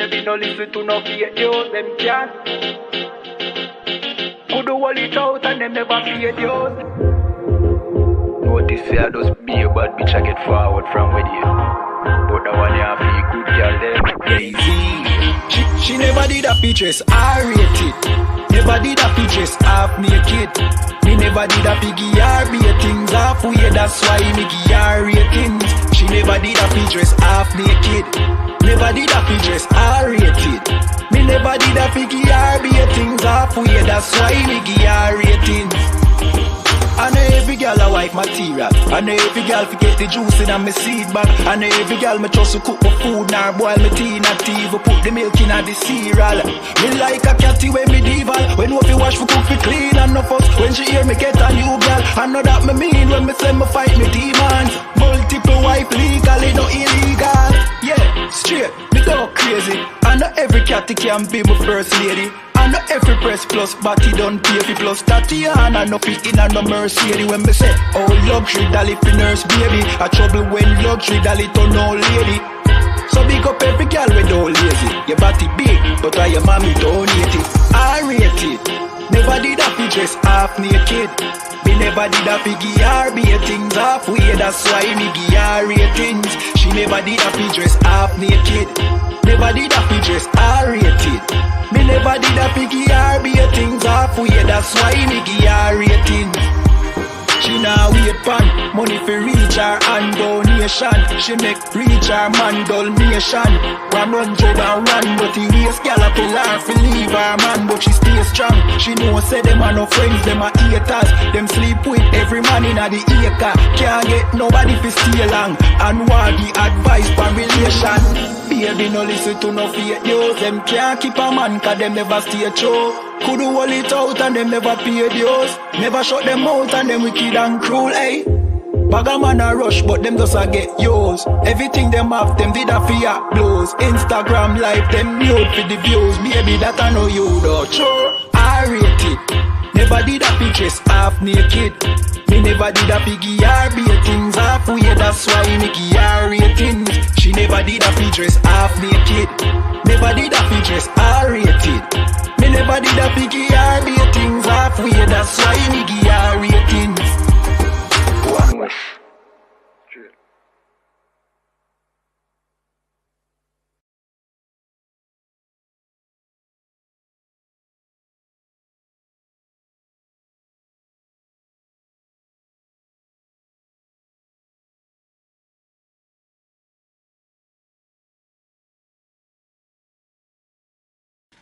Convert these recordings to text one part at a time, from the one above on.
Baby, no listen to no fake news, them can't. Could do all it out and them never fake news. Notice say I just be a bad bitch, I get forward from with you. But the one you have feel good girl them easy. She never did a features, I rate it. Never did a features, half naked. Me never did a piggy or ratings halfway, that's why me give her ratings. She never did a features, half naked. Never did a features, I rated. Me never did a piggy or ratings halfway, that's why me give her ratings. I know every girl I wife material. I know every girl forget the juice in my seed bag. I know every girl me trust to cook my food, nor boil my tea, not even put the milk in the cereal. Me like a catty when me dival. When we wash for cook for clean and no fuss. When she hear me get a new girl, I know that me mean when me say me fight me demons. Multiple wife legally, no illegal. Yeah, straight, me go crazy. I know every catty can be my first lady. I know every press plus body done pay for plus Tatiana no fit in and no Mercedes. When me say oh luxury dolly fi nurse baby, a trouble when luxury dolly turn old lady. So big up every girl we don't lazy. Your body big, but why your mommy donate it? I rate it. Never did a fi dress half naked. Me never did a fi give her ratings halfway, that's why me give her ratings. She never did a fi dress half naked. Never did a fi dress I rated. Me never did a fi give her ratings halfway, that's why me give her ratings. She now wait pan money for reach her and donation. She make reach her man donation. 100 and run, but he waste gal a tell her fi leave her man, but she stay strong. She know say them are no friends, them are haters. Them sleep with every man in the acre. Can't get nobody fi stay long and want the advice for relation. Baby no listen to no fake news. Them can't keep a man cause them never stay true. Could do all it out and them never pay dues. Never shut them out and them wicked and cruel, eh? Bag a man a rush but them just a get yours. Everything them have them did a fear blows. Instagram live them nude for the views. Baby that I know you though. Sure, I rate it. Never did a pictures half naked. Me never did a piggy or ratings halfway, that's why me give her ratings. She never did a features half naked. Never did a features I rated. Me never did a piggy or ratings halfway, that's why me give her ratings. One wish.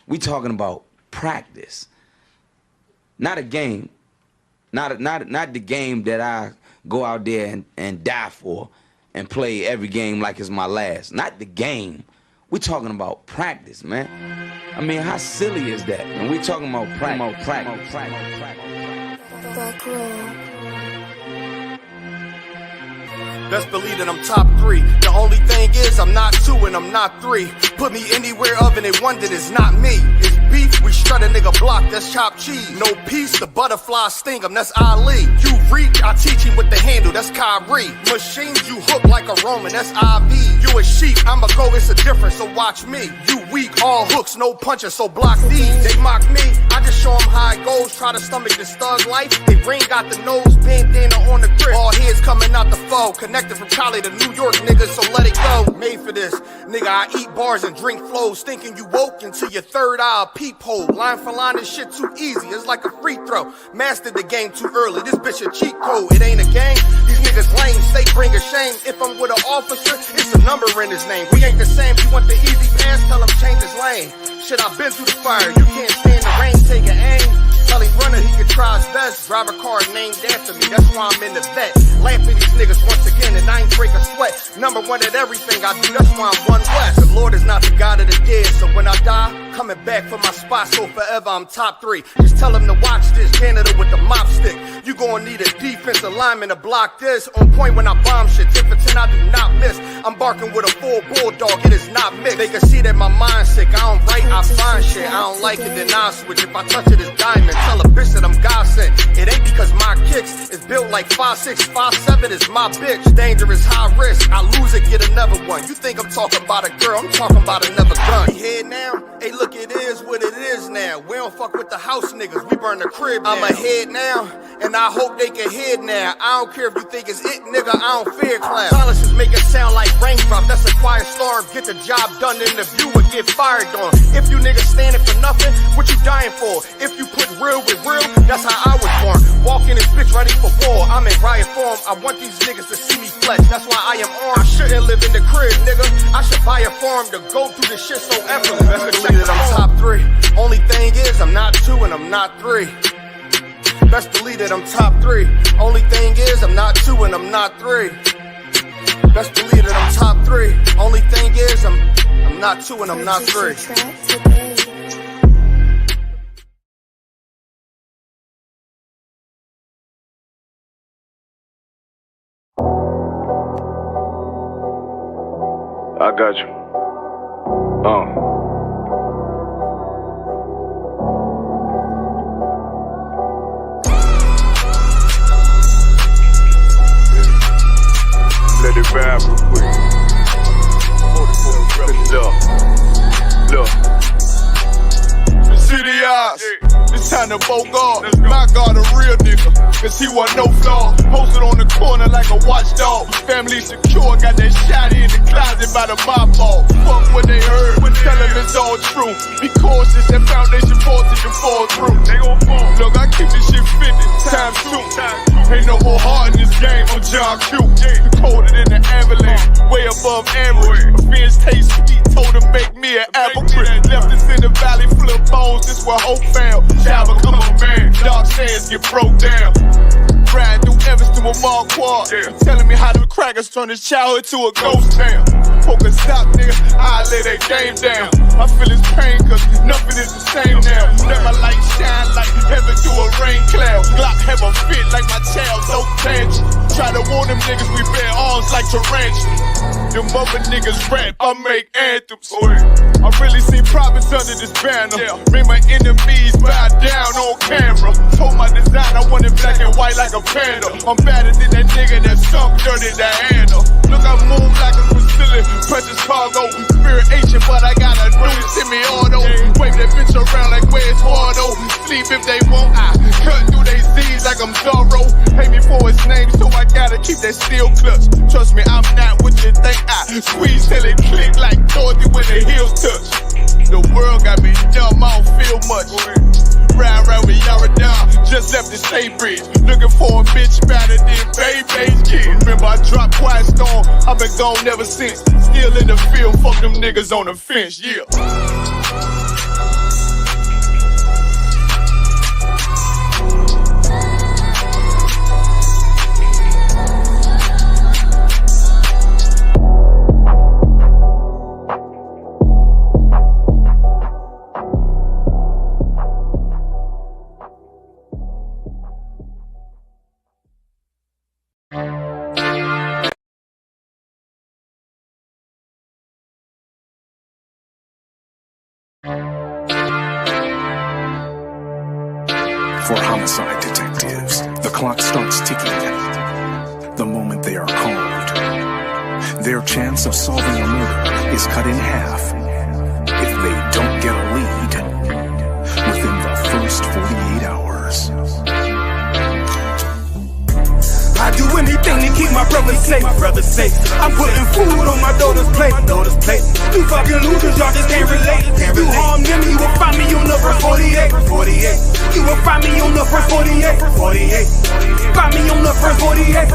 We talking about practice, not a game, not the game that I go out there and die for and play every game like it's my last. Not the game. We talking about practice, man. I mean, how silly is that? And we talking about practice. Back row. Best believe that I'm top 3. The only thing is I'm not 2 and I'm not 3. Put me anywhere other than one that is not me. It's beef, we strut a nigga block, that's chopped cheese. No peace, the butterfly sting him, that's Ali. You reach, I teach him with the handle, that's Kyrie. Machines you hook like a Roman, that's IV. You a sheep, I'ma go, it's a difference, so watch me. You weak, all hooks, no punches, so block these. They mock me, I just show them how it goes. Try to stomach this thug life. They ring got the nose, bandana on the grip. All heads coming out the foe. Connected from Cali to New York, nigga, so let it go. Made for this, nigga, I eat bars and drink flows. Thinking you woke into your third eye, peephole. Line for line, this shit too easy, it's like a free throw. Mastered the game too early, this bitch a cheat code. It ain't a game, these niggas lame, they bring a shame. If I'm with an officer, it's a number in his name. We ain't the same, you want the easy pass, tell him change his lane. Shit, I've been through the fire, you can't stand the rain, take an aim. Tell him runner he can try his best. Drive a car named after me, that's why I'm in the vet. Laugh at these niggas once again and I ain't break a sweat. Number one at everything I do, that's why I'm one west. The Lord is not the God of the dead, so when I die, coming back for my spot, so forever I'm top 3. Just tell them to watch this, janitor with the mop stick. You gon' need a defensive lineman to block this. On point when I bomb shit, 10 for 10 I do not miss. I'm barking with a full bulldog, it is not mixed. They can see that my mind's sick, I don't write, I find shit. I don't like it, then I'll switch. If I touch it, it's diamond. Tell a bitch that I'm God sent. It ain't because my kicks is built like 5'6", 5'7" is my bitch. Dangerous, high risk, I lose it, get another one. You think I'm talking about a girl, I'm talking about another gun. We here now? Hey look, it is what it is now. We don't fuck with the house niggas, we burn the crib now. I'm ahead now, and I hope they can hear now. I don't care if you think it's it, nigga, I don't fear clown. Silences make it sound like raindrop, that's a quiet storm. Get the job done in the view and get fired on. If you niggas standing for nothing, what you dying for? If you put real with real, that's how I was born. Walking this bitch ready for war, I'm in riot form. I want these niggas to see me flex, that's why I am armed. I shouldn't live in the crib, nigga, I should buy a farm to go through this shit so effortless. Best believe that I'm top 3. Only thing is I'm not 2 and I'm not 3. Best believe that I'm top 3. Only thing is I'm not 2 and I'm not 3. Best believe that I'm top 3. Only thing is I'm not 2 and I'm not 3. I got you. Let it rap real quick. Look. City eyes. It's time to Bogart. My God, a real nigga, cause he wasn't no flaw. Posted on the corner like a watchdog. Family secure, got that shot in the closet by the mob ball. Fuck what they heard, tell them it's all true. Be cautious, that foundation voltage and fall through. Look, I keep this shit 50 times 2. Ain't no more heart in this game, I'm John Q. Colder than an avalanche, way above average. A fiend's taste sweet, told him make me an apple crisp. Left us in the valley full of bones, this where hope found. Java, come on, man. Dark sands get broke down. Riding through Evanston with Mark Quad. Telling me how them crackers turn his childhood to a ghost town. Poke a stop, nigga, I lay that game down. I feel his pain, cause nothing is the same now. Let my light shine like heaven through a rain cloud. Glock have a fit like my child, so tangent. Try to warn them niggas, we bear arms like tarantulas. Them other niggas rap, I make anthems. I really seen prophets under this banner. Made my enemies bow down on camera. Told my design I wanted black and white like a panda. I'm better than that nigga that sunk dirty Diana. Look, I move like a Brazilian, precious cargo. Spirit ancient, but I got a new semi-auto. Wave that bitch around like where's Waldo. Sleep if they won't, I cut through they Z's like I'm Zorro. Pay me for his name, so I gotta keep that steel clutch. Trust me, I'm not what you think. I squeeze till it click like Dorothy when the heels touch. The world got me dumb, I don't feel much. Ride around with Yaradon, just left the state bridge. Looking for a bitch better than Baby's kid. Remember I dropped Quiet Storm, I've been gone ever since. Still in the field, fuck them niggas on the fence, yeah. For homicide detectives, the clock starts ticking. The moment they are called, their chance of solving a murder is cut in half if they don't get a lead within the first 48 hours. I do anything to keep my brother safe. I'm putting food on my daughter's plate. You fucking losers, y'all just can't relate. You harm them, you will find me on the verse 48. You will find me on the verse 48. Find me on the verse 48.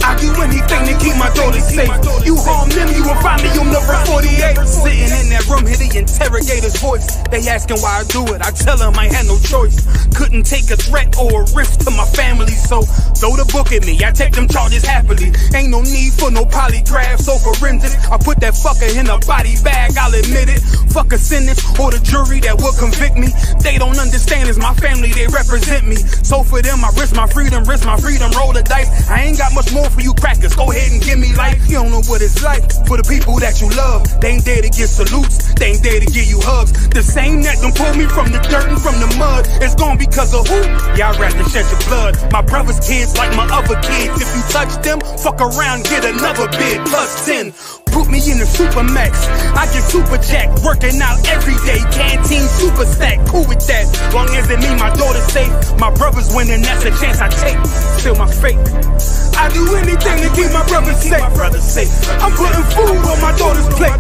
I do anything to keep my daughter safe. You harm them, you will find me on the verse 48. Sitting in that room, here the interrogation. interrogator's voice. They asking why I do it, I tell them I had no choice. Couldn't take a threat or a risk to my family, so throw the book at me, I take them charges happily. Ain't no need for no polygraphs or forensics. I put that fucker in a body bag, I'll admit it. Fuck a sentence or the jury that will convict me. They don't understand, it's my family, they represent me. So for them, I risk my freedom, roll the dice. I ain't got much more for you crackers, go ahead and give me life. You don't know what it's like for the people that you love. They ain't there to get salutes, they ain't there to give you hugs. The same that done pulled me from the dirt and from the mud, it's gone because of who? Y'all rather shed your blood. My brother's kids like my other kids. If you touch them, fuck around, get another bid, plus 10. Put me in the Supermax, I get super jacked, working out every day, canteen super stack, cool with that. Long as it mean my daughter's safe, my brother's winning, that's a chance I take. Still my fate, I do anything to keep my brothers safe. I'm putting food on my daughter's plate.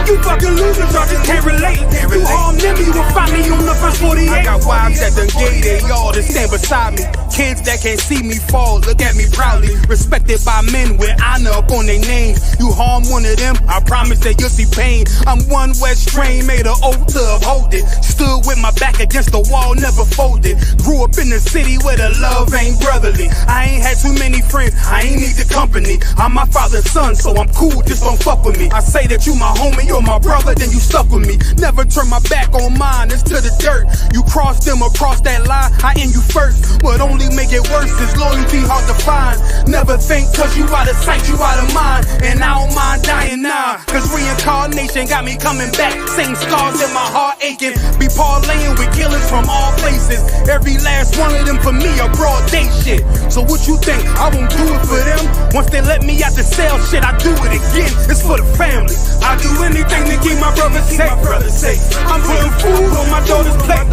You fucking losers, y'all just can't relate. You harm them, you will find me on the first 48. I got wives that done gave they all to stand beside me. Kids that can't see me fall, look at me proudly. Respected by men with honor up on their names. You harm one of them, I promise that you'll see pain. I'm one West train, made an oath to uphold it. Stood with my back against the wall, never folded. Grew up in the city where the love ain't brotherly. I ain't had too many friends, I ain't need the company. I'm my father's son, so I'm cool, just don't fuck with me. I say that you my homie, you're my brother, then you stuck with me. Never turn my back on mine, it's to the dirt. You cross them across that line, I end you first. What only make it worse is loyalty hard to find. Never think cause you out of sight, you out of mind. And I don't mind dying now, cause reincarnation got me coming back. Same scars in my heart aching. Be parlaying with killers from all places. Every last one of them for me a broad day shit. So what you think, I won't do it for them? Once they let me out the cell, shit, I do it again. It's for the family. I do anything to keep my brothers safe. I'm putting food on my daughter's plate.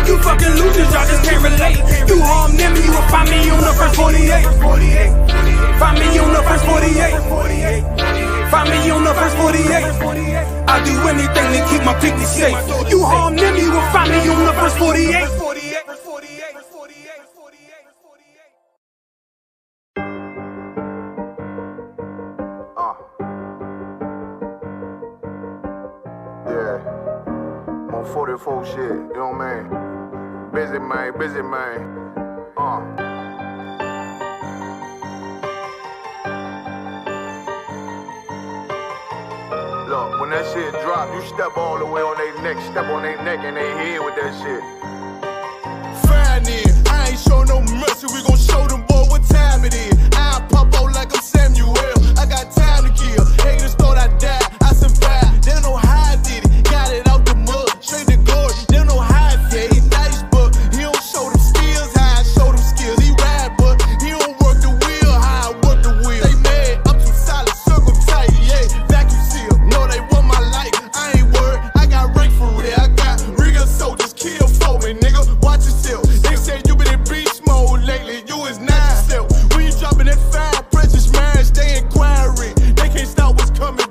You fucking losers, y'all just can't relate. You harm them, you will find me on the first 48. Find me on the first 48. Find me on the first 48. I do anything to keep my people safe. You harm them, you will find me on the first 48. Yeah, I'm on 44 shit, you know what I mean? Busy man. Look, when that shit drop, you step all the way on their neck, step on their neck and their head with that shit. Fine then, I ain't show no mercy, we gon' show them boy what time it is. I pop out like I'm Samuel, I got time to kill. Haters thought I died, I survived. They don't know how I did it, got it out the mud, straight to glory. They don't know how I feel, he nice but he don't show them skills, how I show them skills. He ride but he don't work the wheel, how I work the wheel. They mad, I'm too solid, circle tight, yeah, vacuum seal. No, they want my life, I ain't worried, I got rank for real. I got real soldiers, kill for me, nigga, watch yourself. They say you been in beast mode lately, you is not yourself. When you dropping that fire, precious marriage, they inquiring. They can't stop what's coming.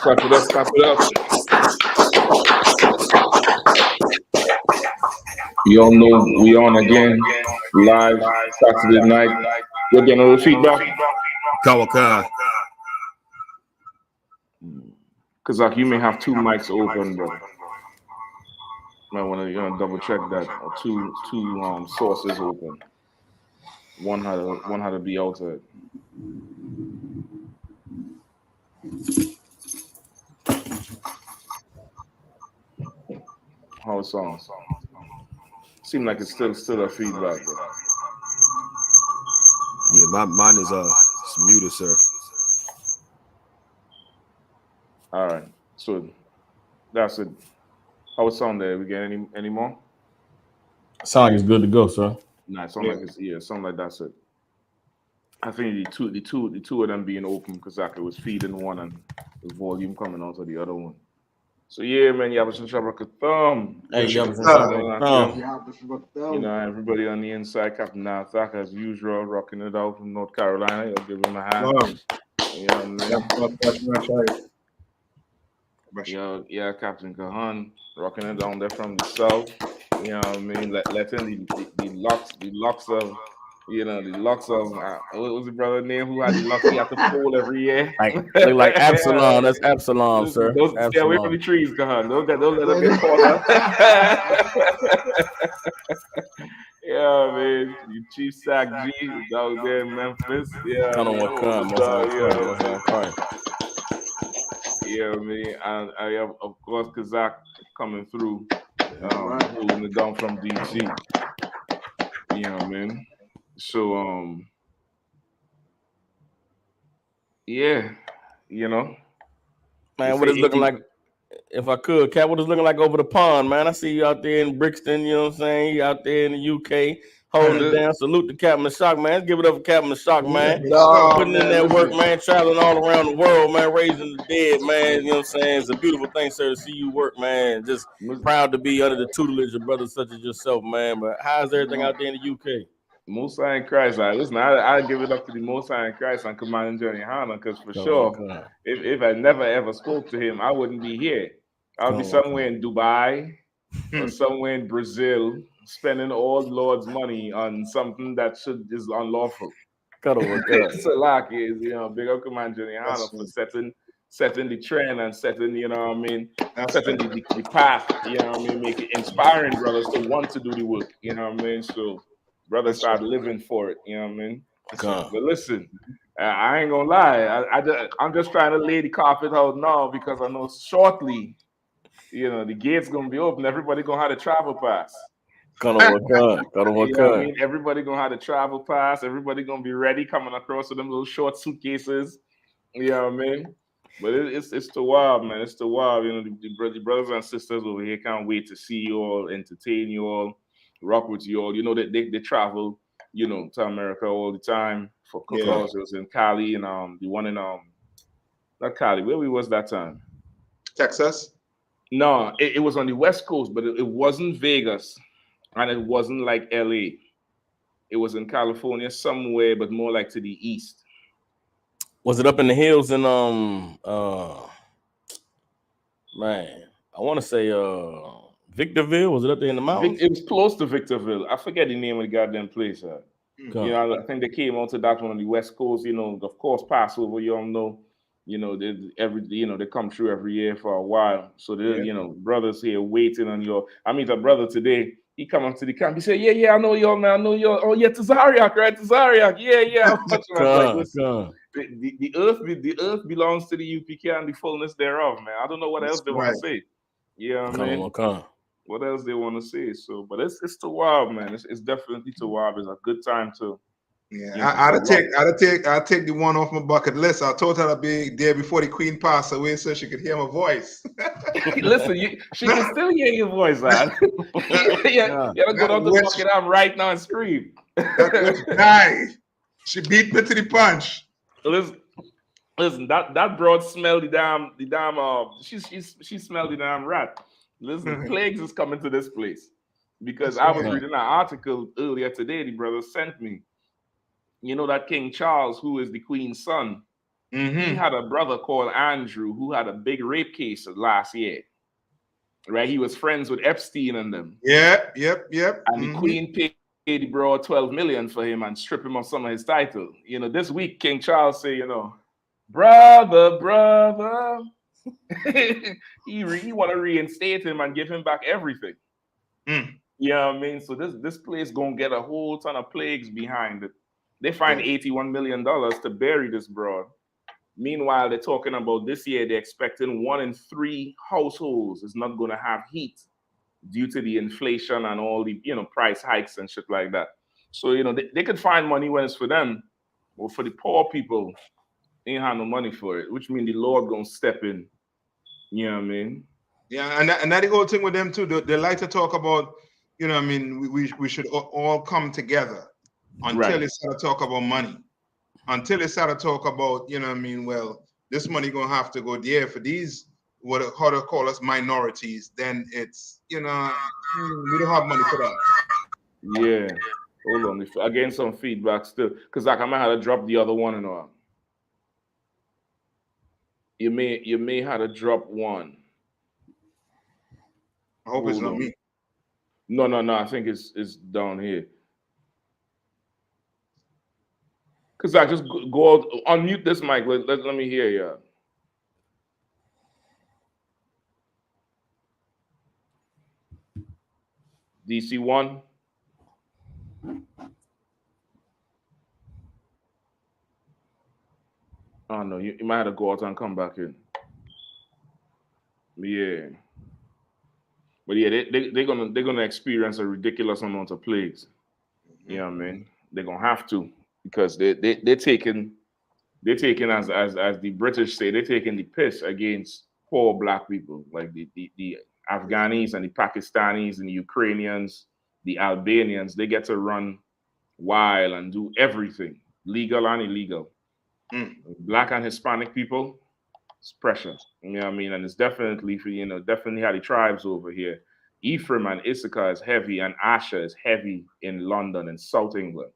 Clap it up, clap it up. You all know we on again, live Saturday night. You're getting a little feedback. Kawaka. Kazak, you may have two mics open, brother. Might want to double check that. Or two sources open. One had to be outside. How it sounds? Seem like it's still a feedback, bro. Yeah, mine is it's muted, sir. All right, so that's it. How it sound there? We get any more? Sound like it's good to go, sir. Nah, it sound like it's sound like that's it. I think the two of them being open because it was feeding one and the volume coming out of the other one. So yeah, man, thumb. Hey, You know, everybody on the inside, Captain Nathak as usual, rocking it out from North Carolina. I'll give him a hand. You know what I mean? Yeah, Captain Kahan, rocking it down there from the south. You know what I mean? Letting the locks of what was the brother name who had the locks he had to pull every year? Like Absalom. That's Absalom, sir. Stay away from the trees, Kahan. Don't let them get caught up. Yeah, man. You Chief Sack G down there in Memphis. Yeah. Yeah, man. And I have, of course, Kazak coming through, holding it down from DC. You know what I mean? So, yeah, you know. Man, what it's looking like, if I could, Cap, what it's looking like over the pond, man. I see you out there in Brixton, you know what I'm saying? You out there in the UK, holding it down. Salute to Captain Shock, man. Let's give it up for Captain Shock, man. Putting in that work, man, traveling all around the world, man, raising the dead, man. You know what I'm saying? It's a beautiful thing, sir, to see you work, man. Just proud to be under the tutelage of brothers such as yourself, man. But how's everything out there in the UK? Most High in Christ. Listen, I give it up to the Most High in Christ and Commanding GEN.YAHANNA, because for sure, if I never ever spoke to him, I wouldn't be here. I'll be somewhere in Dubai or somewhere in Brazil, spending all the Lord's money on something that is unlawful. So like is, big up Commanding GEN.YAHANNA for setting the trend and setting, setting the path, make it inspiring brothers to want to do the work, So brothers start living for it, you know what I mean? But listen, I ain't gonna lie. I'm just trying to lay the carpet out now because I know shortly, the gate's gonna be open. Everybody gonna have a travel pass. Everybody gonna have a travel pass. Everybody gonna be ready coming across with them little short suitcases. You know what I mean? But it's too wild, man. It's too wild. The brothers and sisters over here can't wait to see you all, entertain you all, rock with you all. They travel, to America all the time for cookouts. It was in Cali and the one in not Cali. Where we was that time? Texas? No, it was on the West Coast, but it wasn't Vegas, and it wasn't like LA. It was in California somewhere, but more like to the east. Was it up in the hills in man, I want to say Victorville? Was it up there in the mountains? It was close to Victorville. I forget the name of the goddamn place. I think they came out to that one on the West Coast. Of course, Passover. You all know. They come through every year for a while. So brothers here waiting on your. I meet a brother today. He come up to the camp. He said, "Yeah, I know y'all, man. I know y'all. Oh yeah, Tazariak, right? Tazariak. Yeah." The earth belongs to the UPK and the fullness thereof, man. I don't know what else they want to say. Yeah, man. What else they want to say? So, but it's too wild, man. It's definitely too wild. It's a good time to. Yeah, I'd take the one off my bucket list. I told her I'd be there before the Queen passed away, so she could hear my voice. Listen, she can still hear your voice, man. You gotta go down to the bucket arm right now and scream. She beat me to the punch. Listen, that broad smelled the damn she smelled the damn rat. Listen, plagues is coming to this place because I was reading an article earlier today. The brother sent me. That King Charles, who is the Queen's son, He had a brother called Andrew who had a big rape case last year. Right? He was friends with Epstein and them. Yep. And the Queen paid the bro $12 million for him and strip him of some of his title. You know, this week King Charles say, you know, brother, he want to reinstate him and give him back everything. You know what I mean? So this place gonna get a whole ton of plagues behind it. They find $81 million to bury this broad. Meanwhile, they're talking about this year, they're expecting 1 in 3 households is not going to have heat due to the inflation and all the, you know, price hikes and shit like that. So, you know, they could find money when it's for them, or for the poor people, they ain't have no money for it, which means the Lord going to step in. You know what I mean? Yeah, and that the whole thing with them too. They like to talk about, you know what I mean, we should all come together until they start to talk about money. Until they start to talk about, you know what I mean, well, this money gonna have to go there for these, how to call us, minorities, then it's, you know, we don't have money for that. Yeah. Hold on. I gained some feedback still. Because like I might have to drop the other one and all. You may have to drop one. I hope it's not me. No. I think it's down here. Cause I just go out, unmute this mic. Let me hear you. DC1. Oh no, you might have to go out and come back in. Yeah. But yeah, they're gonna experience a ridiculous amount of plagues. You know what I mean? They're gonna have to, because they're taking as the British say, they're taking the piss against poor black people, like the Afghanis and the Pakistanis and the Ukrainians, the Albanians. They get to run wild and do everything, legal and illegal. Black and Hispanic people, it's pressure. You know what I mean? And it's definitely for, you know, definitely how the tribes over here. Ephraim and Issachar is heavy, and Asher is heavy in London and South England.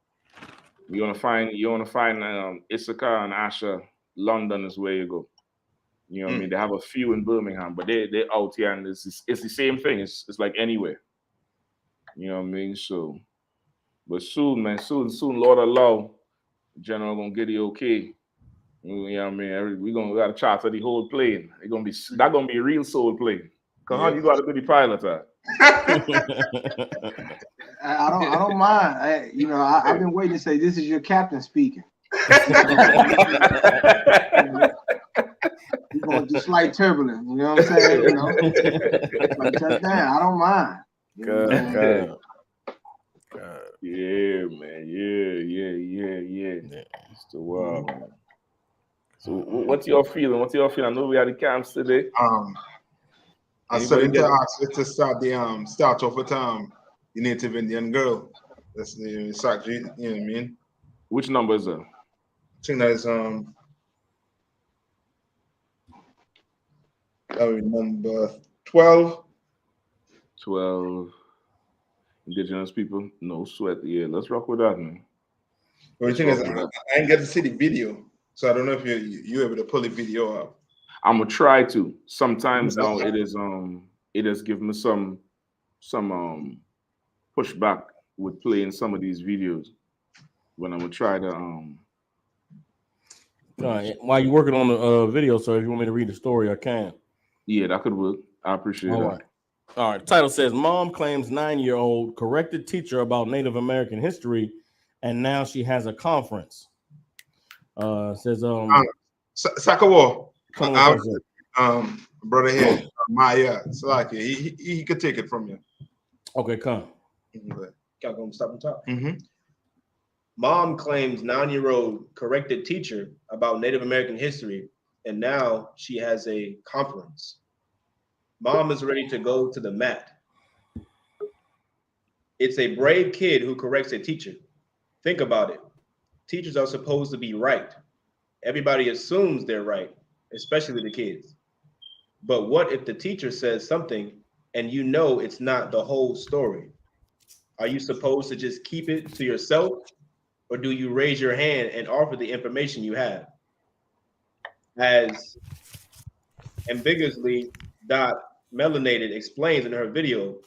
You want to find Issachar and Asher. London is where you go. You know what I mean? They have a few in Birmingham, but they're out here, and it's the same thing. It's like anywhere. You know what I mean? So, but soon, man, soon, Lord allow, General gonna get the okay. You know what I mean? We gotta charter the whole plane. That gonna be a real soul plane. Come on, you gotta be the pilot. I don't mind. I've been waiting to say, this is your captain speaking. You're going to do slight turbulence. You know what I'm saying? You know, like touchdown. I don't mind. God. Yeah, man. Yeah. It's the wild, man. So, what's your feeling? I know we had the camps today. I started to ask you to start off with the Native Indian girl. That's the exact, you know what I mean? Which number is that? I think that is number 12. 12 indigenous people, no sweat. Yeah, let's rock with that, man. But the thing is, I didn't get to see the video, so I don't know if you're able to pull the video up. I'm gonna try to. Sometimes now it has given me some pushback with playing some of these videos when I'm gonna try to All right. While you're working on the video, sir, if you want me to read the story, I can. Yeah, that could work. I appreciate that. All right. The title says, Mom claims 9-year-old corrected teacher about Native American history, and now she has a conference. Says Sakawa. Brother here, Maya, so like he could take it from you. Okay, come. Got to stop and talk. Mom claims 9-year-old corrected teacher about Native American history, and now she has a conference. Mom is ready to go to the mat. It's a brave kid who corrects a teacher. Think about it. Teachers are supposed to be right. Everybody assumes they're right, especially the kids. But what if the teacher says something and you know it's not the whole story? Are you supposed to just keep it to yourself, or do you raise your hand and offer the information you have? as ambiguously Melanated explains in her video,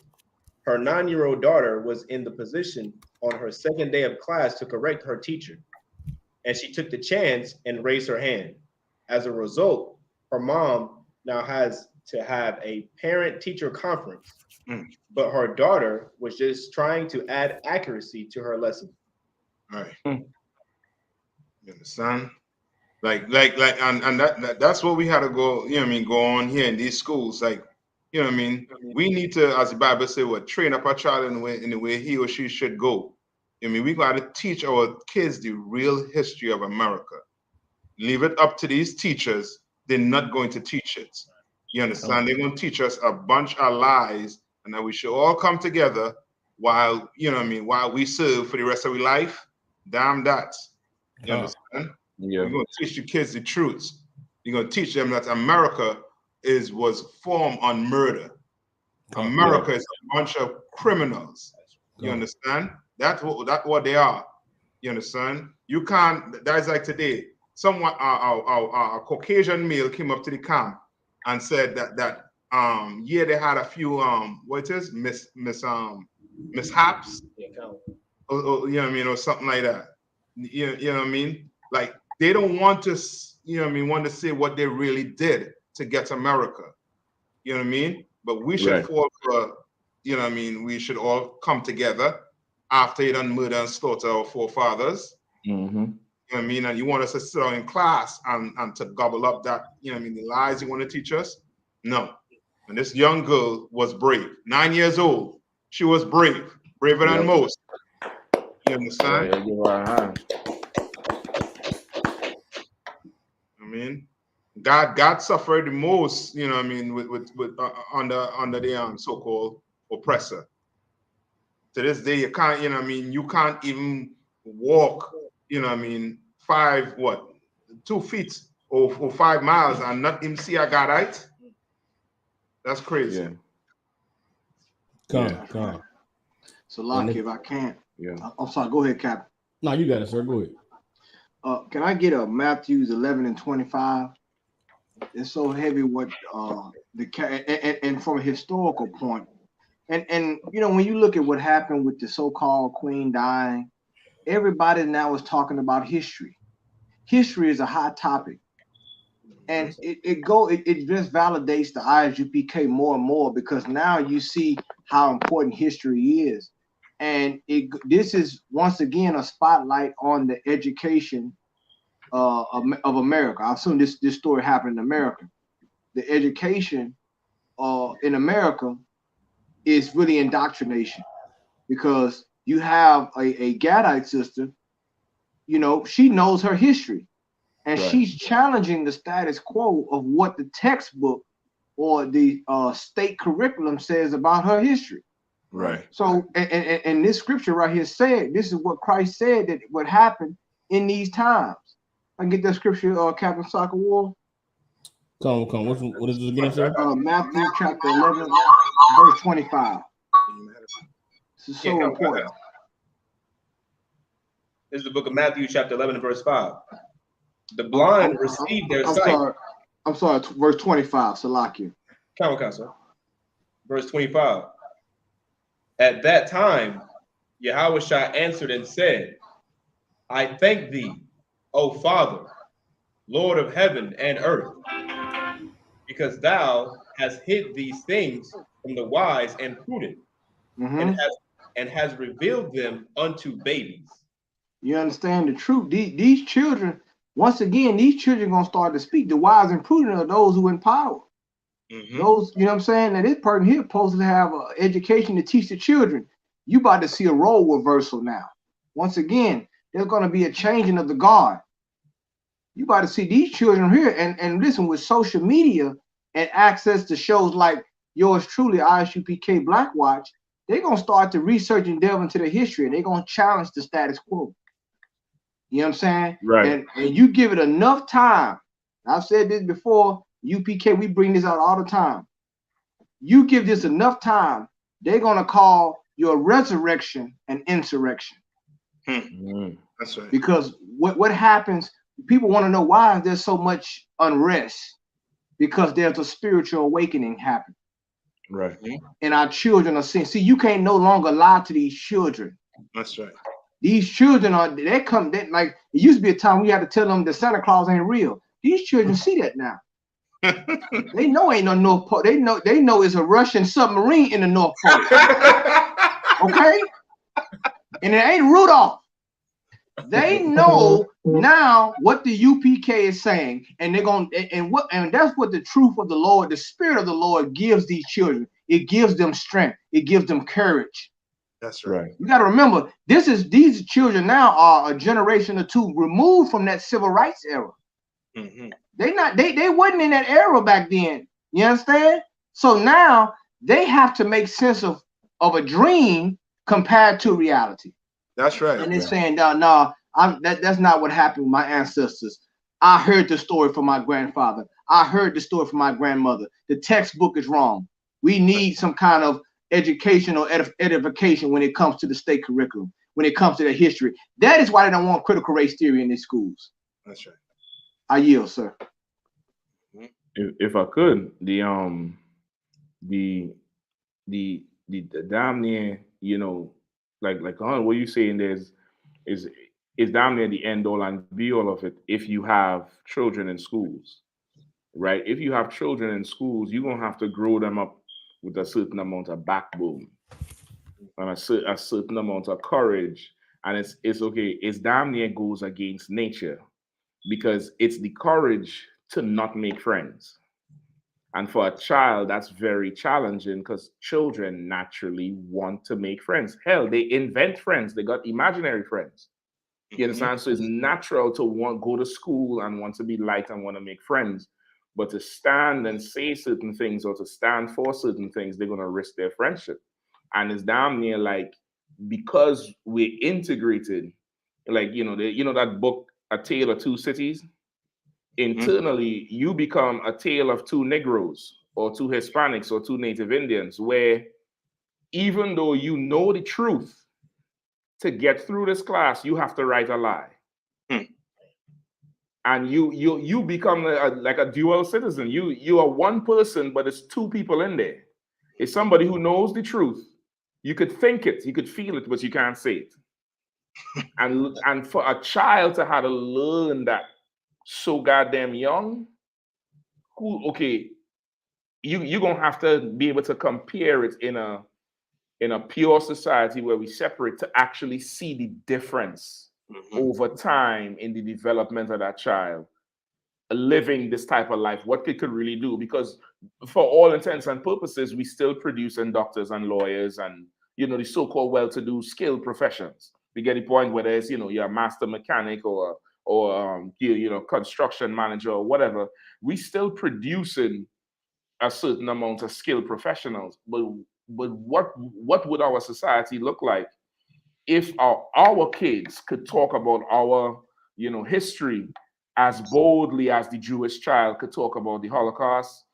her 9-year-old daughter was in the position on her second day of class to correct her teacher, and she took the chance and raised her hand. As a result, her mom now has to have a parent-teacher conference, but her daughter was just trying to add accuracy to her lesson. All right. You understand? And that's what we had to go, you know what I mean, go on here in these schools. Like, you know what I mean? We need to, as the Bible says, train up our child in the way he or she should go. I mean, we got to teach our kids the real history of America. Leave it up to these teachers. They're not going to teach it. You understand? They're going to teach us a bunch of lies, and that we should all come together while, you know what I mean, while we serve for the rest of our life. Damn that. You understand? Yeah. You're going to teach the kids the truths. You're going to teach them that America was formed on murder. America is a bunch of criminals. You understand? That's what they are. You understand? You can't. That's like today. Someone, a Caucasian male came up to the camp and said that yeah, they had a few mishaps. Or, you know what I mean, or something like that. You know what I mean? Like, they don't want to, you know what I mean, want to say what they really did to get America. You know what I mean? But we should fall for, you know what I mean, we should all come together after you done murder and slaughter our forefathers. You know what I mean? And you want us to sit down in class and to gobble up that, you know what I mean, the lies you want to teach us? No. And this young girl was brave. 9 years old. She was brave. Braver than most. You understand? I mean, God suffered the most, you know what I mean, with under the so-called oppressor. To this day, you can't, you know what I mean, you can't even walk, you know what I mean, 2 feet or 5 miles and not even see a Godite. That's crazy. Come. So, Lockie, if I can't. I'm sorry, go ahead, Captain. No, you got it, sir. Go ahead. Can I get a Matthews 11 and 25? It's so heavy what and from a historical point. And you know, when you look at what happened with the so-called queen dying, everybody now is talking about history. History is a hot topic. And it just validates the ISUPK more and more, because now you see how important history is. And this is once again a spotlight on the education of America. I assume this story happened in America. The education in America is really indoctrination, because you have a Gadite sister, you know, she knows her history, and she's challenging the status quo of what the textbook or the state curriculum says about her history. Right. So, and this scripture right here said, this is what Christ said that would happen in these times. I can get that scripture, Captain Soccer War. Come. What is this again, sir? Matthew chapter 11, verse 25. This is so important. This is the book of Matthew chapter 11 and verse 5. The blind receive their sight. I'm sorry, verse 25, Salakia. Come, sir. Verse 25. At that time, Yahushua answered and said, I thank thee, O Father, Lord of heaven and earth, because thou hast hid these things from the wise and prudent, and has revealed them unto babies. You understand the truth? These children, once again, these children gonna start to speak. The wise and prudent are those who in power. Those, you know what I'm saying? That this person here supposed to have an education to teach the children. You about to see a role reversal now. Once again, there's going to be a changing of the guard. You about to see these children here, and listen, with social media and access to shows like yours truly, I.S.U.P.K. Black Watch, they're going to start to research and delve into the history. They're going to challenge the status quo. You know what I'm saying? Right. And you give it enough time. I've said this before, UPK, we bring this out all the time. You give this enough time, they're going to call your resurrection an insurrection. That's right. Because what happens people want to know why there's so much unrest, because there's a spiritual awakening happening. Right. And our children are seeing. See, you can't no longer lie to these children. That's right. These children they like it used to be a time we had to tell them that Santa Claus ain't real. These children see that now. They know ain't no North Pole. They know it's a Russian submarine in the North Pole. Okay? And it ain't Rudolph. They know now what the UPK is saying, and they're going and that's what the truth of the Lord, the Spirit of the Lord gives these children. It gives them strength. It gives them courage. That's right. You got to remember, these children now are a generation or two removed from that civil rights era. Mm-hmm. They wasn't in that era back then. You understand? So now they have to make sense of a dream compared to reality. That's right. And they're saying, no, that's not what happened with my ancestors. I heard the story from my grandfather. I heard the story from my grandmother. The textbook is wrong. We need some kind of educational edification when it comes to the state curriculum, when it comes to the history. That is why they don't want critical race theory in their schools. That's right. I yield, sir. If I could, the damn near, you know, like what you saying is damn near the end all and be all of it. If you have children in schools, right? If you have children in schools, you're gonna have to grow them up with a certain amount of backbone and a certain amount of courage. And it's okay. It's damn near goes against nature, because it's the courage to not make friends. And for a child, that's very challenging, because children naturally want to make friends. Hell, they invent friends. They got imaginary friends. You understand? So it's natural to go to school and want to be liked and want to make friends. But to stand and say certain things or to stand for certain things, they're going to risk their friendship. And it's damn near like, because we're integrated, like, that book, A Tale of Two Cities? Internally, you become a tale of two Negroes or two Hispanics or two Native Indians, where even though you know the truth, to get through this class, you have to write a lie. And you become like a dual citizen. You are one person, but it's two people in there. It's somebody who knows the truth. You could think it, you could feel it, but you can't say it. And for a child to have to learn that so goddamn young, you're gonna have to be able to compare it in a pure society where we separate, to actually see the difference over time in the development of that child living this type of life, what it could really do. Because for all intents and purposes, we still produce doctors and lawyers and the so-called well-to-do skilled professions. We get the point, whether it's you're a master mechanic or construction manager or whatever, we still producing a certain amount of skilled professionals. But what would our society look like if our kids could talk about our history as boldly as the Jewish child could talk about the Holocaust,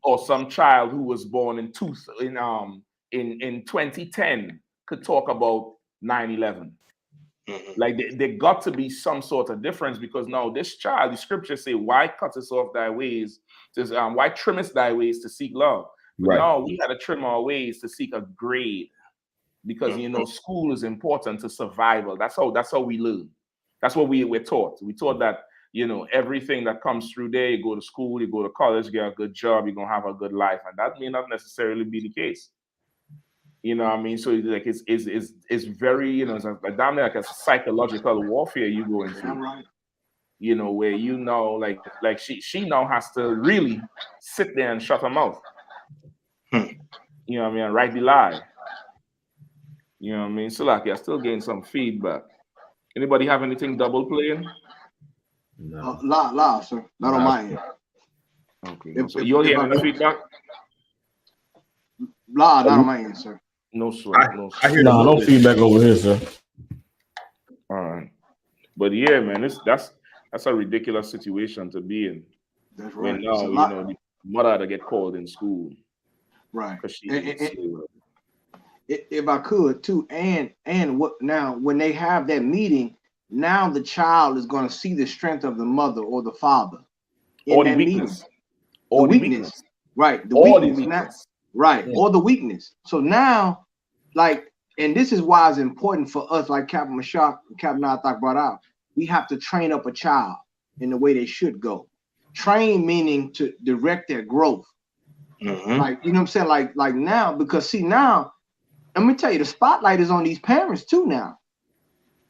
or some child who was born in 2010 could talk about 9/11? Like there got to be some sort of difference, because now this child, the scriptures say, why cuttest off thy ways? Why trimmest thy ways to seek love? But now we had to trim our ways to seek a grade, because school is important to survival. That's how we learn. That's what we're taught. We taught that everything that comes through there, you go to school, you go to college, get a good job, you're gonna have a good life, and that may not necessarily be the case. You know what I mean? So like it's very, it's damn near like a psychological warfare you go into. Where like she now has to really sit there and shut her mouth. You know what I mean? And write the lie. You know what I mean? So like, I still getting some feedback. Anybody have anything double playing? No. La, sir. Not on my end. Okay. So you're hearing the feedback? La, not on my end, sir. No sweat. No feedback over here, sir. All right. But yeah, man, that's a ridiculous situation to be in. That's right. When now, the mother to get called in school. Right. If I could too, and what now when they have that meeting, now the child is going to see the strength of the mother or the father in or that the weakness. meeting. Or the weakness. Right. The or weakness. the weakness. Right. Or the weakness. So now, like, and this is why it's important for us, like Captain Mashak and Captain Nathak brought out, we have to train up a child in the way they should go. Train meaning to direct their growth. Like, you know what I'm saying? Like now, because see now, let me tell you, the spotlight is on these parents too now.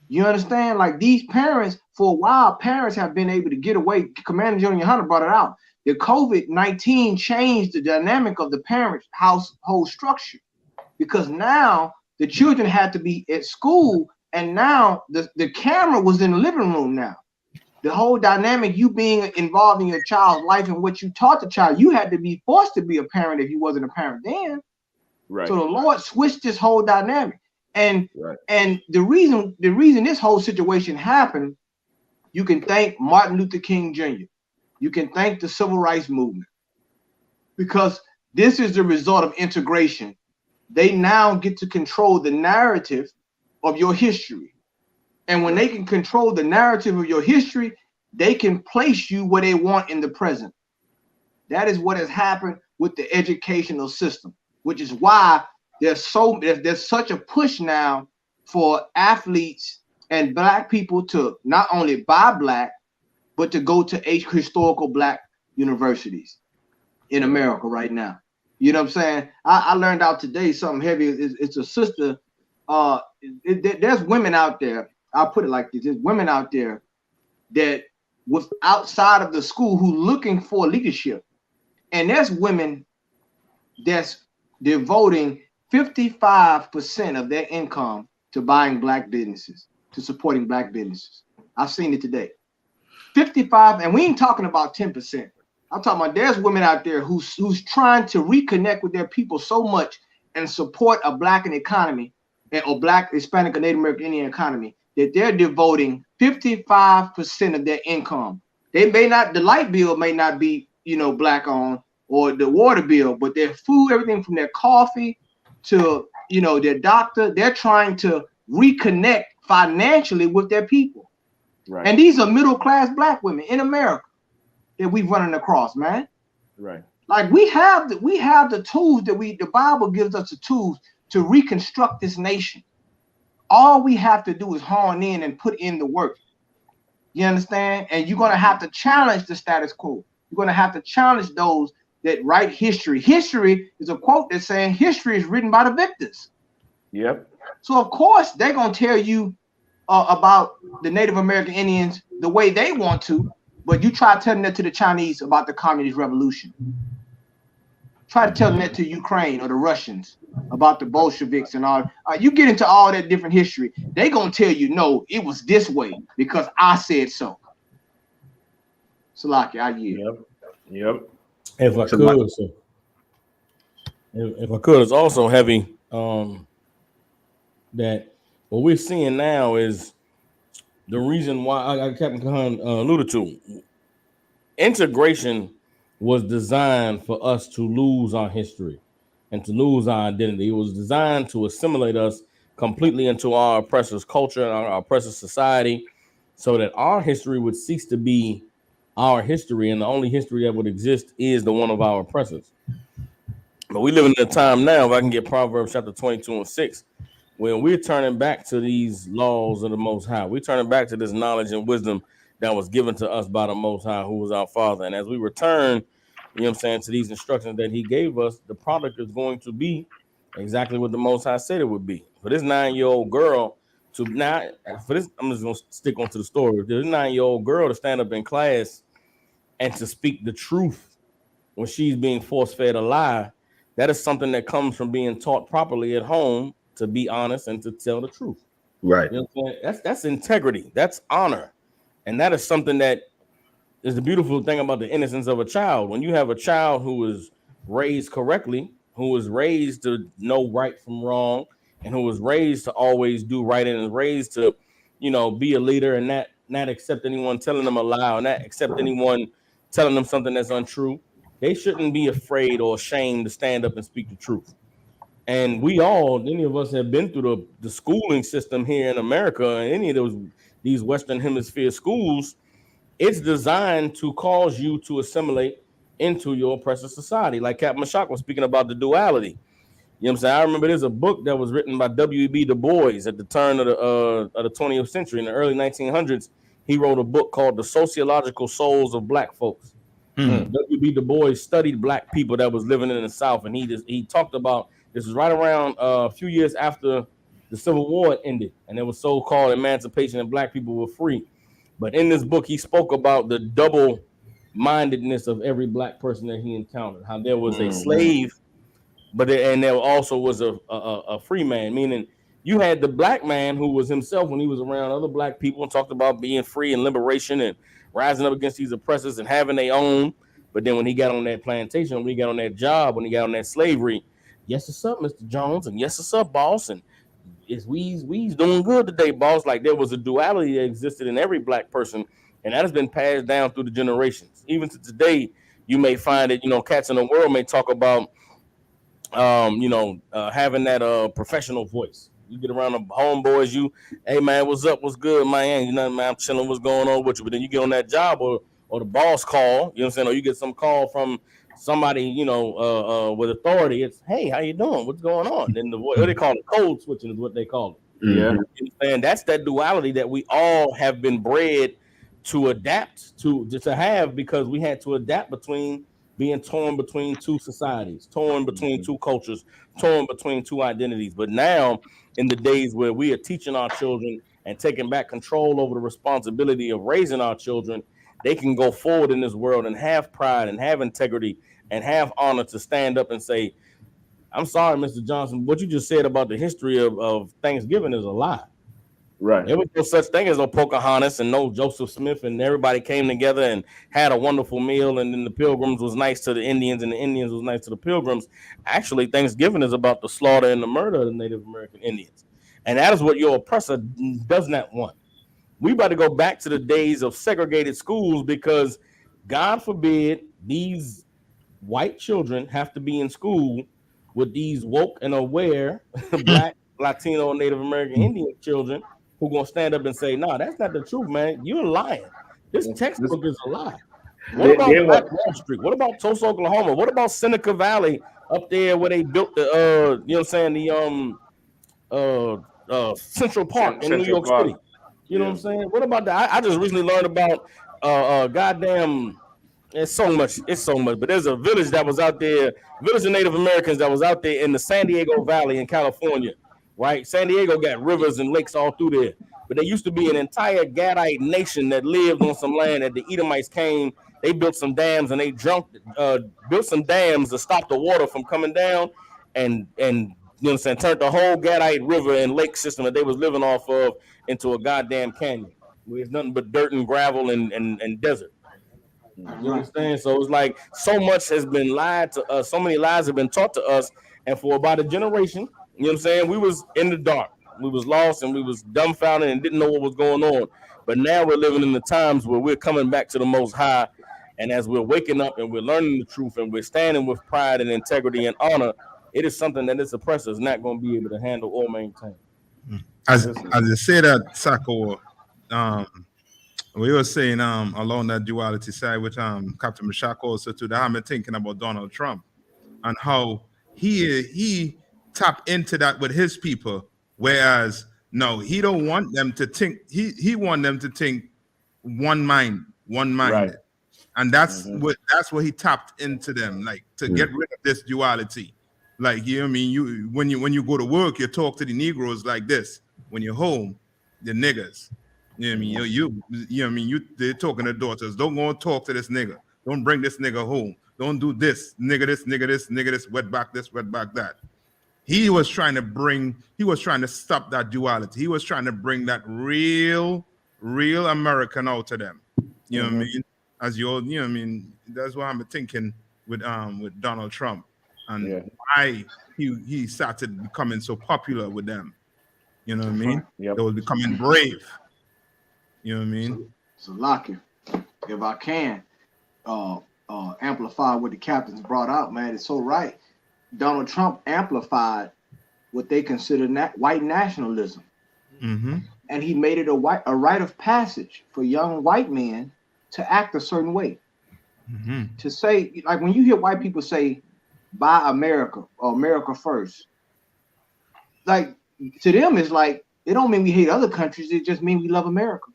You understand? Like these parents, for a while, parents have been able to get away. Commander GEN.YAHANNA brought it out. The COVID-19 changed the dynamic of the parents' household structure, because now the children had to be at school, and now the camera was in the living room now. The whole dynamic, you being involved in your child's life and what you taught the child, you had to be forced to be a parent if you wasn't a parent then. Right. So the Lord switched this whole dynamic. And the reason this whole situation happened, you can thank Martin Luther King Jr. You can thank the civil rights movement, because this is the result of integration. They now get to control the narrative of your history. And when they can control the narrative of your history, they can place you where they want in the present. That is what has happened with the educational system, which is why there's such a push now for athletes and Black people to not only buy Black, but to go to historical Black universities in America right now. You know what I'm saying? I learned out today something heavy. It's a sister. There's women out there. I'll put it like this: there's women out there that was outside of the school who looking for leadership, and there's women that's devoting 55% of their income to buying Black businesses, to supporting Black businesses. I've seen it today. 55, and we ain't talking about 10%. I'm talking about there's women out there who's trying to reconnect with their people so much and support a Black economy or Black, Hispanic, or Native American Indian economy that they're devoting 55% of their income. They may not, the light bill may not be, Black owned, or the water bill, but their food, everything from their coffee to, their doctor, they're trying to reconnect financially with their people. Right. And these are middle-class Black women in America that we've running across, man. Right. Like we have the tools that the Bible gives us the tools to reconstruct this nation. All we have to do is hone in and put in the work. You understand? And you're going to have to challenge the status quo. You're going to have to challenge those that write history. History is a quote that's saying history is written by the victors. Yep. So of course they're going to tell you about the Native American Indians the way they want to, but you try telling that to the Chinese about the Communist Revolution. Try to tell that to Ukraine or the Russians about the Bolsheviks and all. You get into all that different history, they gonna tell you, no, it was this way because I said so. Salaki, I yield. Yep. If I could, so if I could, it's also heavy. That what we're seeing now is the reason why Captain Khan alluded to. Integration was designed for us to lose our history and to lose our identity. It was designed to assimilate us completely into our oppressor's culture, our oppressor's society, so that our history would cease to be our history, and the only history that would exist is the one of our oppressors. But we live in a time now, if I can get Proverbs chapter 22:6, when we're turning back to these laws of the Most High. We're turning back to this knowledge and wisdom that was given to us by the Most High, who was our Father. And as we return, to these instructions that he gave us, the product is going to be exactly what the Most High said it would be. For this 9-year-old girl to now, for this, I'm just going to stick onto the story. This 9-year-old girl to stand up in class and to speak the truth when she's being force-fed a lie, that is something that comes from being taught properly at home to be honest and to tell the truth. Right. That's integrity. That's honor. And that is something that is the beautiful thing about the innocence of a child. When you have a child who is raised correctly, who is raised to know right from wrong, and who was raised to always do right and is raised to, be a leader and not accept anyone telling them a lie or not accept anyone telling them something that's untrue, they shouldn't be afraid or ashamed to stand up and speak the truth. And any of us have been through the schooling system here in America, and any of these Western Hemisphere schools, it's designed to cause you to assimilate into your oppressive society. Like Captain Mashak was speaking about the duality. You know what I'm saying? I remember there's a book that was written by W.E.B. Du Bois at the turn of the 20th century in the early 1900s. He wrote a book called The Sociological Souls of Black Folks. W.B. Du Bois studied black people that was living in the South, and he talked about this was right around a few years after the Civil War ended, and there was so-called emancipation and black people were free. But in this book, he spoke about the double-mindedness of every black person that he encountered, how there was a slave, but there also was a free man, meaning you had the black man who was himself when he was around other black people and talked about being free and liberation and rising up against these oppressors and having their own. But then when he got on that plantation, when he got on that job, when he got on that slavery, yes, it's up, Mr. Jones, and yes, it's up, boss, and we's doing good today, boss. Like there was a duality that existed in every black person, and that has been passed down through the generations. Even to today, you may find that, cats in the world may talk about having that professional voice. You get around the homeboys, hey man, what's up? What's good, man? Man, I'm chilling, what's going on with you? But then you get on that job or the boss call, you know what I'm saying? Or you get some call from somebody, with authority. It's, hey, how you doing? What's going on? Then the voice, what they call it, code switching is what they call it. Yeah. And that's that duality that we all have been bred to adapt to have, because we had to adapt between being torn between two societies, torn between two cultures, torn between two identities. But now, in the days where we are teaching our children and taking back control over the responsibility of raising our children, they can go forward in this world and have pride and have integrity and have honor to stand up and say, I'm sorry, Mr. Johnson, what you just said about the history of Thanksgiving is a lie. Right. There was no such thing as no Pocahontas and no Joseph Smith, and everybody came together and had a wonderful meal, and then the Pilgrims was nice to the Indians and the Indians was nice to the Pilgrims. Actually, Thanksgiving is about the slaughter and the murder of the Native American Indians. And that is what your oppressor does not want. We about to go back to the days of segregated schools, because God forbid these white children have to be in school with these woke and aware Black, Latino, Native American Indian children who gonna stand up and say, "No, that's not the truth, man. You're lying. This textbook is a lie." What about Black Wall Street? What about Tulsa, Oklahoma? What about Seneca Valley up there where they built the Central Park in New York City? You know what I'm saying? What about that? I just recently learned about goddamn. It's so much. But there's a village that was out there, village of Native Americans that was out there in the San Diego Valley in California. Right? San Diego got rivers and lakes all through there. But there used to be an entire Gadite nation that lived on some land that the Edomites came. They built some dams and they built some dams to stop the water from coming down, and you know what I'm saying, turned the whole Gadite river and lake system that they was living off of into a goddamn canyon where it's nothing but dirt and gravel and desert. You understand? So it's like so much has been lied to us, so many lies have been taught to us, and for about a generation, you know what I'm saying, we was in the dark, we was lost, and we was dumbfounded and didn't know what was going on. But now we're living in the times where we're coming back to the Most High, and as we're waking up and we're learning the truth and we're standing with pride and integrity and honor, it is something that this oppressor is not going to be able to handle or maintain. As you say that, Sako, we were saying along that duality side, which Captain Mashak also too, that I've been thinking about Donald Trump and how he tap into that with his people, whereas no, he don't want them to think. He want them to think one minded, right. And that's what he tapped into them, like to get rid of this duality. Like, you know what I mean? When you go to work, you talk to the Negroes like this. When you're home, the niggas. You know what I mean? You know what I mean? They're talking to daughters. Don't go and talk to this nigga. Don't bring this nigga home. Don't do this. Nigga this, wet back this, wet back that. He was trying to stop that duality. He was trying to bring that real American out to them. You know what I mean? As you all, you know what I mean? That's what I'm thinking with Donald Trump and why he started becoming so popular with them. You know what I mean? They was becoming brave. You know what I mean? So Lockie, if I can amplify what the captains brought out, man, it's so right. Donald Trump amplified what they consider white nationalism. And he made it a rite of passage for young white men to act a certain way. To say, like when you hear white people say, buy America or America first, like to them it's like, it don't mean we hate other countries, it just means we love America.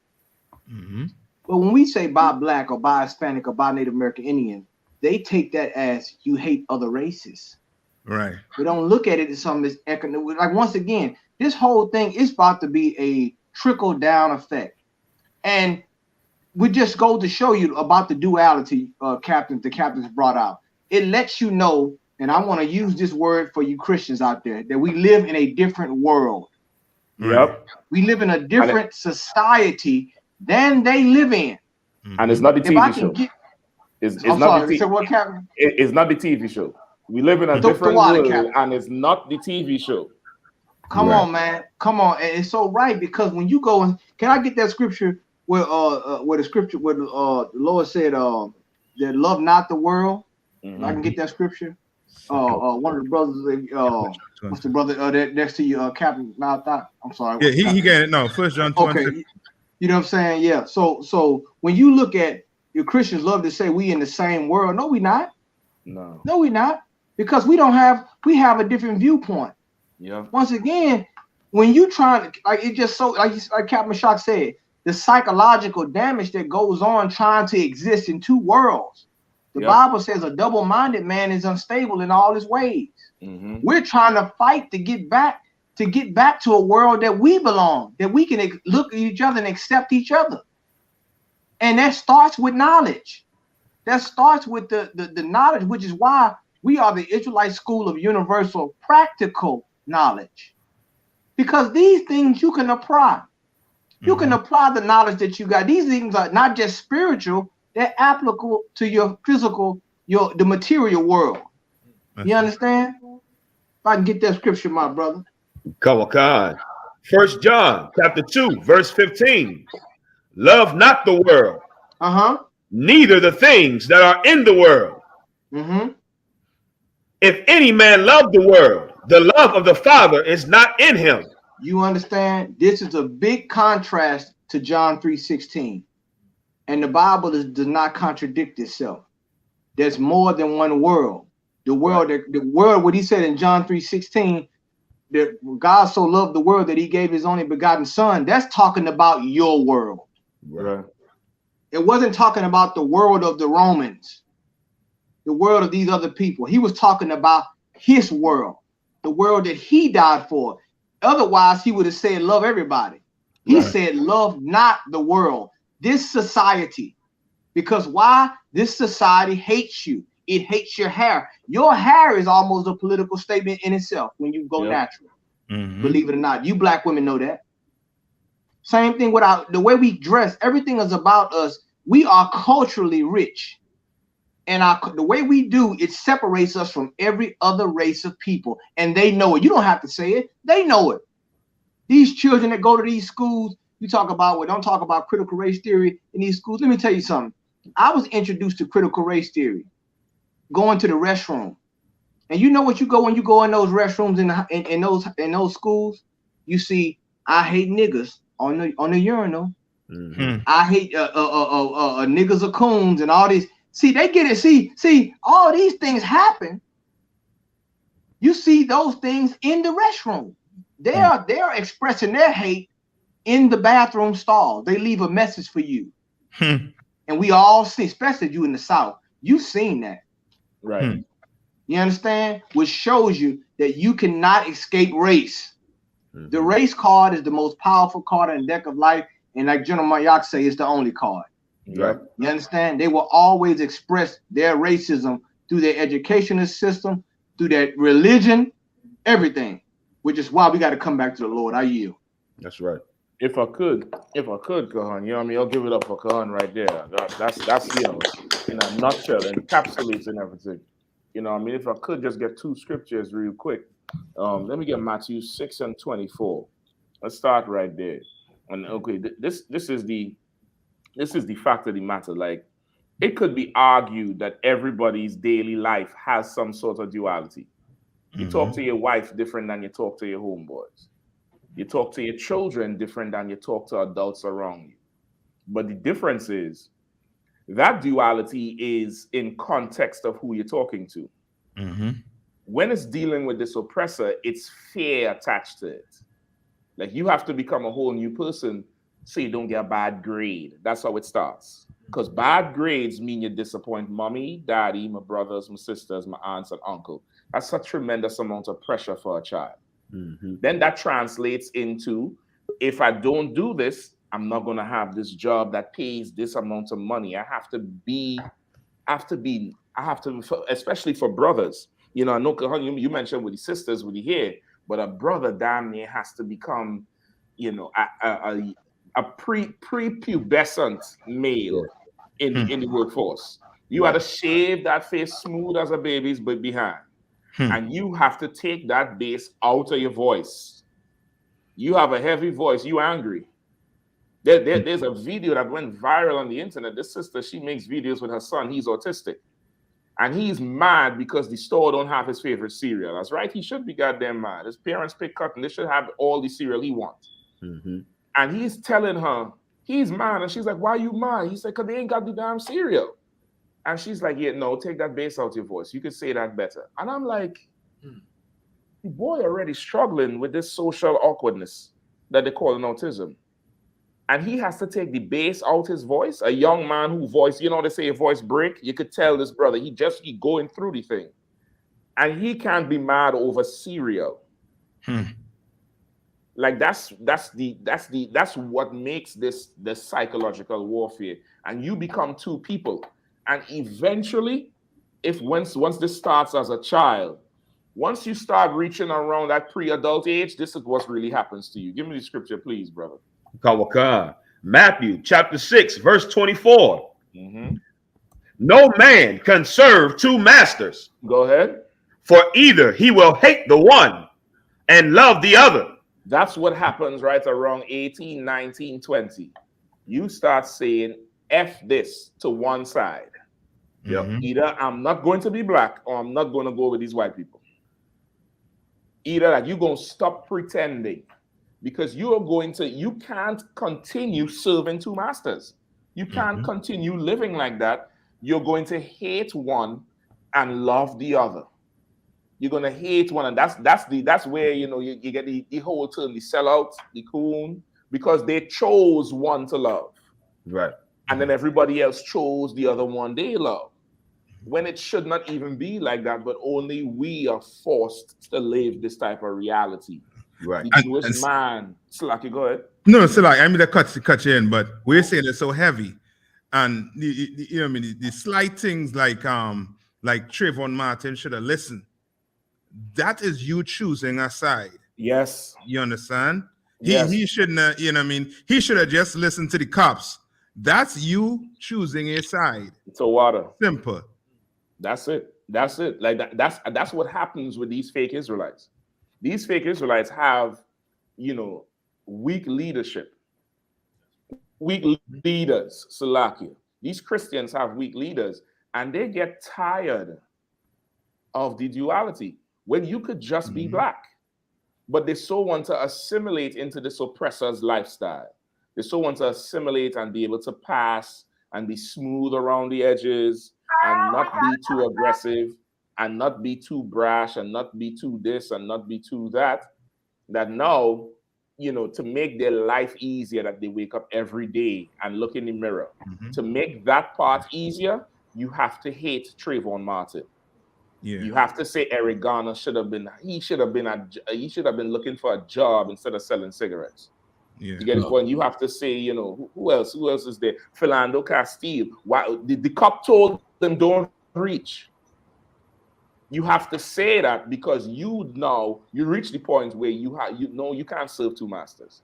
But when we say buy black or buy Hispanic or buy Native American Indian, they take that as you hate other races. Right. We don't look at it as something that's economic. Like once again, this whole thing is about to be a trickle down effect. And we just go to show you about the duality, the captains brought out. It lets you know, and I want to use this word for you Christians out there, that we live in a different world. Yep. We live in a different society than they live in. And it's not the TV show. It's not the TV show. We live in a different world, and it's not the TV show. Come on, man. Come on. And it's so right, because when you go and can I get that scripture where the Lord said that love not the world? I can get that scripture. One of the brothers, what's the brother that next to you, Captain? I'm sorry. Yeah, he got it. No, 1 John 2. Okay, you know what I'm saying? Yeah. So when you look at your Christians love to say we in the same world. No, we not. No, we not, because we have a different viewpoint. Yeah. Once again, when you try to it just so like Captain Shock said, the psychological damage that goes on trying to exist in two worlds. The Bible says a double-minded man is unstable in all his ways. We're trying to fight to get back to a world that we belong, that we can look at each other and accept each other. And that starts with knowledge. That starts with the knowledge, which is why we are the Israelite school of universal practical knowledge. Because these things you can apply. You can apply the knowledge that you got. These things are not just spiritual, they're applicable to your physical, the material world. You understand? If I can get that scripture, my brother. Come on. 1 John chapter 2, verse 15. Love not the world. Neither the things that are in the world. If any man love the world, the love of the Father is not in him. You understand? This is a big contrast to John 3:16. And the Bible does not contradict itself. There's more than one world. The world, what he said in John 3:16, that God so loved the world that he gave his only begotten son, that's talking about your world. Right. It wasn't talking about the world of the Romans, the world of these other people. He was talking about his world, the world that he died for. Otherwise, he would have said, love everybody. He said, love not the world, this society. Because why? This society hates you. It hates your hair. Your hair is almost a political statement in itself when you go natural. Believe it or not. You black women know that. Same thing with the way we dress. Everything is about us. We are culturally rich. And the way we do, it separates us from every other race of people. And they know it. You don't have to say it. They know it. These children that go to these schools, don't talk about critical race theory in these schools. Let me tell you something. I was introduced to critical race theory going to the restroom. And you know what you go when you go in those restrooms in those schools? You see, I hate niggas on the urinal. I hate niggas are coons and all these. See, they get it. See, all these things happen. You see those things in the restroom. They are expressing their hate in the bathroom stall. They leave a message for you. And we all see, especially you in the South, you've seen that. Right. You understand? Which shows you that you cannot escape race. The race card is the most powerful card in the deck of life. And like GEN.YAHANNA say, it's the only card. Right. You understand? They will always express their racism through their educational system, through their religion, everything. Which is why we got to come back to the Lord. I yield. That's right. If I could, Kahan, you know what I mean? I'll give it up for Kahan right there. That's in a nutshell, encapsulates and everything. You know what I mean? If I could just get two scriptures real quick. Let me get Matthew 6:24. Let's start right there. And okay, this is the fact of the matter. Like, it could be argued that everybody's daily life has some sort of duality. You talk to your wife different than you talk to your homeboys. You talk to your children different than you talk to adults around you. But the difference is that duality is in context of who you're talking to. Mm-hmm. When it's dealing with this oppressor, it's fear attached to it. Like you have to become a whole new person so you don't get a bad grade. That's how it starts. Because bad grades mean you disappoint mommy, daddy, my brothers, my sisters, my aunts, and uncle. That's a tremendous amount of pressure for a child. Mm-hmm. Then that translates into, if I don't do this, I'm not going to have this job that pays this amount of money. I have to, especially for brothers. You know, I know you mentioned with the sisters, with the hair, but a brother damn near has to become, you know, a prepubescent male in the workforce. You had to shave that face smooth as a baby's but behind. And you have to take that bass out of your voice. You have a heavy voice, you angry. There's a video that went viral on the internet. This sister, she makes videos with her son. He's autistic. And he's mad because the store don't have his favorite cereal. That's right. He should be goddamn mad. His parents pick cotton. They should have all the cereal he wants. Mm-hmm. And he's telling her, he's mad. And she's like, why are you mad? He said, because they ain't got the damn cereal. And she's like, yeah, no, take that bass out your voice. You could say that better. And I'm like, the boy already struggling with this social awkwardness that they call an autism. And he has to take the bass out his voice. A young man who voice, you know, they say a voice break. You could tell this brother, he going through the thing. And he can't be mad over cereal. Like that's what makes this psychological warfare. And you become two people. And eventually, once this starts as a child, once you start reaching around that pre-adult age, this is what really happens to you. Give me the scripture, please, brother. Matthew chapter 6, verse 24. Mm-hmm. No man can serve two masters. Go ahead. For either he will hate the one and love the other. That's what happens right around 18, 19, 20. You start saying F this to one side. Yep. Either I'm not going to be black or I'm not going to go with these white people. Either that you're going to stop pretending. Because you can't continue serving two masters. You can't continue living like that. You're going to hate one and love the other. You're going to hate one, and that's where you get the whole term, the sellout, the coon, because they chose one to love. Right. And then everybody else chose the other one they love. When it should not even be like that, but only we are forced to live this type of reality. Right. The Jewish man. Slaki, go ahead. No, Slaki, I mean to cut you in, but we're saying it's so heavy. And you know what I mean, the slight things like Trayvon Martin should have listened. That is you choosing a side. Yes. You understand? Yes. He shouldn't, you know what I mean? He should have just listened to the cops. That's you choosing a side. It's a water. Simple. That's it. That's it. Like that's what happens with these fake Israelites. These fake Israelites have, weak leadership, weak leaders, Salakia. These Christians have weak leaders, and they get tired of the duality when you could just be black. But they so want to assimilate into this oppressor's lifestyle. They so want to assimilate and be able to pass and be smooth around the edges and not be too aggressive and not be too brash and not be too this and not be too that. That now, to make their life easier, that they wake up every day and look in the mirror. To make that part easier, you have to hate Trayvon Martin. Yeah. You have to say Eric Garner should have been looking for a job instead of selling cigarettes. Yeah. You get the point? You have to say, who else is there? Philando Castile. Why the cop told them don't reach. You have to say that because you reach the point where you can't serve two masters.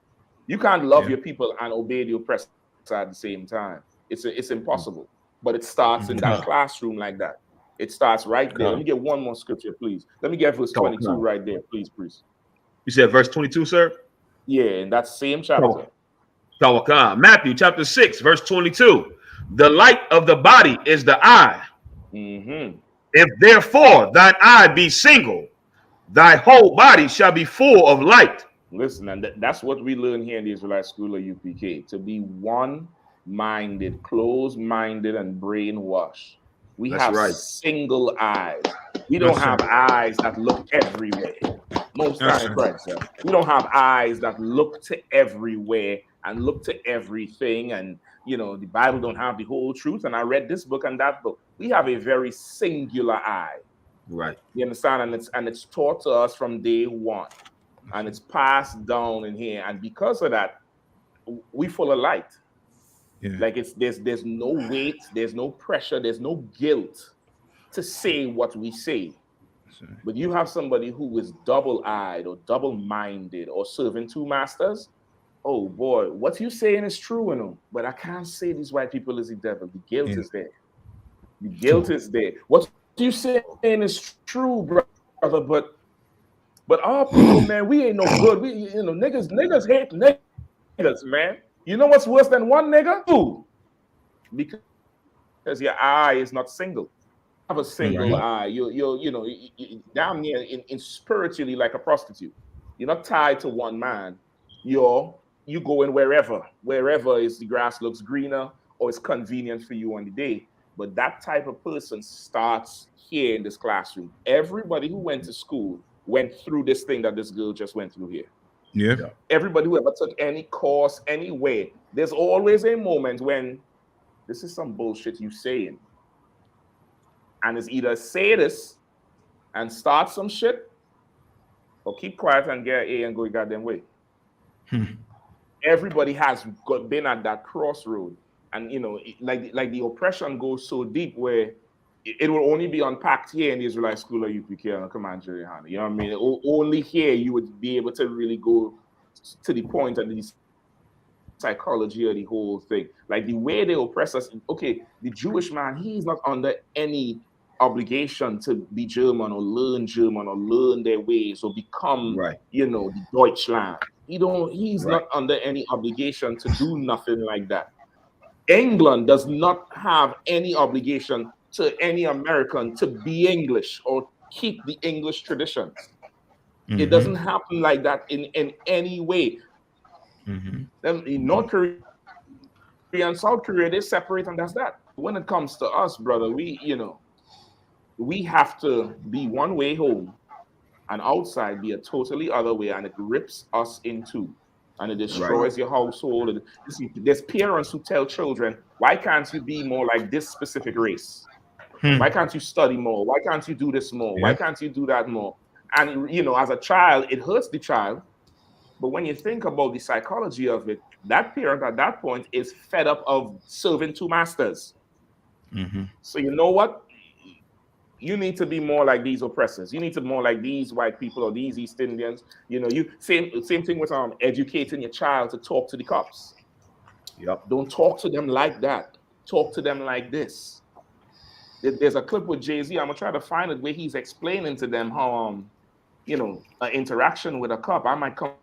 You can't love your people and obey the oppressor at the same time. It's impossible. But it starts in that classroom like that. It starts right there. Let me get one more scripture, please. Let me get verse 22 right there, please. You said verse 22, sir? Yeah, in that same chapter. Matthew chapter 6, verse 22. The light of the body is the eye. If therefore thine eye be single, thy whole body shall be full of light. Listen, and that's what we learn here in the Israelite School of UPK, to be one-minded, closed-minded, and brainwashed. We That's have right. single eyes. We don't That's have right. eyes that look everywhere. Most That's times, right. right, sir. We don't have eyes that look to everywhere and look to everything. And the Bible don't have the whole truth. And I read this book and that book. We have a very singular eye. Right. You understand? And it's taught to us from day one. And it's passed down in here. And because of that, we full of light. Yeah. Like there's no weight, there's no pressure, there's no guilt to say what we say. Right. But you have somebody who is double-eyed or double-minded or serving two masters. Oh boy, what you saying is true, but I can't say these white people is the devil. The guilt is there. The guilt is there. What you saying is true, brother, but our people, man, we ain't no good. We, niggas hate niggas, man. You know what's worse than one nigga? Two. Because your eye is not single. Have a single eye. You down near in spiritually like a prostitute. You're not tied to one man. You going wherever is the grass looks greener or it's convenient for you on the day. But that type of person starts here in this classroom. Everybody who went to school went through this thing that this girl just went through here. Yeah. Everybody who ever took any course anywhere, there's always a moment when this is some bullshit you saying. And it's either say this and start some shit or keep quiet and get an A and go your goddamn way. Everybody has been at that crossroad. And, like the oppression goes so deep where it will only be unpacked here in the Israelite School of UPK and Command GEN.YAHANNA. You know what I mean? Only here you would be able to really go to the point of the psychology of the whole thing. Like the way they oppress us. Okay, the Jewish man, he's not under any obligation to be German or learn their ways or become, the Deutschland. He's not under any obligation to do nothing like that. England does not have any obligation to any American to be English or keep the English traditions. It doesn't happen like that in any way. In North Korea and South Korea, they separate, and that's that. When it comes to us, brother, we have to be one way home and outside be a totally other way, and it rips us in two. And it destroys your household. There's parents who tell children, why can't you be more like this specific race? Why can't you study more? Why can't you do this more? Why can't you do that more? And, as a child, it hurts the child. But when you think about the psychology of it, that parent at that point is fed up of serving two masters. So you know what? You need to be more like these oppressors. You need to be more like these white people or these East Indians. Same thing with educating your child to talk to the cops. Don't talk to them like that. Talk to them like this. There's a clip with Jay-Z. I'm gonna try to find it where he's explaining to them how an interaction with a cop. I might come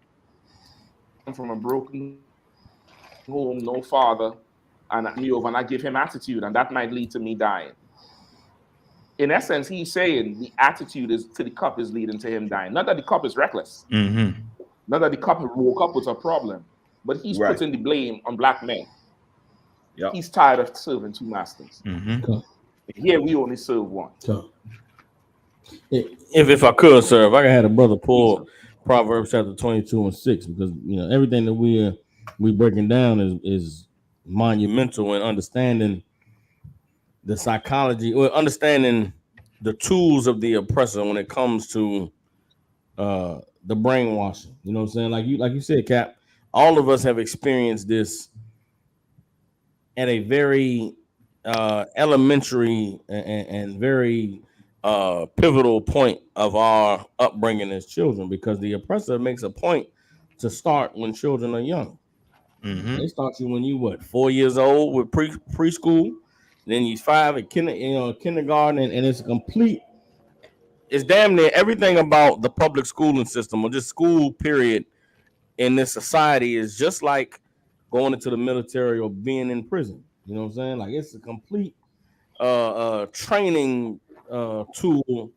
from a broken home, no father, and I give him attitude, and that might lead to me dying. In essence, he's saying the attitude to the cop is leading to him dying. Not that the cop is reckless. Not that the cop woke up with a problem, but he's putting the blame on black men. He's tired of serving two masters. Here we only serve one. If I could, sir, if I had a brother pull Proverbs chapter 22:6, because everything that we breaking down is monumental in understanding the psychology or understanding the tools of the oppressor when it comes to the brainwashing. You know what I'm saying? Like you said, Cap, all of us have experienced this at a very elementary and very pivotal point of our upbringing as children, because the oppressor makes a point to start when children are young. They start you when you 4 years old with preschool, then you 5 at kindergarten, and it's complete. It's damn near everything about the public schooling system or just school period in this society is just like going into the military or being in prison. You know what I'm saying? Like it's a complete training tool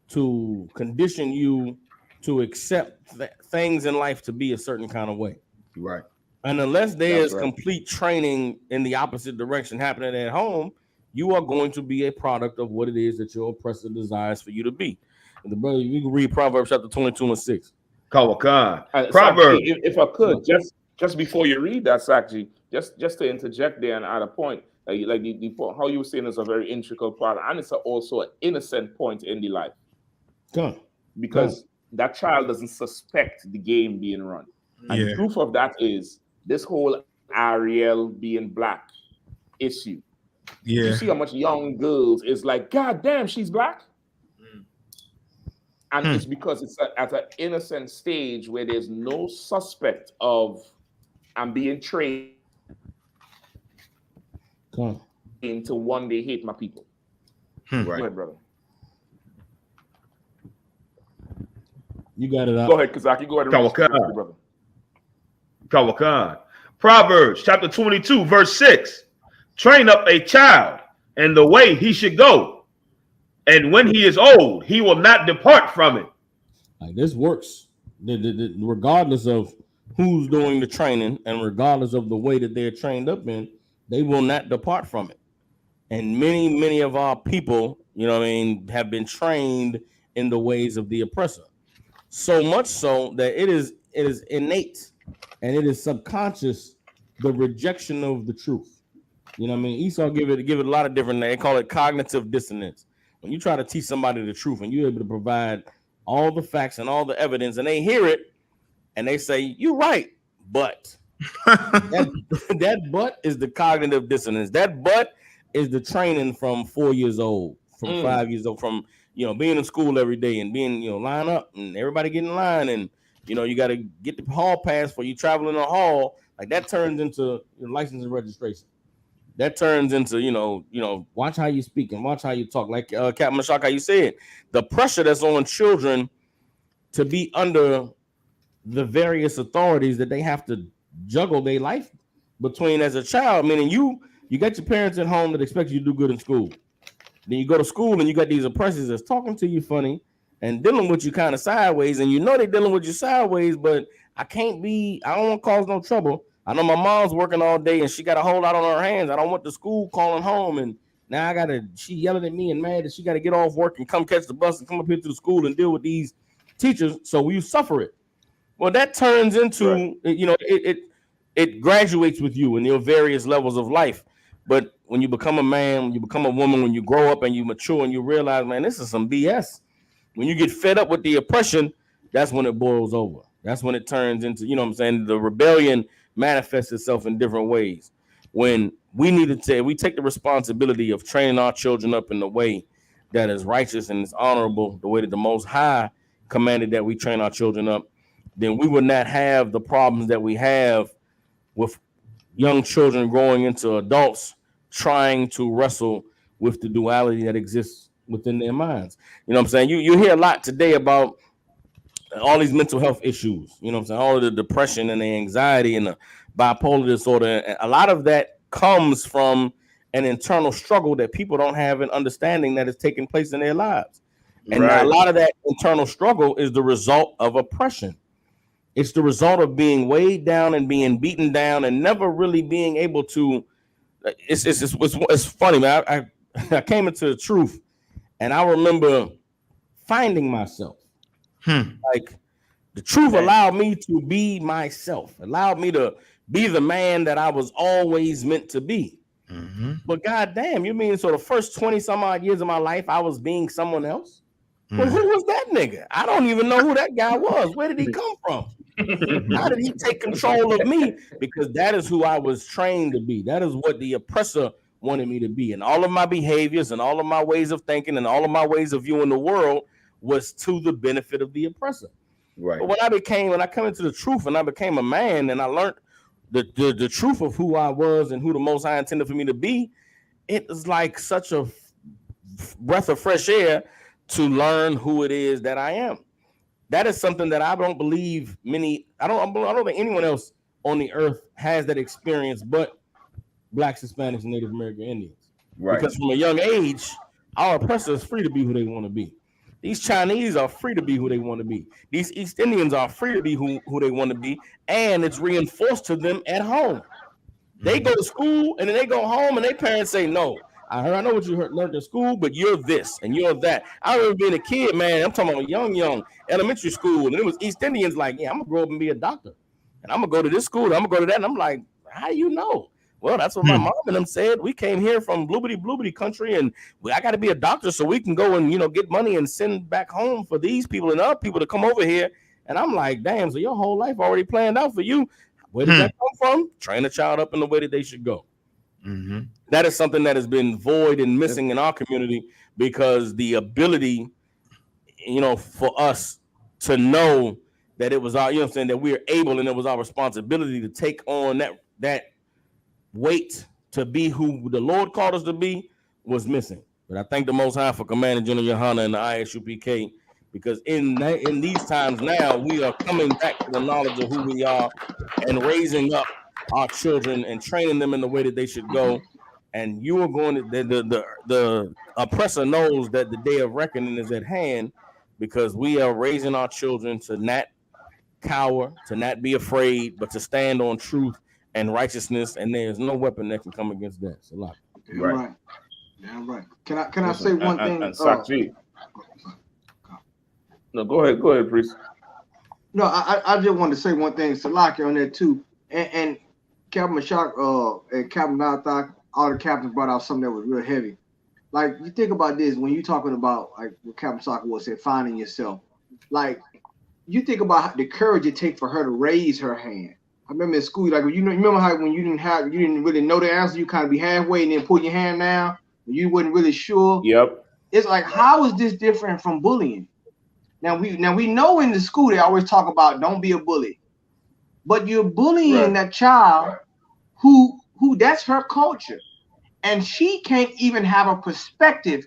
to condition you to accept things in life to be a certain kind of way. Right. And unless there's complete training in the opposite direction happening at home, you are going to be a product of what it is that your oppressor desires for you to be. And the brother, you can read Proverbs chapter 22 and 6. Kawakan. Proverbs. If I could, just before you read that, Sakji, just to interject there and add a point, like the how you were saying is a very integral part, and it's also an innocent point in the life. Because that child doesn't suspect the game being run. And the proof of that is this whole Ariel being black issue. Yeah. You see how much young girls is like, God damn, she's black. And it's because it's at an innocent stage where there's no suspect of I'm being trained to one day hate my people. Right. Go ahead, brother. You got it out. Go ahead, Kazaki. Go ahead and read brother. Kawakan. Proverbs chapter 22, verse 6. Train up a child in the way he should go, and when he is old, he will not depart from it. Like this works, regardless of who's doing the training and regardless of the way that they're trained up in, they will not depart from it. And many of our people, you know what I mean, have been trained in the ways of the oppressor. So much so that it is innate and it is subconscious, the rejection of the truth. You know what I mean? Esau give it a lot of different names. They call it cognitive dissonance. When you try to teach somebody the truth and you're able to provide all the facts and all the evidence, and they hear it and they say, you're right, but that but is the cognitive dissonance. That but is the training from 4 years old, from 5 years old, from being in school every day and being line up and everybody get in line, and you got to get the hall pass for you traveling the hall. Like that turns into your license and registration. That turns into watch how you speak and watch how you talk. Like Captain Mashak, how you said, the pressure that's on children to be under the various authorities that they have to juggle their life between as a child. Meaning you got your parents at home that expect you to do good in school. Then you go to school and you got these oppressors that's talking to you funny and dealing with you kind of sideways, and they're dealing with you sideways, but I don't want to cause no trouble. I know my mom's working all day and she got a whole lot on her hands. I don't want the school calling home, and now she yelling at me and mad that she got to get off work and come catch the bus and come up here to the school and deal with these teachers. So you suffer it. Well, that turns into, it graduates with you in your various levels of life. But when you become a man, when you become a woman, when you grow up and you mature and you realize, man, this is some BS. When you get fed up with the oppression, that's when it boils over. That's when it turns into, the rebellion manifests itself in different ways. When we take the responsibility of training our children up in the way that is righteous and is honorable, the way that the Most High commanded that we train our children up, then we would not have the problems that we have with young children growing into adults trying to wrestle with the duality that exists within their minds. You know what I'm saying? You hear a lot today about all these mental health issues, all of the depression and the anxiety and the bipolar disorder. A lot of that comes from an internal struggle that people don't have an understanding that is taking place in their lives. And a lot of that internal struggle is the result of oppression. It's the result of being weighed down and being beaten down and never really being able to. It's funny, man. I came into the truth, and I remember finding myself. Like the truth allowed me to be myself, allowed me to be the man that I was always meant to be. But goddamn, you mean so the first 20 some odd years of my life I was being someone else? Well, who was that nigga? I don't even know who that guy was. Where did he come from? How did he take control of me? Because that is who I was trained to be. That is what the oppressor wanted me to be. And all of my behaviors and all of my ways of thinking and all of my ways of viewing the world was to the benefit of the oppressor. Right. But when I come into the truth and I became a man and I learned the truth of who I was and who the Most High intended for me to be, it was like such a breath of fresh air to learn who it is that I am. That is something that I don't believe I don't think anyone else on the earth has that experience but Blacks, Hispanics, and Native American Indians. Right. Because from a young age, our oppressor is free to be who they want to be. These Chinese are free to be who they want to be. These East Indians are free to be who they want to be, and it's reinforced to them at home. They go to school and then they go home and their parents say, no, I know what you learned in school, but you're this and you're that. I remember being a kid, man. I'm talking about young elementary school, and it was East Indians like, yeah, I'm gonna grow up and be a doctor, and I'm gonna go to this school, and I'm gonna go to that, and I'm like, how do you know? Well, that's what my mom and them said. We came here from bloobity country, and I got to be a doctor so we can go and get money and send back home for these people and other people to come over here. And I'm like, damn, so your whole life already planned out for you. Where did that come from? Train a child up in the way that they should go. That is something that has been void and missing in our community, because the ability, for us to know that it was our, that we are able and it was our responsibility to take on that weight to be who the Lord called us to be was missing. But I thank the Most High for Commanding General Yohanna and the I.S.U.P.K, because in these times now, we are coming back to the knowledge of who we are and raising up our children and training them in the way that they should go. And you are going to, the oppressor knows that the day of reckoning is at hand, because we are raising our children to not cower, to not be afraid, but to stand on truth and righteousness, and there's no weapon that can come against that. So, right. Can I say one thing? No, go ahead, priest. No, I just want to say one thing, Salaki, on that too, and Captain Mashak, and Captain Malthak, all the captains brought out something that was real heavy. Like, you think about this when you're talking about, like what Captain Saka was saying, finding yourself. Like, you think about the courage it takes for her to raise her hand. I remember in school, like, you remember how when you didn't really know the answer, you kind of be halfway and then put your hand down, and you wasn't really sure. Yep. It's like, how is this different from bullying? Now we know in the school they always talk about don't be a bully, but you're bullying that child who that's her culture, and she can't even have a perspective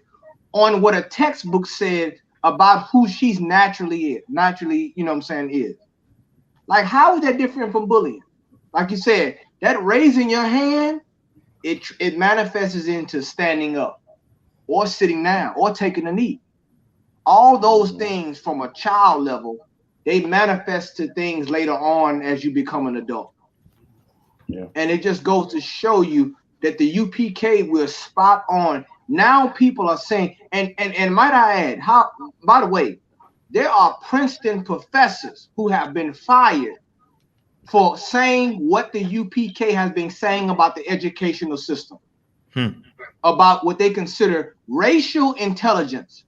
on what a textbook said about who she's naturally, is. Like, how is that different from bullying? Like you said, that raising your hand, it manifests into standing up or sitting down or taking a knee. All those things from a child level, they manifest to things later on as you become an adult. Yeah. And it just goes to show you that the UPK will spot on. Now people are saying, and might I add, by the way, there are Princeton professors who have been fired for saying what the UPK has been saying about the educational system, about what they consider racial intelligence,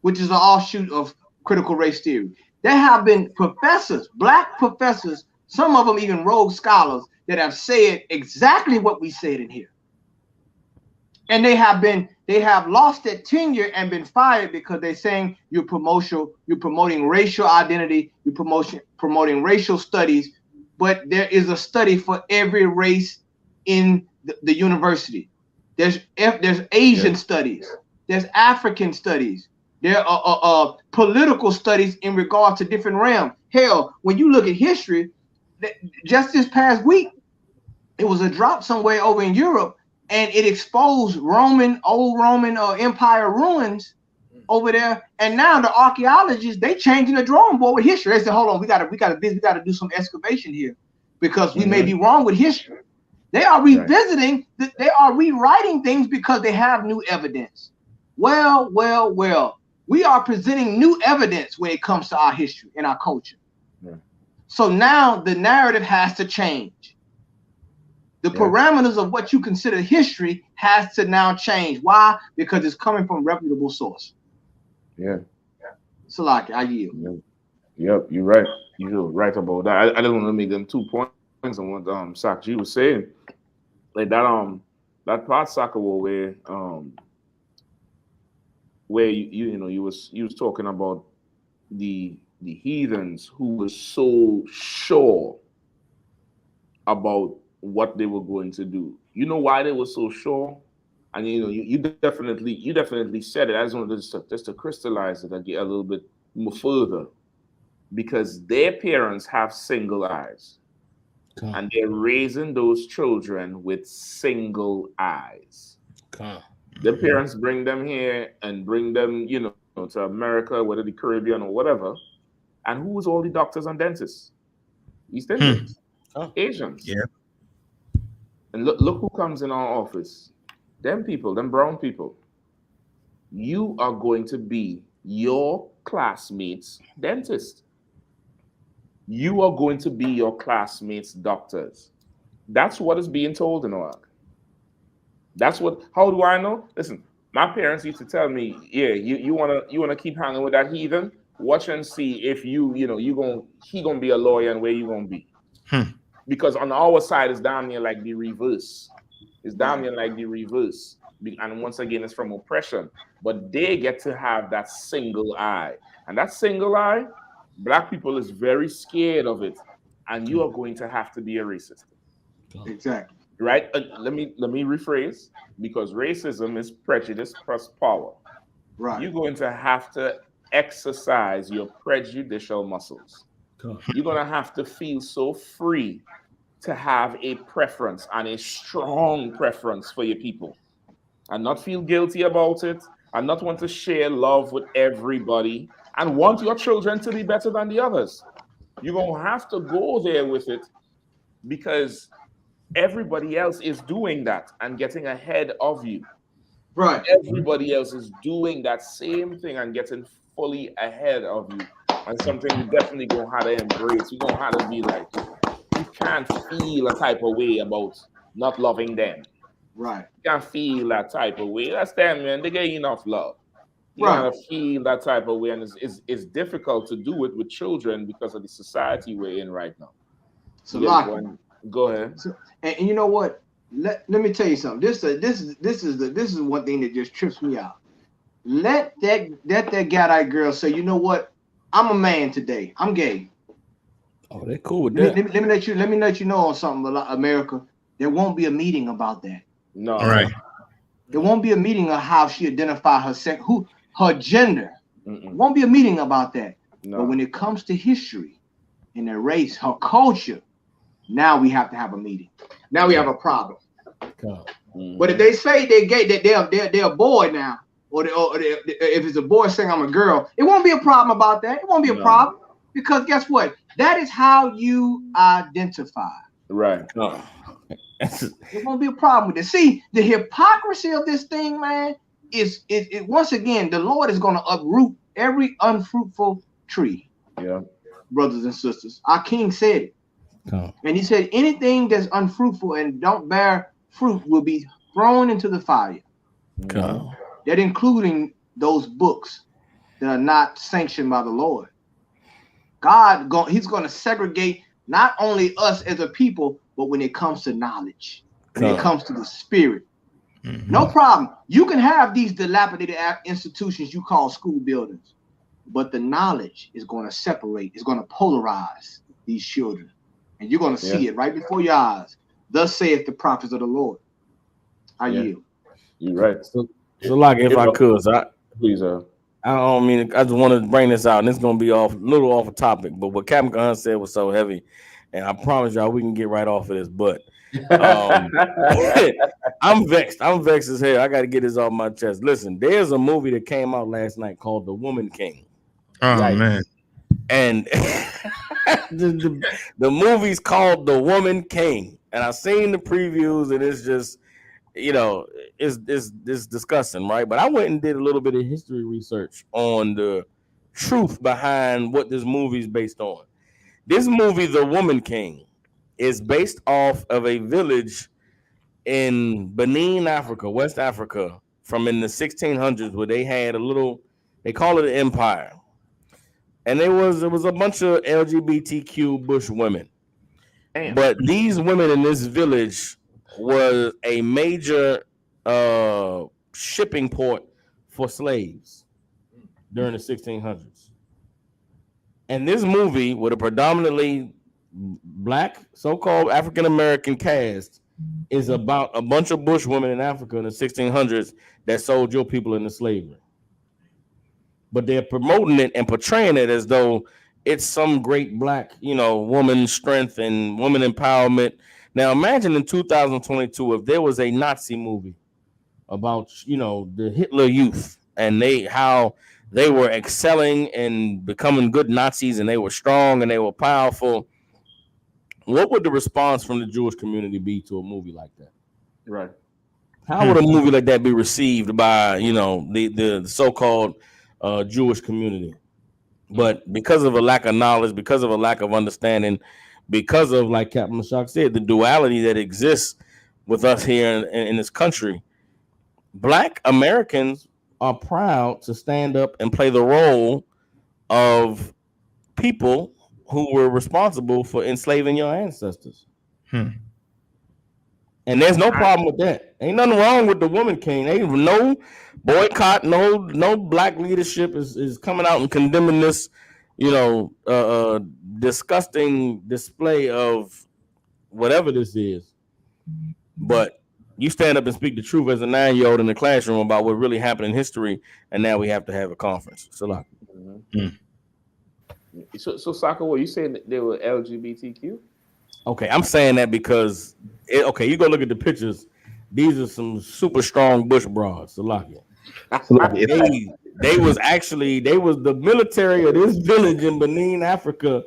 which is an offshoot of critical race theory. There have been professors, black professors, some of them even rogue scholars, that have said exactly what we said in here. And they have lost their tenure and been fired because they're saying you're promoting racial identity, you're promoting racial studies, but there is a study for every race in the university. There's Asian studies, there's African studies, there are political studies in regard to different realms. Hell, when you look at history, just this past week, it was a drop somewhere over in Europe, and it exposed old Roman Empire ruins over there. And now the archaeologists, they changing the drawing board with history. They said, hold on, we gotta do some excavation here, because we may be wrong with history. They are revisiting, they are rewriting things because they have new evidence. Well, we are presenting new evidence when it comes to our history and our culture. Yeah. So now the narrative has to change. The parameters of what you consider history has to now change. Why? Because it's coming from reputable source. Yeah. So, like, I yield. Yep, you're right. You're right about that. I just want to make them 2 points on what Sakji was saying. Like that part Saka where you was talking about the heathens who were so sure about what they were going to do. You know why they were so sure? And you definitely said it. I just wanted just to crystallize it and get a little bit more further. Because their parents have single eyes. And they're raising those children with single eyes. The parents bring them here and bring them, to America, whether the Caribbean or whatever. And who was all the doctors and dentists? East Indians, Asians. Yeah. And look who comes in our office. Them people, them brown people. You are going to be your classmates' dentist. You are going to be your classmates' doctors. That's what is being told in OAG. That's what. How do I know? Listen, my parents used to tell me, "Yeah, you wanna keep hanging with that heathen. Watch and see if he gonna be a lawyer and where you gonna be." Because on our side it's down near like the reverse. It's down near like the reverse, and once again it's from oppression. But they get to have that single eye, and that single eye, black people is very scared of it, and you are going to have to be a racist. Exactly. Right? Let me rephrase, because racism is prejudice plus power. Right. You're going to have to exercise your prejudicial muscles. You're going to have to feel so free to have a preference, and a strong preference for your people, and not feel guilty about it, and not want to share love with everybody, and want your children to be better than the others. You're going to have to go there with it, because everybody else is doing that and getting ahead of you. Right. Everybody else is doing that same thing and getting fully ahead of you. And something you definitely gonna have to embrace. You're gonna have to be like, you can't feel a type of way about not loving them. Right. You can't feel that type of way. That's them, man. They get enough love. You gotta feel that type of way, and it's difficult to do it with children because of the society we're in right now. So go ahead. So, and you know what? Let me tell you something. This is one thing that just trips me out. Let that Gadite girl say, you know what? I'm a man today. I'm gay. Oh, they're cool with that. Let me let you know on something, America. There won't be a meeting about that. No. All right. There won't be a meeting of how she identify her gender. Won't be a meeting about that. No. But when it comes to history and their race, her culture, now we have to have a meeting. Now we have a problem. But if they say they're gay, that they're a boy now, or if it's a boy saying I'm a girl, it won't be a problem about that. It won't be a problem, because guess what? That is how you identify. Right. It won't be a problem with it. See, the hypocrisy of this thing, man, is once again, the Lord is going to uproot every unfruitful tree. Yeah. Brothers and sisters, our King said it. And he said, anything that's unfruitful and don't bear fruit will be thrown into the fire. That including those books that are not sanctioned by the Lord. He's going to segregate not only us as a people, but when it comes to knowledge, when it comes to the spirit. No problem. You can have these dilapidated institutions you call school buildings, but the knowledge is going to separate. It's going to polarize these children. And you're going to see it right before your eyes. Thus saith the prophets of the Lord. I yield. You're right. So like, if I could, please, I don't mean, I just want to bring this out, and it's going to be a little off a topic, but what Captain Gunn said was so heavy, and I promise y'all we can get right off of this, but I'm vexed. I'm vexed as hell. I got to get this off my chest. Listen, there's a movie that came out last night called The Woman King. Oh, man. And the movie's called The Woman King, and I've seen the previews, and it's just, it's disgusting, right? But I went and did a little bit of history research on the truth behind what this movie is based on. This movie, The Woman King, is based off of a village in Benin, Africa, West Africa, from in the 1600s, where they had they call it an empire. And it was a bunch of LGBTQ bush women. Damn. But these women in this village was a major shipping port for slaves during the 1600s. And this movie, with a predominantly black, so-called African-American cast, is about a bunch of bush women in Africa in the 1600s that sold your people into slavery. But they're promoting it and portraying it as though it's some great black, woman strength and woman empowerment. Now, imagine in 2022 if there was a Nazi movie about, the Hitler Youth and how they were excelling and becoming good Nazis, and they were strong and they were powerful. What would the response from the Jewish community be to a movie like that? Right. How would a movie like that be received by the so-called Jewish community? But because of a lack of knowledge, because of a lack of understanding, because of, like Captain Mashak said, the duality that exists with us here in this country, Black Americans are proud to stand up and play the role of people who were responsible for enslaving your ancestors. And there's no problem with that. Ain't nothing wrong with the woman king. Ain't no boycott, no Black leadership is coming out and condemning this, disgusting display of whatever this is. But you stand up and speak the truth as a 9-year-old in the classroom about what really happened in history, and now we have to have a conference. So, So Saka, what you saying that they were LGBTQ? Okay, I'm saying that because you go look at the pictures. These are some super strong bush broads. Salakia. They was the military of this village in Benin, Africa,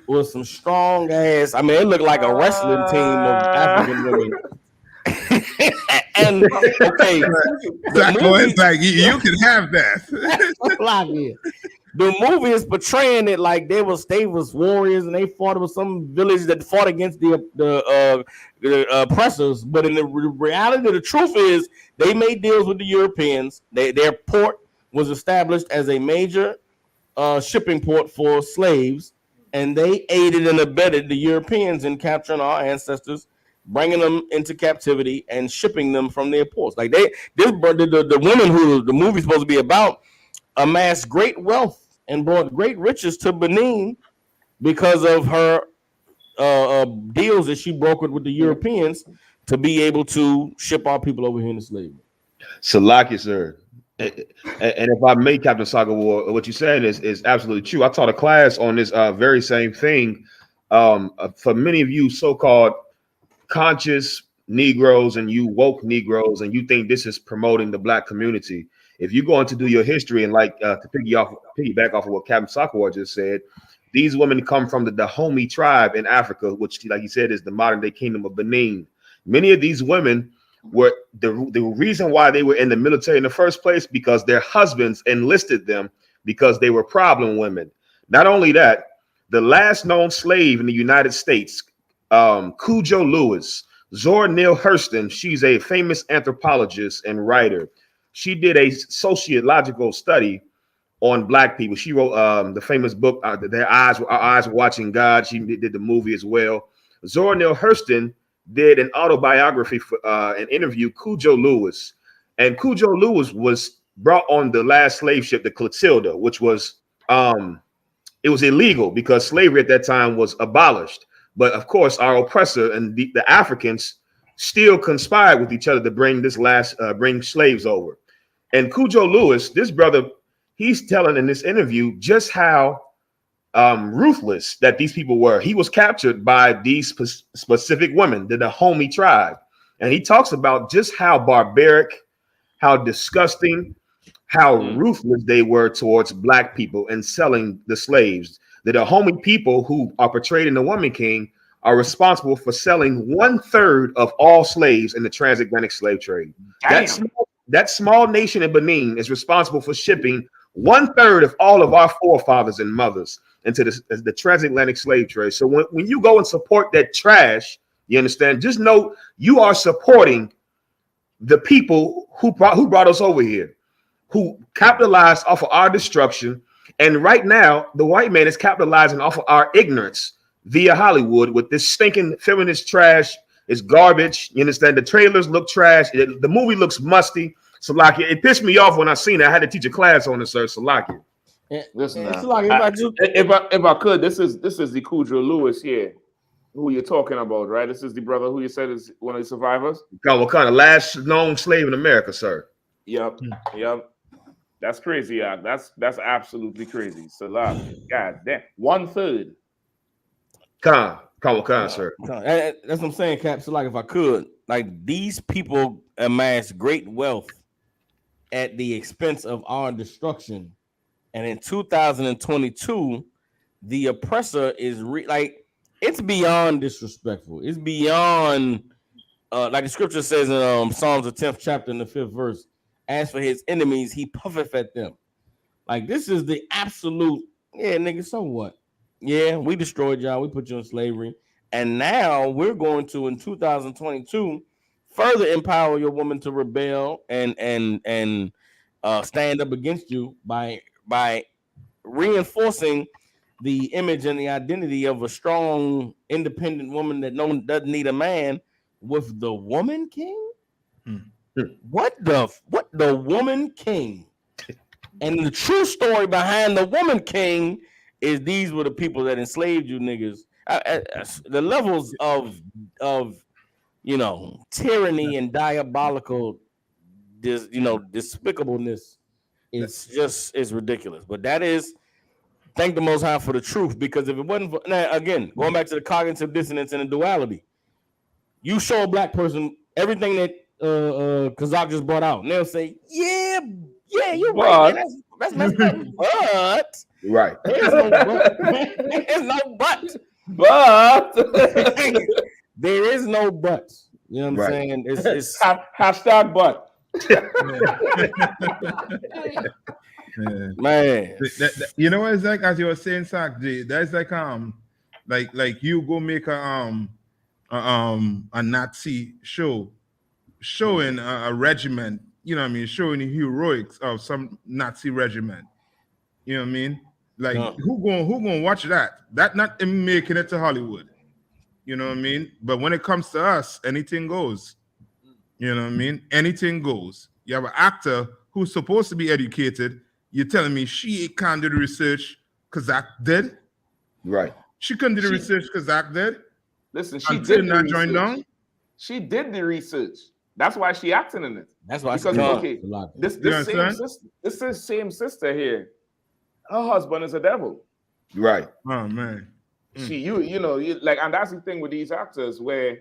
was some strong ass. I mean, it looked like a wrestling team of African women. And okay, it's like you can have that. The movie is portraying it like they was warriors and they fought with some village that fought against the oppressors. But in the reality, the truth is they made deals with the Europeans. Their port was established as a major shipping port for slaves, and they aided and abetted the Europeans in capturing our ancestors, bringing them into captivity and shipping them from their ports. Like the woman who the movie's supposed to be about amassed great wealth and brought great riches to Benin because of her deals that she brokered with the Europeans to be able to ship our people over here into slavery. Salaki, sir. And if I may, Captain Saga War, what you said is absolutely true. I taught a class on this very same thing. For many of you so-called conscious Negroes and you woke Negroes, and you think this is promoting the Black community, if you're going to do your history and to piggyback off of what Captain Sakawar just said, these women come from the Dahomey tribe in Africa, which, like he said, is the modern day kingdom of Benin. Many of these women were the reason why they were in the military in the first place, because their husbands enlisted them because they were problem women. Not only that, the last known slave in the United States, Cujo Lewis, Zora Neale Hurston, she's a famous anthropologist and writer. She did a sociological study on Black people. She wrote the famous book, Our Eyes Were Watching God. She did the movie as well. Zora Neale Hurston did an autobiography for an interview, Cujo Lewis. And Cujo Lewis was brought on the last slave ship, the Clotilda, which was, it was illegal because slavery at that time was abolished. But of course, our oppressor and the Africans still conspired with each other to bring bring slaves over. And Cujo Lewis, this brother, he's telling in this interview just how ruthless that these people were. He was captured by these specific women, the Dahomey tribe. And he talks about just how barbaric, how disgusting, how ruthless they were towards Black people and selling the slaves. The Dahomey people, who are portrayed in The Woman King, are responsible for selling 1/3 of all slaves in the transatlantic slave trade. That small nation in Benin is responsible for shipping 1/3 of all of our forefathers and mothers into the transatlantic slave trade. So when you go and support that trash, you understand, just know you are supporting the people who brought us over here, who capitalized off of our destruction. And right now, the white man is capitalizing off of our ignorance via Hollywood with this stinking feminist trash. It's garbage. You understand? The trailers look trash. The movie looks musty. Salakia, it pissed me off when I seen it. I had to teach a class on it, sir. Salakia. Listen, if I could, this is the Cujo Lewis here, who you're talking about, right? This is the brother who you said is one of the survivors. What kind of last known slave in America, sir? Yep. That's crazy, yeah. That's absolutely crazy. Salakia, God damn, 1/3. Khan, sir. That's what I'm saying, Cap. So, like, if I could, like, these people amass great wealth at the expense of our destruction, And in 2022, the oppressor is it's beyond disrespectful. It's beyond like the scripture says in Psalms the 10th chapter in the 5th verse. As for his enemies, he puffeth at them. Like this is the absolute, yeah, nigga. So what? Yeah, we destroyed y'all. We put you in slavery, and now we're going to in 2022 further empower your woman to rebel and stand up against you by reinforcing the image and the identity of a strong, independent woman that doesn't need a man with the woman king. What the woman king? And the true story behind the woman king is these were the people that enslaved you niggas. The levels of tyranny and diabolical despicableness is ridiculous. But that is, thank the Most High for the truth, because if it wasn't for, now again, going back to the cognitive dissonance and the duality, you show a black person everything that Kazak just brought out, and they'll say, yeah, you're right, man. That's messed up. But right, there's no but. There's no but. But there is no but. You know what I'm saying? It's hashtag but. Man, you know what it's like, as you were saying, Sack J, that's like you go make a Nazi show showing a regiment, you know what I mean, showing the heroics of some Nazi regiment, you know what I mean, like who gonna watch that? That not making it to Hollywood, you know what I mean. But when it comes to us, anything goes, you know what I mean, anything goes. You have an actor who's supposed to be educated. You're telling me she can't do the research Kazak did? Right. She couldn't do the research Kazak did. Listen, she did not join down. She did the research. That's why she acting in it. That's why. Because okay, this same sister here, her husband is a devil. Right. Oh man. She like, and that's the thing with these actors where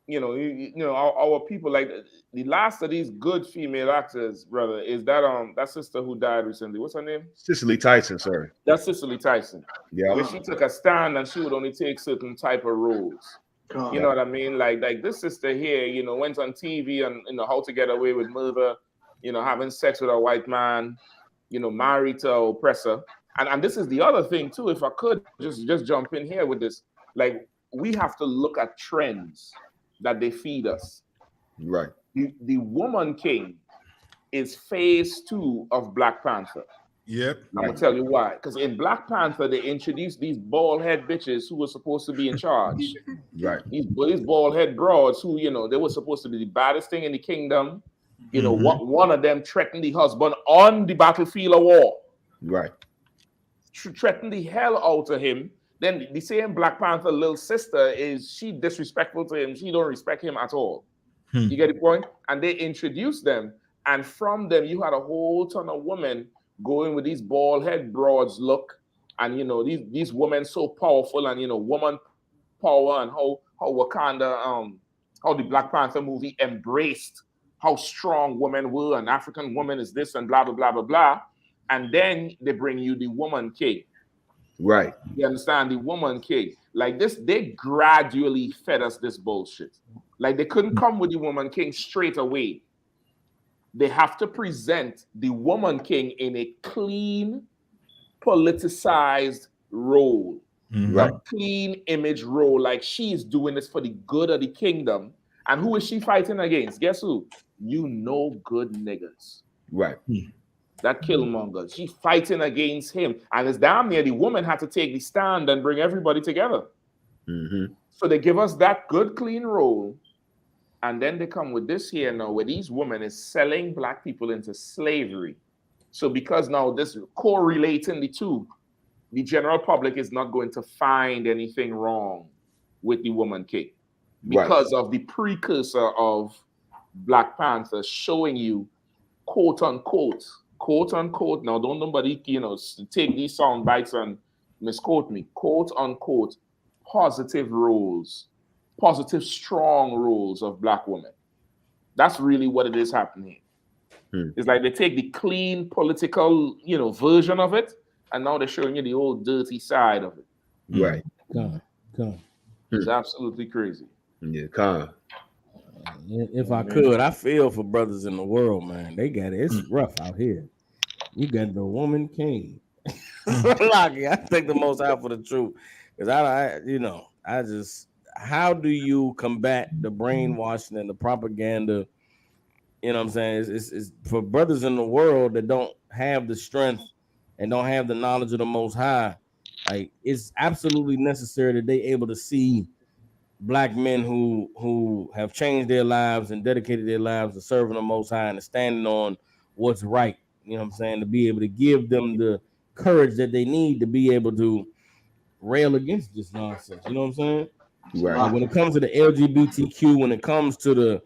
our people, like the last of these good female actors, brother, is that sister who died recently. What's her name? Cicely Tyson, sorry. That's Cicely Tyson. Yeah. Where she took a stand and she would only take certain type of roles. You know what I mean? Like this sister here, went on TV and How to Get Away with Murder, having sex with a white man, married to an oppressor. And this is the other thing too. If I could just jump in here with this, like we have to look at trends that they feed us. Right. The woman king is phase 2 of Black Panther. Yep. I'm gonna tell you why. Because in Black Panther, they introduced these bald head bitches who were supposed to be in charge. Right. These bald head broads who, they were supposed to be the baddest thing in the kingdom. One of them threatened the husband on the battlefield of war. Right. Threatened the hell out of him. Then the same Black Panther little sister she disrespectful to him. She don't respect him at all. You get the point? And they introduced them. And from them, you had a whole ton of women going with these bald head broads look. And, these women so powerful and, woman power and how Wakanda, how the Black Panther movie embraced how strong women were and African woman is this and blah, blah, blah, blah, blah. And then they bring you the woman king. Right. You understand? The woman king. Like this, they gradually fed us this bullshit. Like they couldn't come with the woman king straight away. They have to present the woman king in a clean, politicized role. Right. A clean image role. Like she's doing this for the good of the kingdom. And who is she fighting against? Guess who? Good niggas. Right. That Killmonger. She's fighting against him. And it's damn near the woman had to take the stand and bring everybody together. So they give us that good, clean role. And then they come with this here now, where these women is selling Black people into slavery. So because now this correlating the two, the general public is not going to find anything wrong with the woman king. Because of the precursor of Black Panther showing you, quote unquote, now don't nobody, take these sound bites and misquote me, quote unquote, positive roles, positive, strong roles of Black women. That's really what it is happening. It's like they take the clean political, version of it, and now they're showing you the old dirty side of it. Right. Come. It's absolutely crazy. Yeah, come. If I could, I feel for brothers in the world, man. They got it. It's rough out here. You got the woman king. Lucky, I think the most out for the truth. Because I just, how do you combat the brainwashing and the propaganda? You know what I'm saying? It's for brothers in the world that don't have the strength and don't have the knowledge of the Most High. Like, it's absolutely necessary that they able to see Black men who have changed their lives and dedicated their lives to serving the Most High and standing on what's right. You know what I'm saying? To be able to give them the courage that they need to be able to rail against this nonsense. You know what I'm saying? Right. When it comes to the LGBTQ, when it comes to the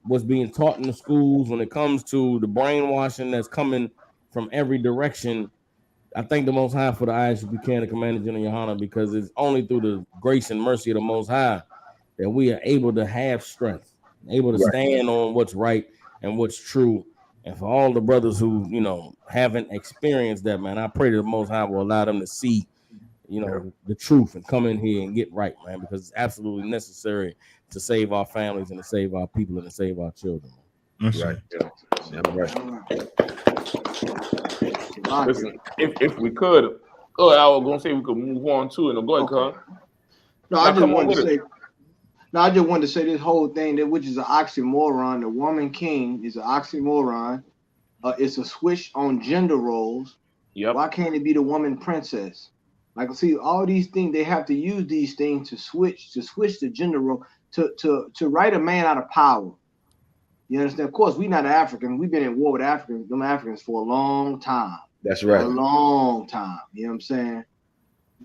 what's being taught in the schools, when it comes to the brainwashing that's coming from every direction, I thank the Most High for the I.S.U.P.K and the Commander Gen.YAHANNA, because it's only through the grace and mercy of the Most High that we are able to have strength, able to stand on what's right and what's true. And for all the brothers who, haven't experienced that, man, I pray that the Most High will allow them to see, the truth and come in here and get right, man, because it's absolutely necessary to save our families and to save our people and to save our children. That's right. Yeah, right. Listen, if we could, I was gonna say we could move on too, and go ahead, Carl. No, I just wanted to say this whole thing, that which is an oxymoron. The woman king is an oxymoron. It's a switch on gender roles. Yep. Why can't it be the woman princess? Like, see, all these things, they have to use these things to switch the gender role, to write a man out of power. You understand? Of course, we're not African. We've been in war with them Africans for a long time. That's right. A long time. You know what I'm saying?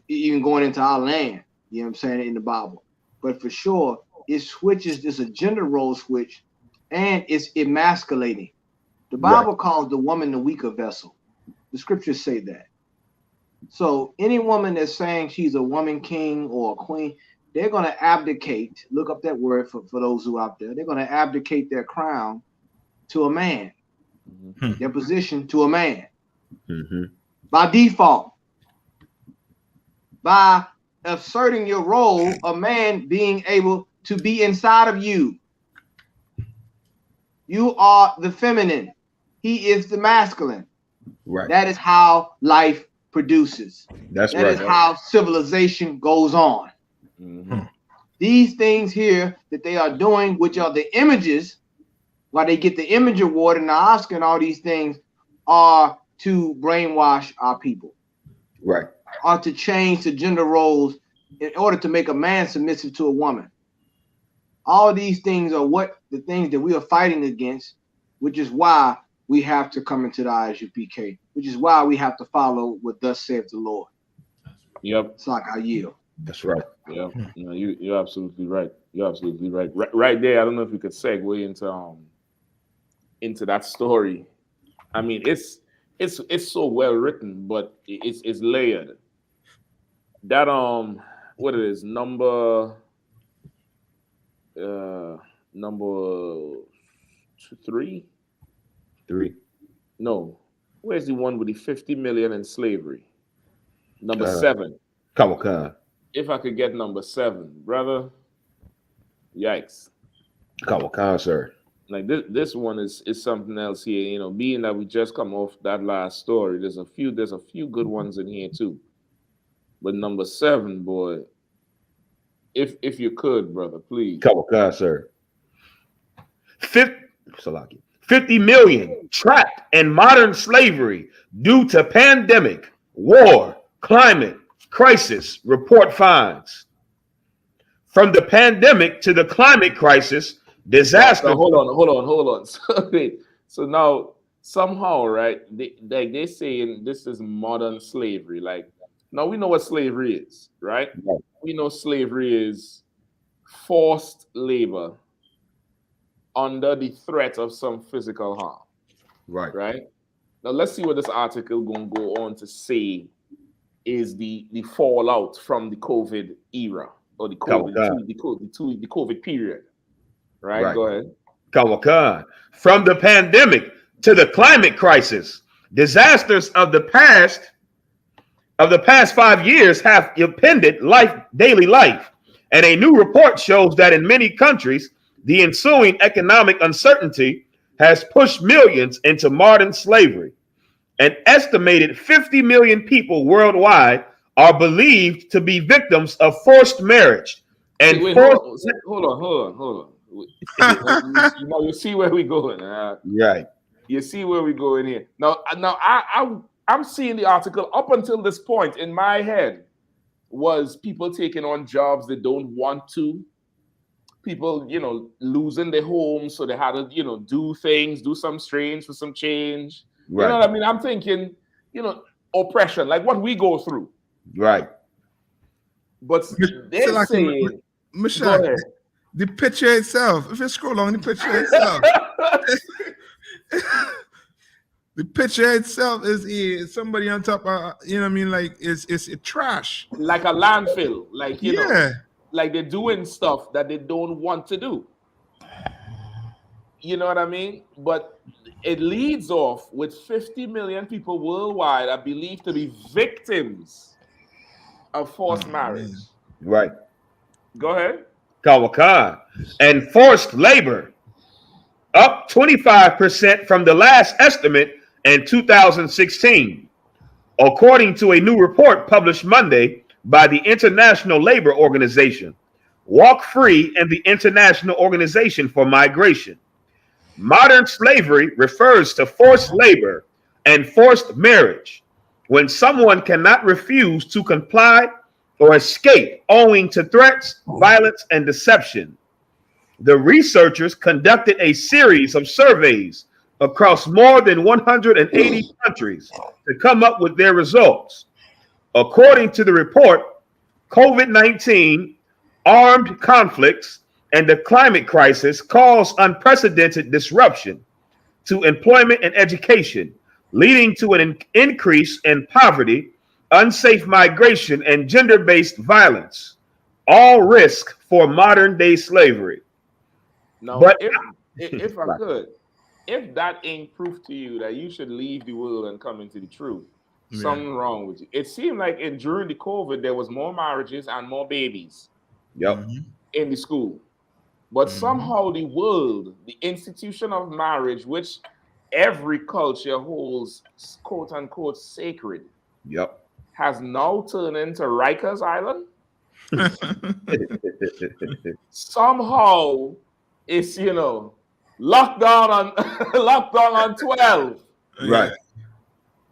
Even going into our land, you know what I'm saying, in the Bible. But for sure, it switches, it's a gender role switch, and it's emasculating. The Bible calls the woman the weaker vessel. The scriptures say that. So any woman that's saying she's a woman king or a queen, they're going to abdicate. Look up that word for those who are out there. They're going to abdicate their crown to a man, their position to a man, by default, by asserting your role, a man being able to be inside of you. You are the feminine. He is the masculine. Right. That is how life produces. That is how civilization goes on. These things here that they are doing, which are the images, why they get the image award and the Oscar and all these things, are to brainwash our people. Right. Are to change the gender roles in order to make a man submissive to a woman. All these things are the things that we are fighting against, which is why we have to come into the I.S.U.P.K, which is why we have to follow what thus saith the Lord. Yep. It's like I yield. That's right. Yeah. No, you're absolutely right. You're absolutely right. Right there. I don't know if we could segue into that story. I mean, it's so well written, but it's layered. That what it is, number 3? No, where's the one with the 50 million in slavery? Number 7. Come on. If I could get number 7, brother. Yikes. Come on, sir. Like this one is something else here. You know, being that we just come off that last story, there's a few good ones in here too. But number 7, boy, if you could, brother, please. Come on, sir. 50 million trapped in modern slavery due to pandemic, war, climate crisis, report finds. From the pandemic to the climate crisis, disaster. So hold on. So now somehow, right? They're saying this is modern slavery. Like, now we know what slavery is, right? We know slavery is forced labor under the threat of some physical harm. Right. Now let's see what this article gonna go on to say is the fallout from the COVID era or the COVID period. Right. Go ahead. From the pandemic to the climate crisis. Disasters of the past 5 years have impeded daily life, and a new report shows that in many countries, the ensuing economic uncertainty has pushed millions into modern slavery. An estimated 50 million people worldwide are believed to be victims of forced marriage. And hold on. You see where we going? Right. You see where we going here. Now, I'm seeing the article. Up until this point, in my head, was people taking on jobs they don't want to. People, losing their homes, so they had to, do things, do some strange for some change. Right. You know what I mean? I'm thinking, oppression, like what we go through. Right. But they're saying, Michelle, the picture itself, if you scroll on the picture itself, the picture itself is somebody on top of, like it's trash. Like a landfill, like, like they're doing stuff that they don't want to do. You know what I mean? But it leads off with 50 million people worldwide are believed to be victims of forced marriage. Man. Right. Go ahead. Kawakan. And forced labor, up 25% from the last estimate in 2016, according to a new report published Monday by the International Labor Organization, Walk Free, and the International Organization for Migration. Modern slavery refers to forced labor and forced marriage when someone cannot refuse to comply or escape owing to threats, violence, and deception. The researchers conducted a series of surveys across more than 180 countries to come up with their results. According to the report, COVID-19, armed conflicts, and the climate crisis caused unprecedented disruption to employment and education, leading to an increase in poverty, unsafe migration, and gender-based violence, all risk for modern-day slavery. Now, but if I could, if that ain't proof to you that you should leave the world and come into the truth, something wrong with you. It seemed like during the COVID, there was more marriages and more babies in the school. But somehow the world, the institution of marriage, which every culture holds quote unquote sacred, has now turned into Rikers Island. Somehow it's lockdown on 12. Right.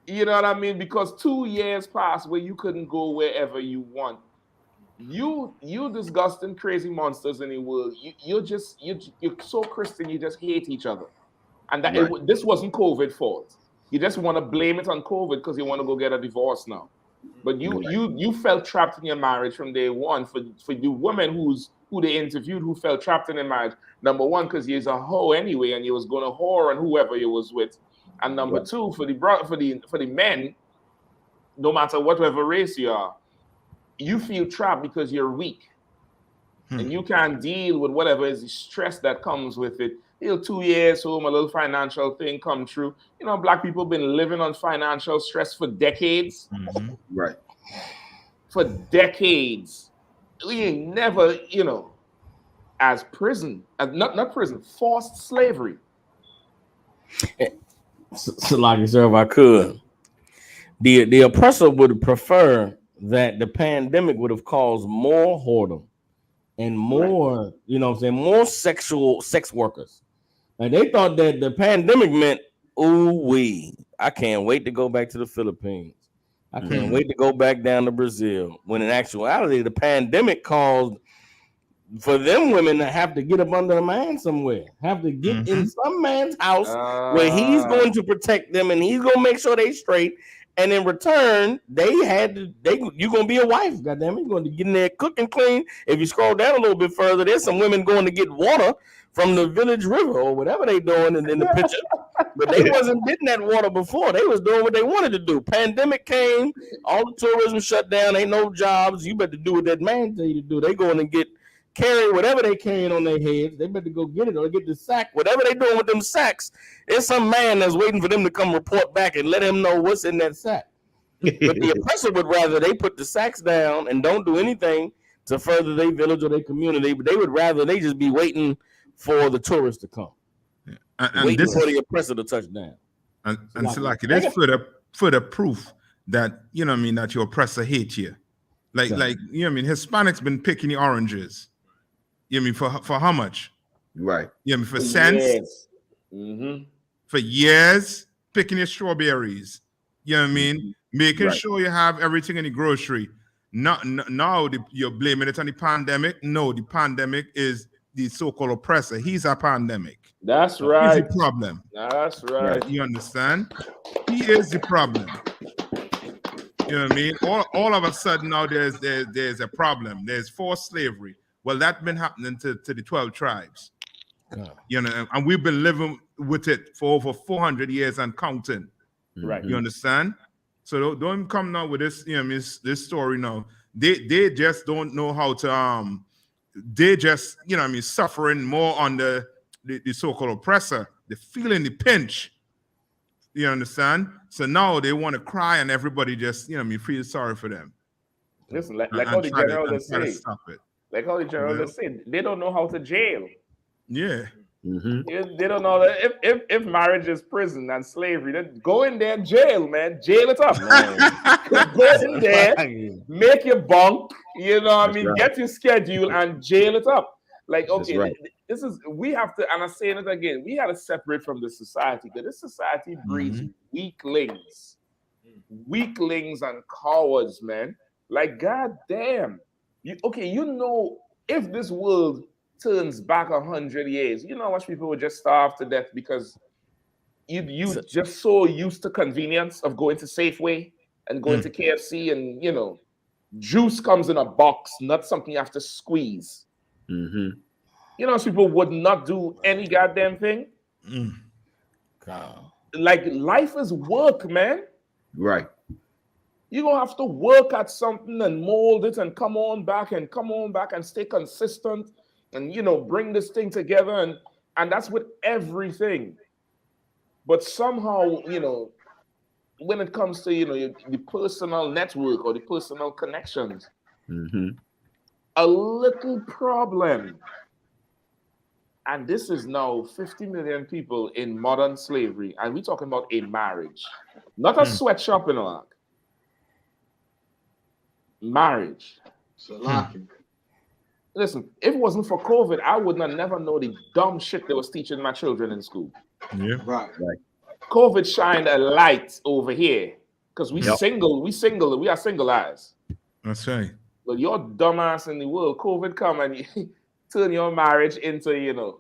You know what I mean? Because 2 years passed where you couldn't go wherever you want. You disgusting crazy monsters in the world. You're so Christian, you just hate each other. And that this wasn't COVID fault. You just want to blame it on COVID because you want to go get a divorce now. But you felt trapped in your marriage from day one. For the women who they interviewed who felt trapped in their marriage, number one, because you're a hoe anyway, and you was gonna whore on whoever you was with. And number two, for the men, no matter whatever race you are, you feel trapped because you're weak. And you can't deal with whatever is the stress that comes with it. 2 years home, a little financial thing come true. Black people been living on financial stress for decades. Right. For decades. We ain't never, as prison, not prison, forced slavery. So like, sir, if I could, the oppressor would prefer that the pandemic would have caused more whoredom and more, more sex workers. And they thought that the pandemic meant, I can't wait to go back to the Philippines. I can't wait to go back down to Brazil. When in actuality, the pandemic caused for them women to have to get up under a man somewhere, have to get in some man's house where he's going to protect them and he's going to make sure they straight. And in return, you're going to be a wife. Goddamn it, you're going to get in there, cook and clean. If you scroll down a little bit further, there's some women going to get water from the village river or whatever they doing in the picture. But they wasn't getting that water before. They was doing what they wanted to do. Pandemic came, all the tourism shut down, ain't no jobs. You better do what that man tell you to do. They going to get carry whatever they carrying on their heads. They better go get it or get the sack. Whatever they doing with them sacks, there's some man that's waiting for them to come report back and let him know what's in that sack. But the oppressor would rather they put the sacks down and don't do anything to further their village or their community. But they would rather they just be waiting for the tourists to come. And waiting this for the oppressor to touch down. And so like it is further proof that that your oppressor hates you. Like Hispanics been picking the oranges. For how much? Right. For cents. Yes. For years, picking your strawberries. Making sure you have everything in the grocery. Now you're blaming it on the pandemic. No, the pandemic is the so-called oppressor. He's a pandemic. That's right. He's the problem. That's right. You understand? He is the problem. You know what I mean? All of a sudden now there's a problem. There's forced slavery. Well, that's been happening to the 12 tribes. And we've been living with it for over 400 years and counting. Right. You understand? So don't come now with this, this story now. They just don't know how to they just, suffering more on the so-called oppressor. They're feeling the pinch. You understand? So now they want to cry and everybody just, feel sorry for them. Listen, like how the general say. Stop it. Like how the general say, they don't know how to jail. Yeah. They don't know that if marriage is prison and slavery, then go in there and jail, man. Jail it up, man. Go in there, make your bunk, get your schedule and jail it up. Like, okay, this is, we have to, and I'm saying it again, we have to separate from the society, because this society breeds weaklings and cowards, man. Like, goddamn. If this world turns back 100 years, you know how much people would just starve to death because you just so used to convenience of going to Safeway and going to KFC and, juice comes in a box, not something you have to squeeze. People would not do any goddamn thing. Like, life is work, man. Right. You're going to have to work at something and mold it and come on back and stay consistent and, bring this thing together. And that's with everything. But somehow, when it comes to, the personal network or the personal connections, a little problem. And this is now 50 million people in modern slavery. And we're talking about a marriage, not a sweatshop and all. Marriage. Listen, if it wasn't for COVID, I would not never know the dumb shit they was teaching my children in school. Yeah. Right. COVID shined a light over here because we are single-eyes. That's right. But your dumbass in the world, COVID come and you turn your marriage into,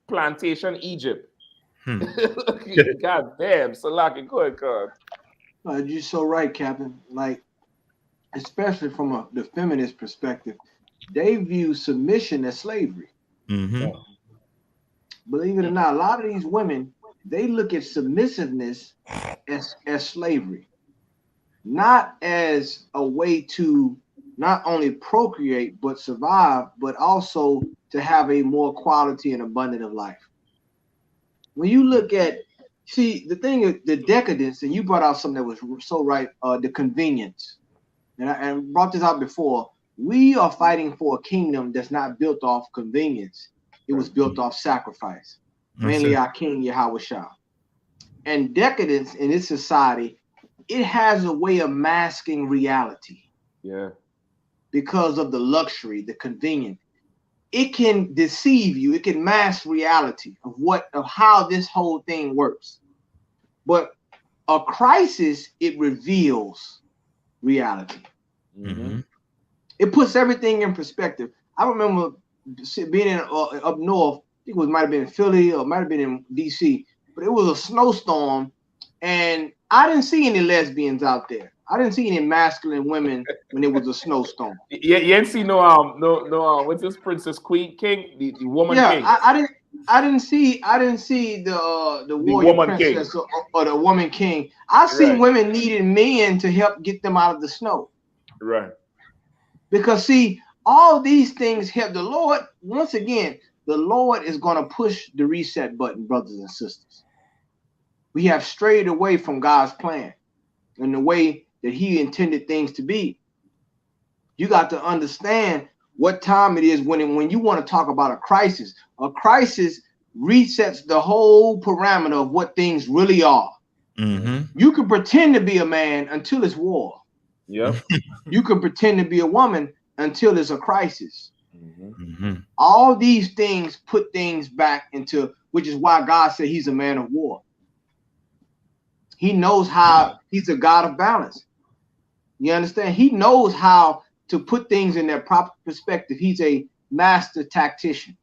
plantation Egypt. God damn, Salaki, go ahead, God. You're so right, Captain. Like, especially from the feminist perspective, they view submission as slavery. Believe it or not, a lot of these women, they look at submissiveness as slavery, not as a way to not only procreate but survive, but also to have a more quality and abundant of life. When you look at, see, the thing is the decadence, and you brought out something that was so right, the convenience. And I brought this out before. We are fighting for a kingdom that's not built off convenience. It was built off sacrifice. Mainly our King YAHWH. And decadence in this society, it has a way of masking reality. Yeah. Because of the luxury, the convenience. It can deceive you. It can mask reality of how this whole thing works. But a crisis, it reveals reality. It puts everything in perspective. I remember being in up north. I think it might have been in Philly or might have been in DC, but it was a snowstorm, and I didn't see any lesbians out there. I didn't see any masculine women when it was a snowstorm. Yeah, you didn't see no what's this Princess Queen King, the woman king. I didn't see the warrior woman princess or the woman king. I seen women needing men to help get them out of the snow. Right. Because see, All these things help the Lord. Once again, the Lord is going to push the reset button, brothers and sisters. We have strayed away from God's plan and the way that he intended things to be. You got to understand what time it is when you want to talk about a crisis resets the whole parameter of what things really are. You can pretend to be a man until it's war. Yep. You can pretend to be a woman until it's a crisis. All these things put things back into, which is why God said he's a man of war. He knows how, he's a God of balance. You understand? He knows how to put things in their proper perspective. He's a master tactician.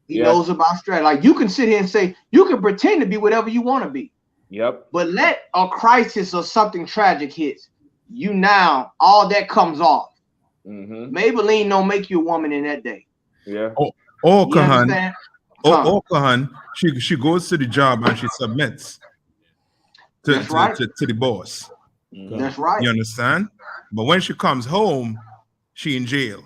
He knows about strategy. Like, you can sit here and say, you can pretend to be whatever you want to be. Yep. But let a crisis or something tragic hit you, now all that comes off. Maybelline don't make you a woman in that day. Yeah. Kahan, she goes to the job and she submits to the boss. That's right. You understand? But when she comes home, she in jail.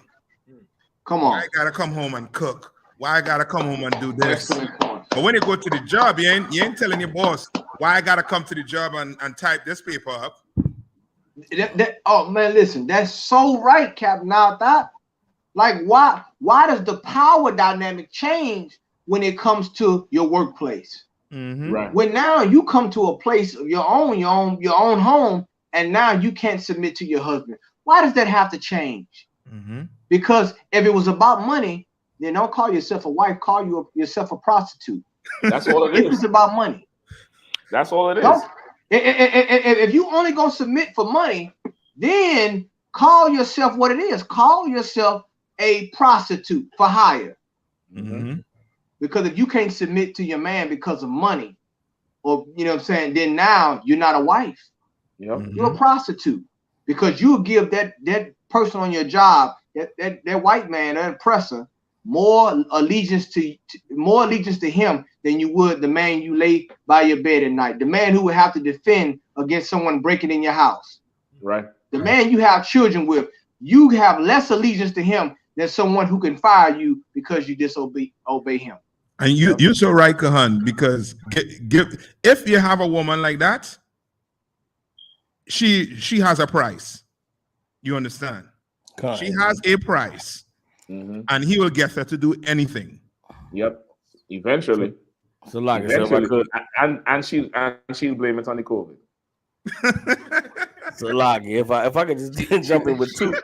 Come on. Why I gotta come home and cook? Why I gotta come home and do this? But when you go to the job, you ain't telling your boss why I gotta come to the job and type this paper up. Oh man, listen, that's so right, Captain. Now that, like, why does the power dynamic change when it comes to your workplace? Right. When now you come to a place of your own home, and now you can't submit to your husband. Why does that have to change? Because if it was about money, then don't call yourself a wife, call yourself a prostitute. That's all it is. If it's about money. That's all it is. If you only gonna submit for money, then call yourself what it is. Call yourself a prostitute for hire. Because if you can't submit to your man because of money, or you know what I'm saying, then now you're not a wife. You're a prostitute, because you'll give that person on your job, that white man, that oppressor, more allegiance to him than you would the man you lay by your bed at night, the man who would have to defend against someone breaking in your house. Right. The man you have children with, you have less allegiance to him than someone who can fire you because you obey him. And you're so right, Kahan, because if you have a woman like that, she has a price. You understand? She has a price. And he will get her to do anything. Yep. Eventually. So like eventually. And she'll blame it on the COVID. So like if I could just jump in with two,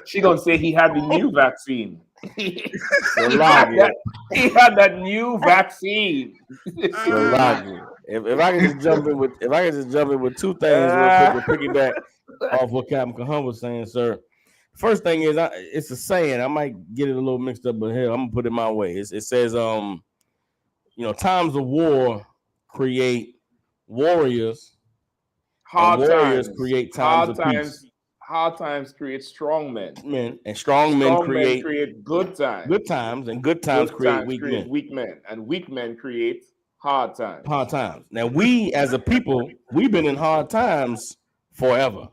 she gonna say he had the new vaccine. So like he had that new vaccine. So like if I could just jump in with two things real quick to piggyback off what Captain Kahan was saying, sir. First thing is, it's a saying. I might get it a little mixed up, but here I'm gonna put it my way. It says, times of war create warriors. Warriors create times of peace. Hard times create strong men. And strong men create good times. Good times, and good times create weak men. And weak men create hard times. Hard times. Now we, as a people, we've been in hard times forever.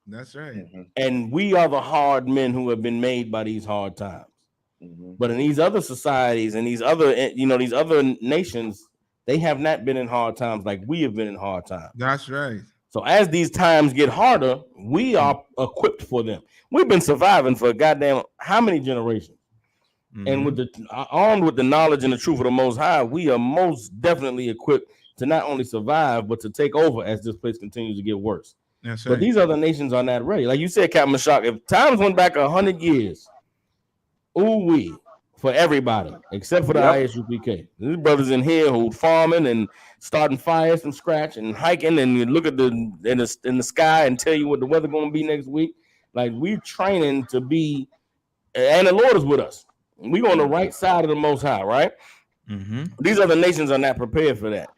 That's right. And we are the hard men who have been made by these hard times. But in these other societies and these other nations, they have not been in hard times like we have been in hard times. That's right. So as these times get harder, we are equipped for them. We've been surviving for goddamn how many generations? And with armed with the knowledge and the truth of the Most High, we are most definitely equipped to not only survive, but to take over as this place continues to get worse. That's right. But these other nations are not ready. Like you said, Captain Mashak, if times went back 100 years, for everybody, except for the I.S.U.P.K. These brothers in here who farming and starting fires from scratch and hiking, and you look at in the sky and tell you what the weather going to be next week. Like, we're training to be, and the Lord is with us. We're on the right side of the Most High, right? These other nations are not prepared for that.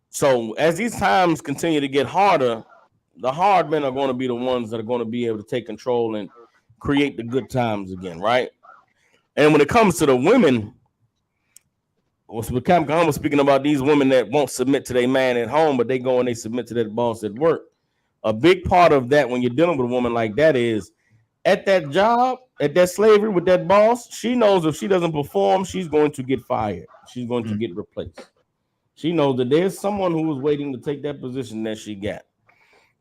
So as these times continue to get harder, the hard men are going to be the ones that are going to be able to take control and create the good times again, right? And when it comes to the women, what Captain Kahan was speaking about, these women that won't submit to their man at home, but they go and they submit to their boss at work. A big part of that when you're dealing with a woman like that is at that job, at that slavery with that boss, she knows if she doesn't perform, she's going to get fired. She's going to get replaced. She knows that there's someone who is waiting to take that position that she got.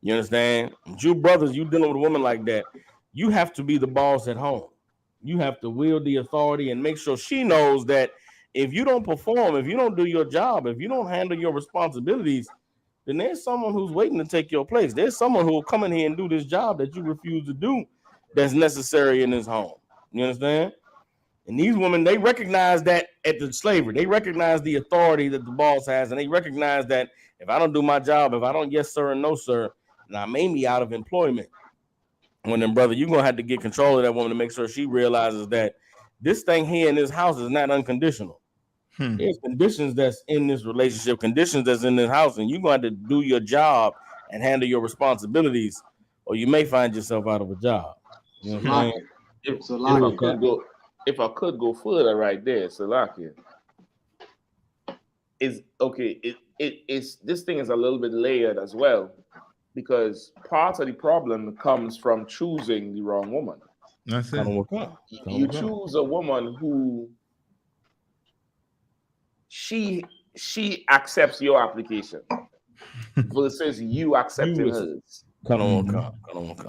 You understand? You brothers, you dealing with a woman like that, you have to be the boss at home. You have to wield the authority and make sure she knows that if you don't perform, if you don't do your job, if you don't handle your responsibilities, then there's someone who's waiting to take your place. There's someone who will come in here and do this job that you refuse to do that's necessary in this home. You understand? And these women, they recognize that at the slavery. They recognize the authority that the boss has, and they recognize that if I don't do my job, if I don't yes, sir, and no, sir, then I may be out of employment. Well, then, brother, you're going to have to get control of that woman to make sure she realizes that this thing here in this house is not unconditional. There's conditions that's in this relationship, conditions that's in this house, and you're going to have to do your job and handle your responsibilities, or you may find yourself out of a job. You know what I'm saying? If I could go further right there, Salakia, is okay. It's this thing is a little bit layered as well, because part of the problem comes from choosing the wrong woman. That's it. You choose a woman who she accepts your application versus you accepting hers.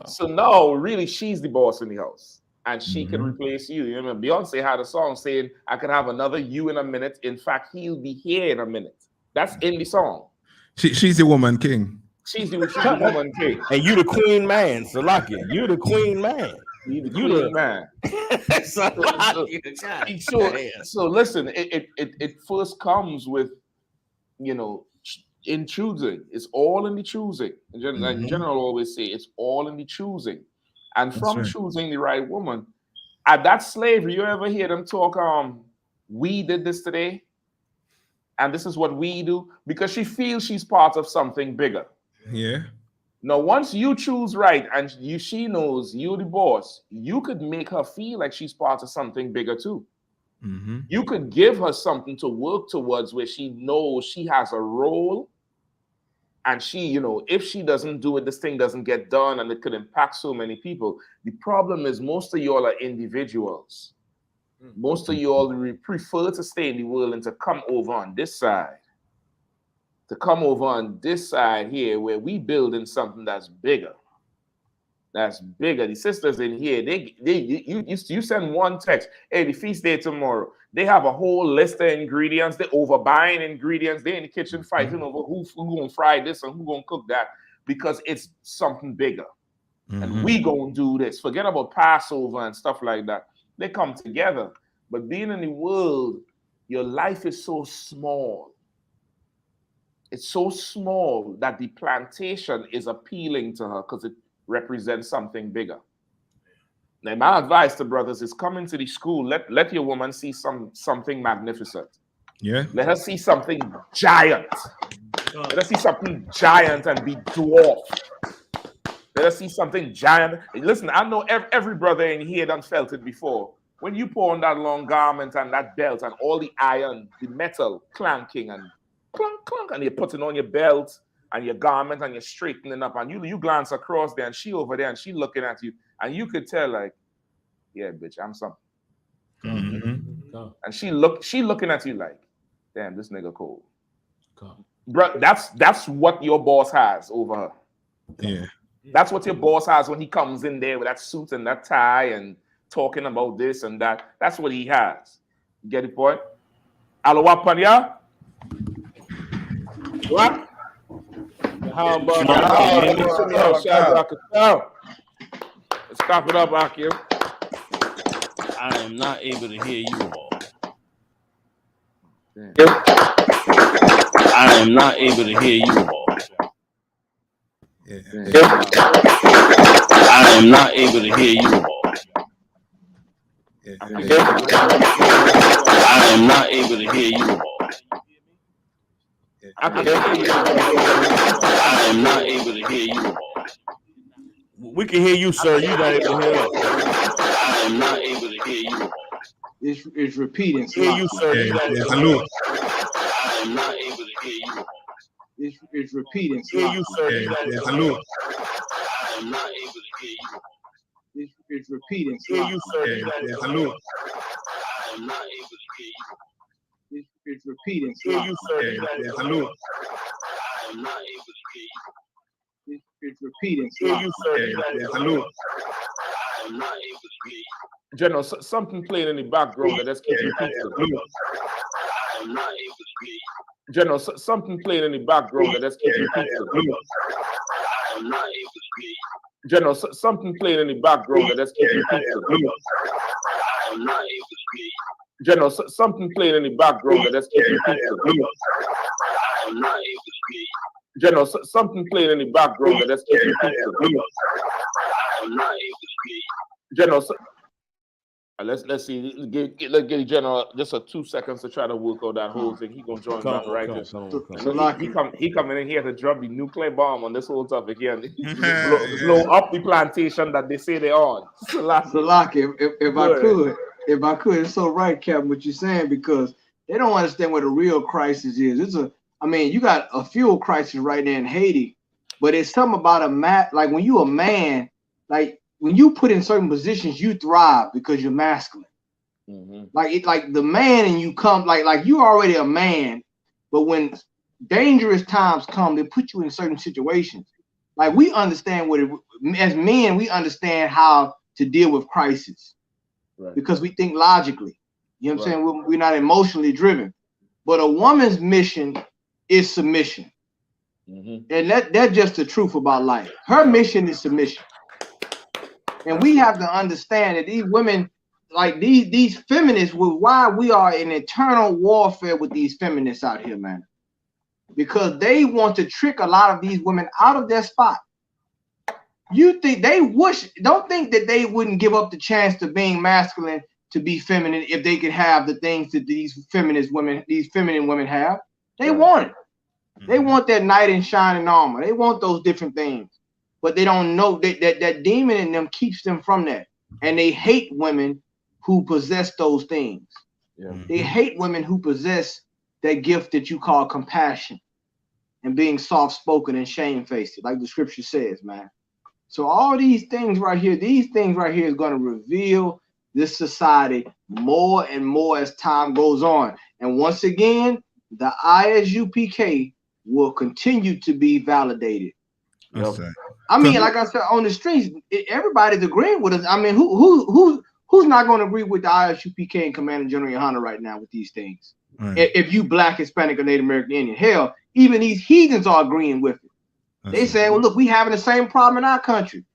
So now, really, she's the boss in the house, and she can replace you. You know, Beyonce had a song saying, "I could have another you in a minute. In fact, he'll be here in a minute." That's in the song. She's the woman king. She's the woman king, and you the queen man, Salakia. You the queen man. You the queen man. So listen, it first comes with, you know, in choosing. It's all in the choosing. In general, always say it's all in the choosing, and from choosing the right woman. At that slavery, you ever hear them talk? We did this today, and this is what we do, because she feels she's part of something bigger. Yeah. Now, once you choose right and she knows you're the boss, you could make her feel like she's part of something bigger too. You could give her something to work towards where she knows she has a role, and she, you know, if she doesn't do it, this thing doesn't get done, and it could impact so many people. The problem is most of y'all are individuals. Most of y'all prefer to stay in the world and to come over on this side. To come over on this side here where we building something that's bigger. That's bigger. The sisters in here, you send one text, hey, the feast day tomorrow. They have a whole list of ingredients. They're overbuying ingredients. They're in the kitchen fighting over who gonna fry this and who gonna cook that, because it's something bigger. And we gonna do this. Forget about Passover and stuff like that. They come together. But being in the world, your life is so small. It's so small that the plantation is appealing to her because it represents something bigger. Now, my advice to brothers is come into the school. Let your woman see something magnificent. Yeah. Let her see something giant. Let her see something giant and be dwarfed. Let her see something giant. Listen, I know every brother in here done felt it before. When you pour on that long garment and that belt and all the iron, the metal clanking and clunk, clunk, and you're putting on your belt and your garment and you're straightening up, and you glance across there and she over there and she looking at you, and you could tell, like, yeah, bitch, I'm something. And she looking at you like, damn, this nigga cold. Bro, that's what your boss has over her. Yeah. That's what your boss has when he comes in there with that suit and that tie and talking about this and that. That's what he has. You get it, boy? Alawapanya? What? How about let's stop it up, Akim. I am not able to hear you all. I am not able to hear you all. I am not able to hear you all. I am not able to hear you all. I am not able to hear you all. We can hear you, sir. You not able to hear us. I am not able to hear you all. It's repeating. Hear you, sir. You not able to hear us. I am not able to hear you all. It's repeating. Hear you, sir. You not able to hear us. I am not able to hear you all. It's It's repeating. Hear you, sir. There's a loop. It's repeating. Hear you, sir. There's a loop. It's repeating. Hear you, sir. There's a loop. General, something playing in the background that just keeps repeating. General, something playing in the background that just keeps repeating. General, something playing in the background that just keeps repeating. General, something playing in the background that just keeps repeating. General, something playing in the background that just keeps repeating. General, let's see. Let's get General just a 2 seconds to try to work out that whole thing. He gonna join back right there. He coming in here to drop the nuclear bomb on this whole topic here. Blow up the plantation that they say they're on. Salaki, if I could, it's so right, Captain, what you're saying, because they don't understand what a real crisis is. You got a fuel crisis right there in Haiti, but it's something about like when you a man, like when you put in certain positions, you thrive because you're masculine. Like the man and you come, like you already a man, but when dangerous times come, they put you in certain situations. Like we understand as men, we understand how to deal with crisis because we think logically. You know what I'm saying? We're not emotionally driven. But a woman's mission is submission. And that's just the truth about life. Her mission is submission. And we have to understand that these women, like these feminists, why we are in eternal warfare with these feminists out here, man. Because they want to trick a lot of these women out of their spot. You think don't think that they wouldn't give up the chance to being masculine to be feminine if they could have the things that these feminine women have. They want it. They want that knight in shining armor. They want those different things. But they don't know that demon in them keeps them from that. And they hate women who possess those things. They hate women who possess that gift that you call compassion and being soft-spoken and shamefaced, like the scripture says, man. So all these things right here is going to reveal this society more and more as time goes on. And once again, the ISUPK will continue to be validated. I mean, like I said, on the streets, everybody's agreeing with us. I mean, who's not going to agree with the I.S.U.P.K and Commander General Yohanna right now with these things? If you Black, Hispanic, or Native American Indian, hell, even these heathens are agreeing with it. They say, well, look, we having the same problem in our country.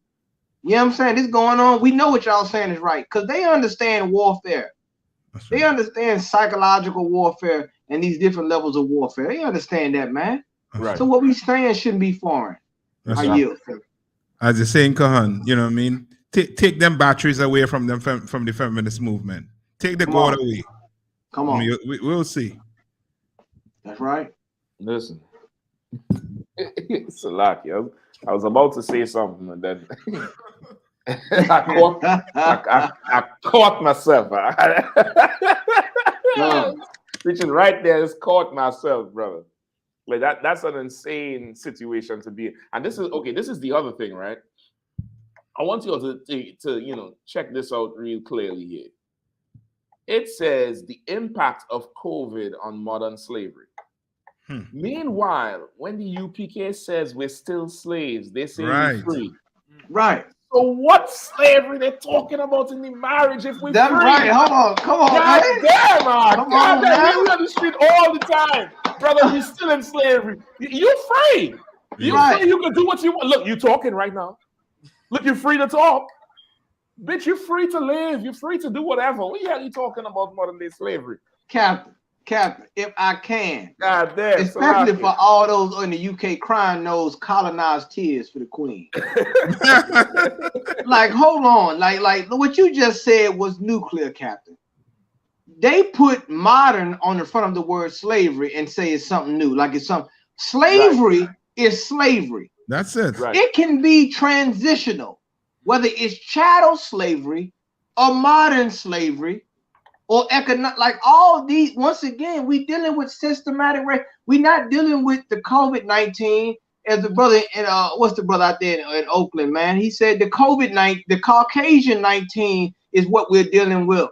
You know what I'm saying? This going on. We know what y'all saying is right because they understand warfare. They understand psychological warfare and these different levels of warfare. They understand that, man. So what we saying shouldn't be foreign. As you're saying, Kahan, you know what I mean? Take them batteries away from them from the feminist movement. Take the God away. Come on. We'll see. That's right. Listen. Salaki, I was about to say something and then I caught myself. Reaching right there, just caught myself, brother. Like that's an insane situation to be in. And this is the other thing, right? I want you all to check this out real clearly here. It says the impact of COVID on modern slavery. Meanwhile, when the UPK says we're still slaves, they say we're free. Right. So what slavery they talking about in the marriage if we're free? Right. Hold on. Come on, God man. damn, man. Come God on, damn, man. we're on the street all the time. Brother, we're still in slavery. You're free. You're free. You can do what you want. Look, you're talking right now. Look, you're free to talk. Bitch, you're free to live. You're free to do whatever. What the hell are you talking about modern day slavery? Captain, if I can, God damn, especially for all those in the UK crying those colonized tears for the Queen. Like, hold on, like what you just said was nuclear, Captain. They put modern on the front of the word slavery and say it's something new, like it's something. Slavery is slavery. That's it. Right. It can be transitional, whether it's chattel slavery or modern slavery. Or economic, like all these, once again, we dealing with systematic rape. We're not dealing with the COVID-19 as the brother in what's the brother out there in Oakland, man? He said the COVID-19, the Caucasian 19 is what we're dealing with.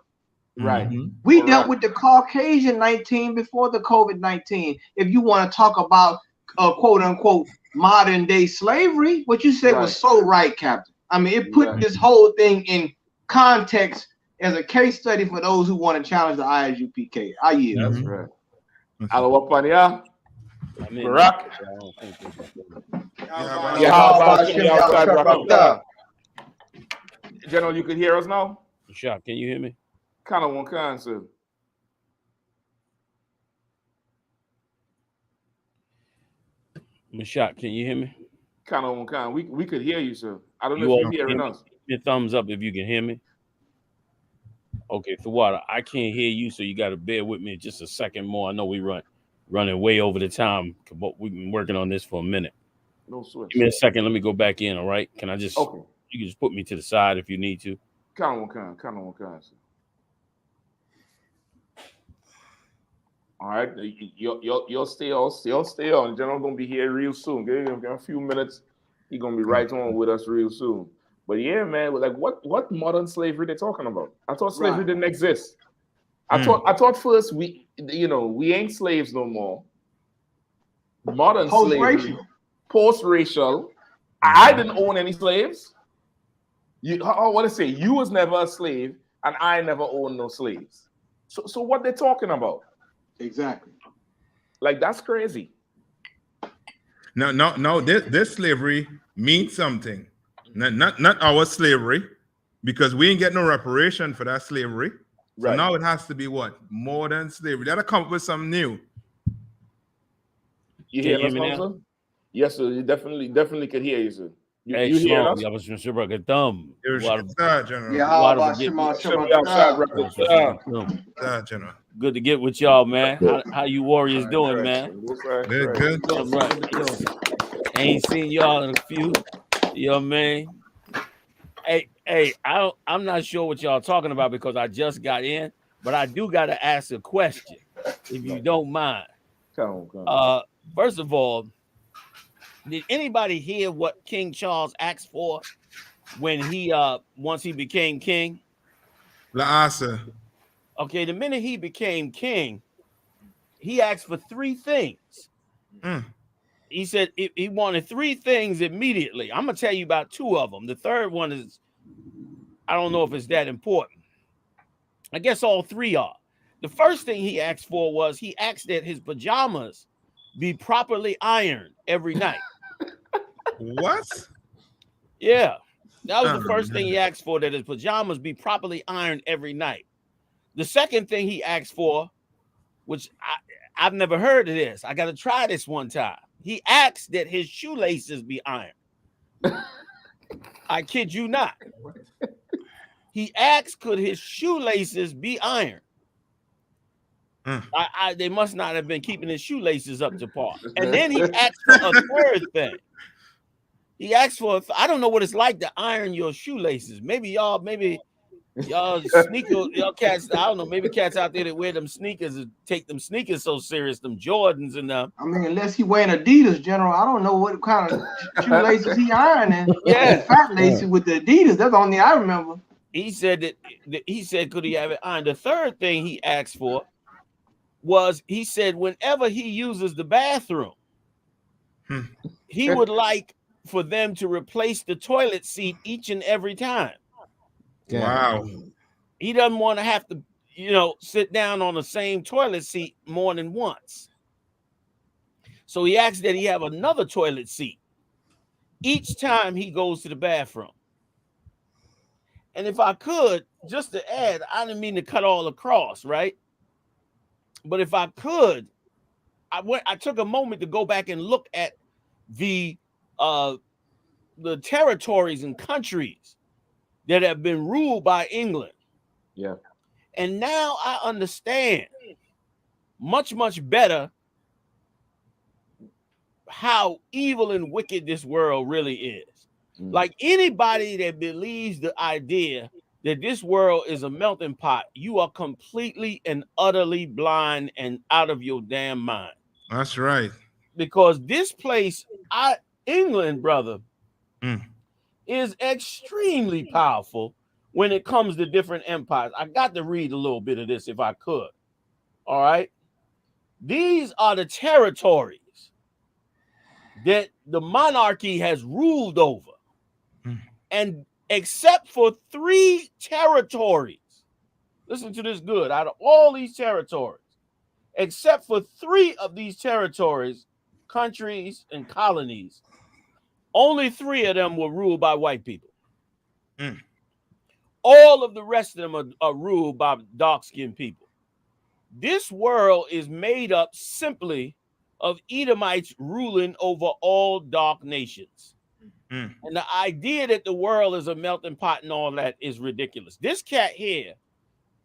Right. We dealt with the Caucasian 19 before the COVID-19. If you want to talk about quote unquote modern day slavery, what you said was so right, Captain. I mean, it put this whole thing in context as a case study for those who want to challenge the ISUPK. I yield. That's right. Alawapanya. Barack. General, you can hear us now? Shop, can you hear me? Kind of one kind, sir. Mashak, can you hear me? Kind of one kind. We could hear you, sir. I don't know if you're hearing us. Your thumbs up if you can hear me. Okay, for what? I can't hear you, so you got to bear with me just a second more. I know we running way over the time, but we've been working on this for a minute. No switch. Give me a second. Let me go back in. All right? Can I just? Okay. You can just put me to the side if you need to. Kind of one kind, sir. All right, you'll stay on. General gonna be here real soon. Give him a few minutes. He's gonna be right on with us real soon. But yeah, man, like what modern slavery they talking about? I thought slavery didn't exist. I thought first we ain't slaves no more. Modern slavery, post-racial. I didn't own any slaves. What I say? You was never a slave, and I never owned no slaves. So what they talking about? Exactly. Like that's crazy. No. This slavery means something. Not our slavery, because we ain't get no reparation for that slavery. So now it has to be what? More than slavery. That'll come up with something new. You hear us now, sir? Yes, sir. You definitely could hear you, sir. You hear us? Good to get with y'all, man. How you warriors doing, man? Good. Ain't seen y'all in a few. You know what I mean? Hey, I'm not sure what y'all talking about because I just got in, but I do got to ask a question, if you don't mind. Come on. First of all, did anybody hear what King Charles asked for when he once he became king? La'asa. Okay, the minute he became king, he asked for 3 things. He said he wanted 3 things immediately. I'm gonna tell you about 2 of them. The third one is, I don't know if it's that important. I guess all 3 are. The first thing he asked for was he asked that his pajamas be properly ironed every night. What? Yeah, that was the first thing he asked for, that his pajamas be properly ironed every night. The second thing he asked for, which I've never heard of this, I got to try this one time. He asked that his shoelaces be ironed. I kid you not. He asked, could his shoelaces be ironed? They must not have been keeping his shoelaces up to par. And then he asked for a third thing. He asked for, I don't know what it's like to iron your shoelaces. Maybe y'all sneaker, y'all cats, I don't know, maybe cats out there that wear them sneakers and take them sneakers so serious, them Jordans and them. I mean, unless he wearing Adidas, General, I don't know what kind of shoelaces he ironing. Yeah. Fat laces with the Adidas, that's the only thing I remember. He said could he have it ironed? The third thing he asked for was, he said whenever he uses the bathroom, he would like for them to replace the toilet seat each and every time. Wow. He doesn't want to have to, sit down on the same toilet seat more than once. So he asked that he have another toilet seat each time he goes to the bathroom. And if I could, just to add, I didn't mean to cut all across, right? But if I could, I took a moment to go back and look at the territories and countries that have been ruled by England. Yeah. And now I understand much, much better how evil and wicked this world really is. Like anybody that believes the idea that this world is a melting pot, you are completely and utterly blind and out of your damn mind. That's right. Because this place England, brother, is extremely powerful when it comes to different empires. I got to read a little bit of this if I could. All right. These are the territories that the monarchy has ruled over. And except for 3 territories, listen to this good, out of all these territories, except for 3 of these territories, countries and colonies, only 3 of them were ruled by white people. All of the rest of them are ruled by dark-skinned people. This world is made up simply of Edomites ruling over all dark nations. And the idea that the world is a melting pot and all that is ridiculous. This cat here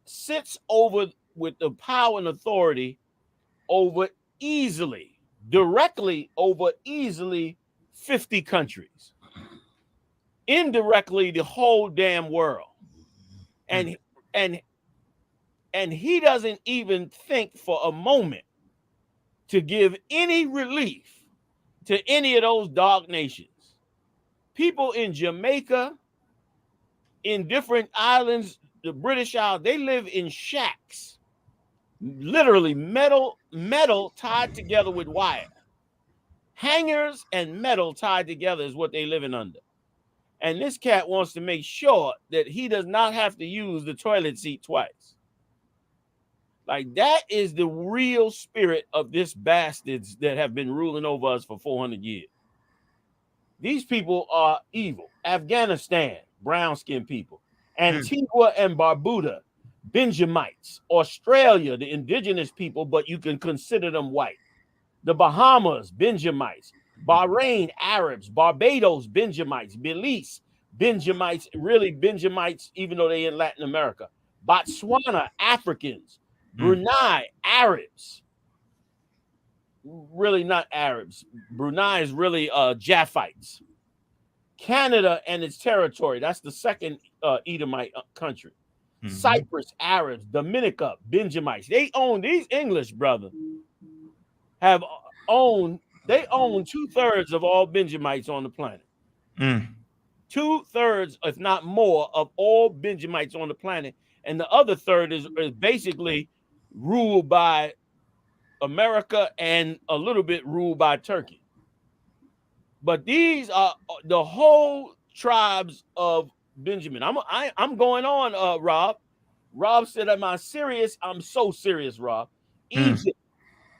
sits over with the power and authority over directly over 50 countries. Indirectly, the whole damn world. And he doesn't even think for a moment to give any relief to any of those dark nations. People in Jamaica, in different islands, the British Isles, they live in shacks, literally metal tied together with wire. Hangers and metal tied together is what they living under. And this cat wants to make sure that he does not have to use the toilet seat twice. Like, that is the real spirit of this bastards that have been ruling over us for 400 years. These people are evil. Afghanistan, brown-skinned people. Antigua and Barbuda, Benjamites. Australia, the indigenous people, but you can consider them white. The Bahamas, Benjamites. Bahrain, Arabs. Barbados, Benjamites. Belize, Benjamites. Really Benjamites, even though they're in Latin America. Botswana, Africans. Brunei, Arabs. Really not Arabs. Brunei is really Japhites. Canada and its territory. That's the second Edomite country. Cyprus, Arabs. Dominica, Benjamites. They own, these English brothers they own 2/3 of all Benjamites on the planet. 2/3, if not more, of all Benjamites on the planet. And the other third is basically ruled by America and a little bit ruled by Turkey. But these are the whole tribes of Benjamin. I'm going on, Rob. Rob said, am I serious? I'm so serious, Rob. Egypt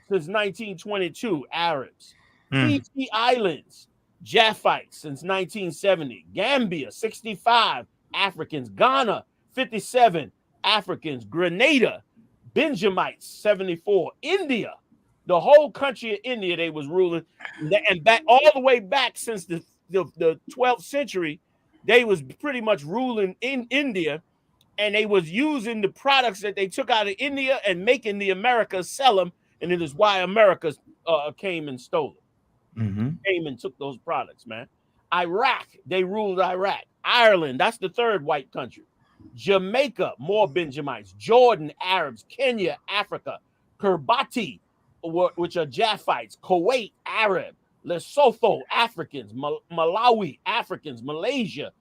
since 1922, Arabs. Fiji Islands, Japhites since 1970. Gambia, 65, Africans. Ghana, 57, Africans. Grenada, Benjamites, 74. India, the whole country of India, they was ruling. And back all the way back since the 12th century, they was pretty much ruling in India, and they was using the products that they took out of India and making the Americas sell them, and it is why Americas came and stole it. Came and took those products, man. Iraq, they ruled Iraq. Ireland, that's the third white country. Jamaica, more Benjamites. Jordan, Arabs. Kenya, Africa. Kiribati, which are Japhites. Kuwait, Arab. Lesotho, Africans. Malawi, Africans. Malaysia,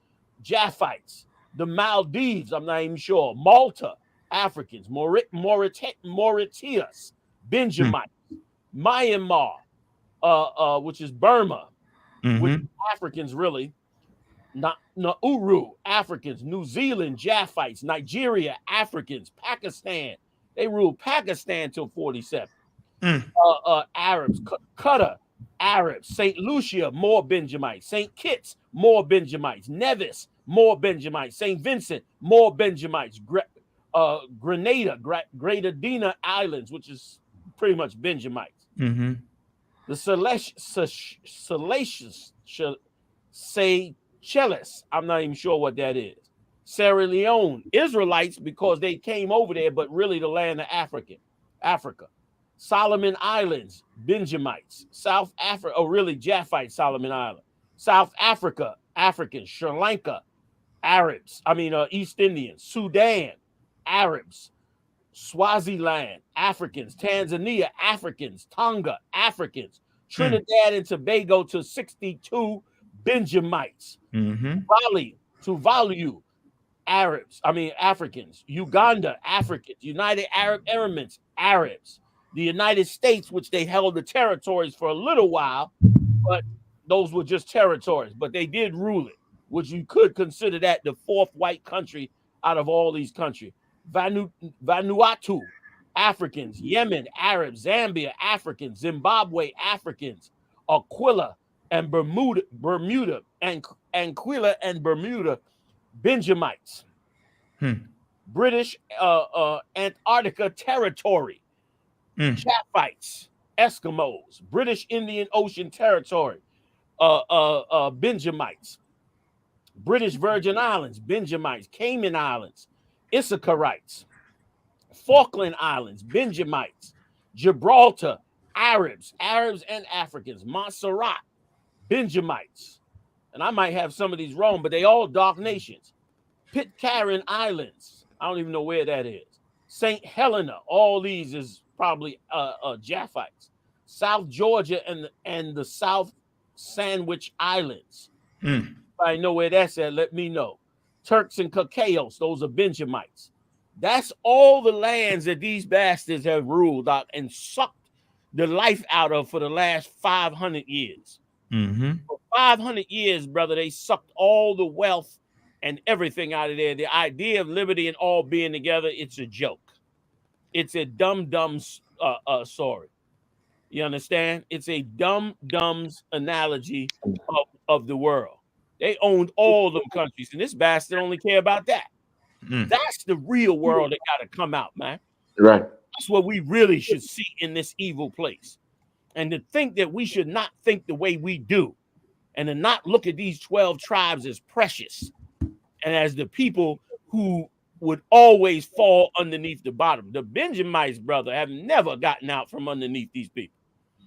Japhites. The Maldives, I'm not even sure. Malta, Africans. Mauritius, Benjamites. Myanmar, which is Burma, which is Africans really. Nauru, Africans. New Zealand, Japhites. Nigeria, Africans. Pakistan, they ruled Pakistan till 47. Arabs. Qatar, Arabs. St. Lucia, more Benjamites. St. Kitts, more Benjamites. Nevis, more Benjamites. St. Vincent, more Benjamites. Grenada, Grenadina Islands, which is pretty much Benjamites. The Seychelles, I'm not even sure what that is. Sierra Leone, Israelites, because they came over there, but really the land of Africa. Solomon Islands, Benjamites. South Africa, really Japhite Solomon Island. South Africa, Africans. Sri Lanka, Arabs. East Indians. Sudan, Arabs. Swaziland, Africans. Tanzania, Africans. Tonga, Africans. Trinidad and Tobago to 62 Benjamites. Tuvalu, Africans. Uganda, Africans. United Arab Emirates, Arabs. The United States, which they held the territories for a little while, but those were just territories, but they did rule it, which you could consider that the fourth white country out of all these countries. Vanuatu, Africans. Yemen, Arabs. Zambia, Africans. Zimbabwe, Africans. Aquila and Bermuda, Anquila and Bermuda, Benjamites. British Antarctica territory, Japhites, Eskimos. British Indian Ocean territory, Benjamites. British Virgin Islands, Benjamites. Cayman Islands, Issacharites. Falkland Islands, Benjamites. Gibraltar, Arabs and Africans. Montserrat, Benjamites. And I might have some of these wrong, but they all dark nations. Pitcairn Islands, I don't even know where that is. St. Helena, all these is probably Japhites. South Georgia and the South Sandwich Islands. If I know where that's at, let me know. Turks and Caicos, those are Benjamites. That's all the lands that these bastards have ruled out and sucked the life out of for the last 500 years. For 500 years, brother, they sucked all the wealth and everything out of there. The idea of liberty and all being together, it's a joke. It's a dumb story. You understand? It's a dumb's analogy of the world. They owned all them countries, and this bastard only care about that. That's the real world that got to come out, man. Right. That's what we really should see in this evil place. And to think that we should not think the way we do, and to not look at these 12 tribes as precious and as the people who would always fall underneath the bottom. The Benjamites, brother, have never gotten out from underneath these people.